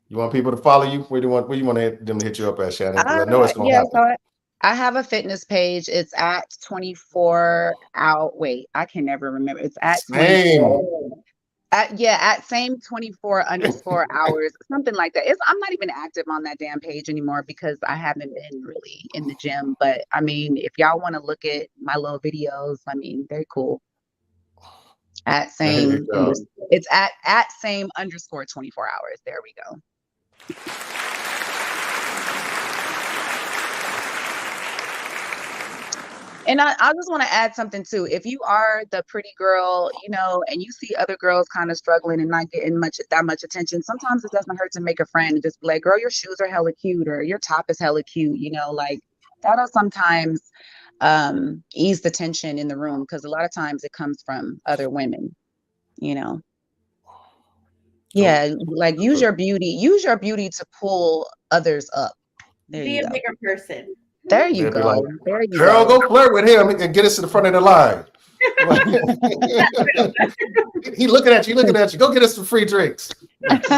You want people to follow you? Where do you want them to hit you up at, Shannon? Because I know it's going to happen. So I have a fitness page. It's at 24 out. Wait, I can never remember. It's at 24. At same 24 underscore hours, something like that. I'm not even active on that damn page anymore because I haven't been really in the gym. But I mean, if y'all want to look at my little videos, I mean, they're cool. At same, it's at same underscore 24 hours. There we go. And I just want to add something too. If you are the pretty girl, and you see other girls kind of struggling and not getting that much attention, sometimes it doesn't hurt to make a friend and just be like, girl, your shoes are hella cute, or your top is hella cute, like that'll sometimes ease the tension in the room, because a lot of times it comes from other women, Yeah, like use your beauty to pull others up. There Be you a go. bigger person. There you They'd be go. like, There you girl, go. go flirt with him and get us to the front of the line. He looking at you. Go get us some free drinks. It's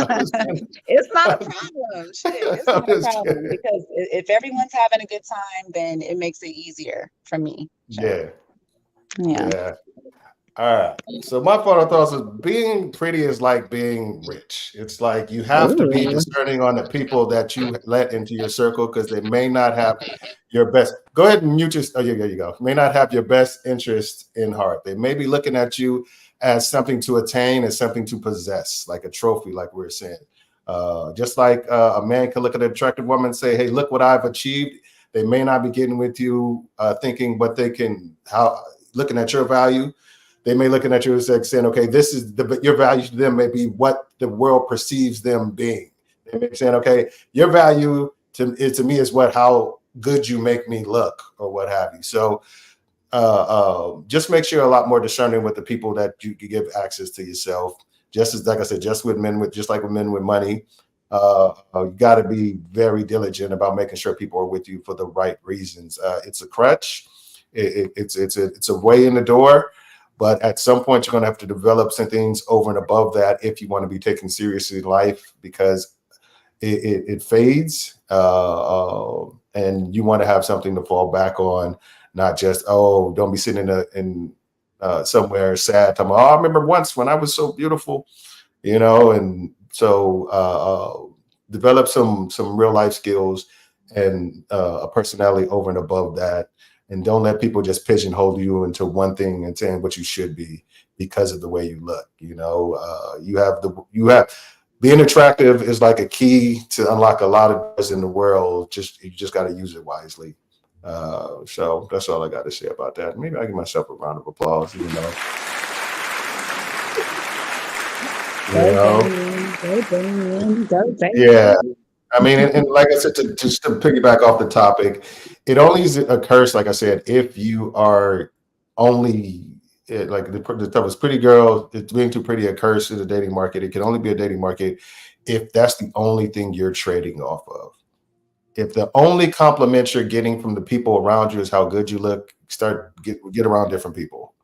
not a problem. Shit, it's not a problem, because if everyone's having a good time, then it makes it easier for me. Yeah. All right. So my final thoughts is being pretty is like being rich. It's like you have to be discerning on the people that you let into your circle, because they may not have your best. Go ahead and mute your. Oh, yeah, there you go. May not have your best interest in heart. They may be looking at you as something to attain, as something to possess, like a trophy, like we were saying. Just like a man can look at an attractive woman and say, "Hey, look what I've achieved." They may not be getting with you thinking what they can. Looking at your value. They may looking at you as like saying, okay, this is your value to them may be what the world perceives them being. They may be saying, okay, your value to me is how good you make me look, or what have you. So just make sure you're a lot more discerning with the people that you give access to yourself. Just as, like I said, just like with men with money, you got to be very diligent about making sure people are with you for the right reasons. It's a crutch. It's a way in the door. But at some point, you're going to have to develop some things over and above that if you want to be taken seriously in life, because it fades, and you want to have something to fall back on, not just, don't be sitting in somewhere sad. Talking about, I remember once when I was so beautiful, and so develop some real life skills and a personality over and above that. And don't let people just pigeonhole you into one thing and saying what you should be because of the way you look. You have being attractive is like a key to unlock a lot of doors in the world. You just got to use it wisely. So that's all I got to say about that. Maybe I give myself a round of applause, Yeah. I mean, and like I said, just to piggyback off the topic, it only occurs, like I said, if you are only like the toughest pretty girl, it's being too pretty occurs in the dating market. It can only be a dating market if that's the only thing you're trading off of. If the only compliment you're getting from the people around you is how good you look, get around different people.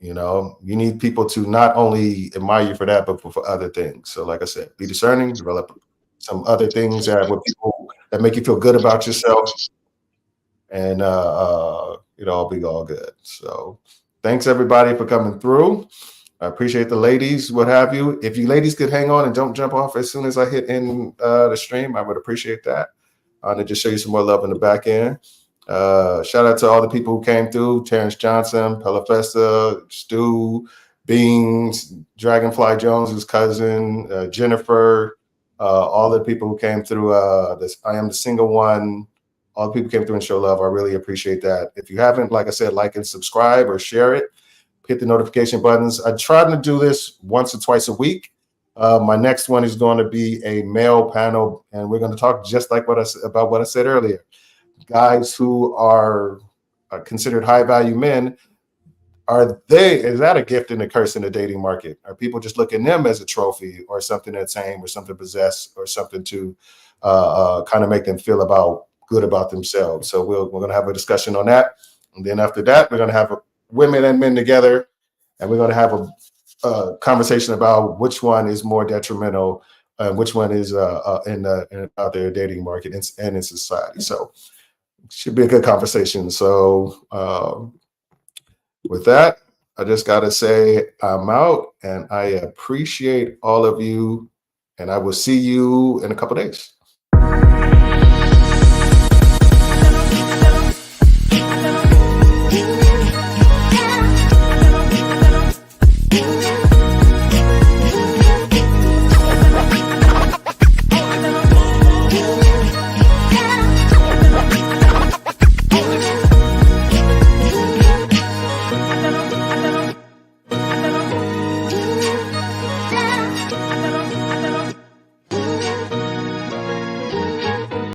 You need people to not only admire you for that, but for other things. So, like I said, be discerning, develop some other things with people that make you feel good about yourself, and it'll be all good. So thanks everybody for coming through. I appreciate the ladies, what have you. If you ladies could hang on and don't jump off as soon as I hit in the stream, I would appreciate that. To just show you some more love in the back end. Shout out to all the people who came through: Terence Johnson, Pelafesta, Stu, Beans, Dragonfly Jones's cousin, Jennifer, all the people who came through this I Am the Single One, all the people who came through and show love. I really appreciate that. If you haven't, like I said, like and subscribe or share it, hit the notification buttons. I try to do this once or twice a week. My next one is going to be a male panel, and we're going to talk just like about what I said earlier. Guys who are considered high value men, is that a gift and a curse in the dating market? Are people just looking them as a trophy or something to tame or something to possess or something to kind of make them feel good about themselves? So we're going to have a discussion on that. And then after that, we're going to have women and men together, and we're going to have a conversation about which one is more detrimental, which one is in out there dating market and in society. So it should be a good conversation. So with that, I just got to say I'm out, and I appreciate all of you, and I will see you in a couple days.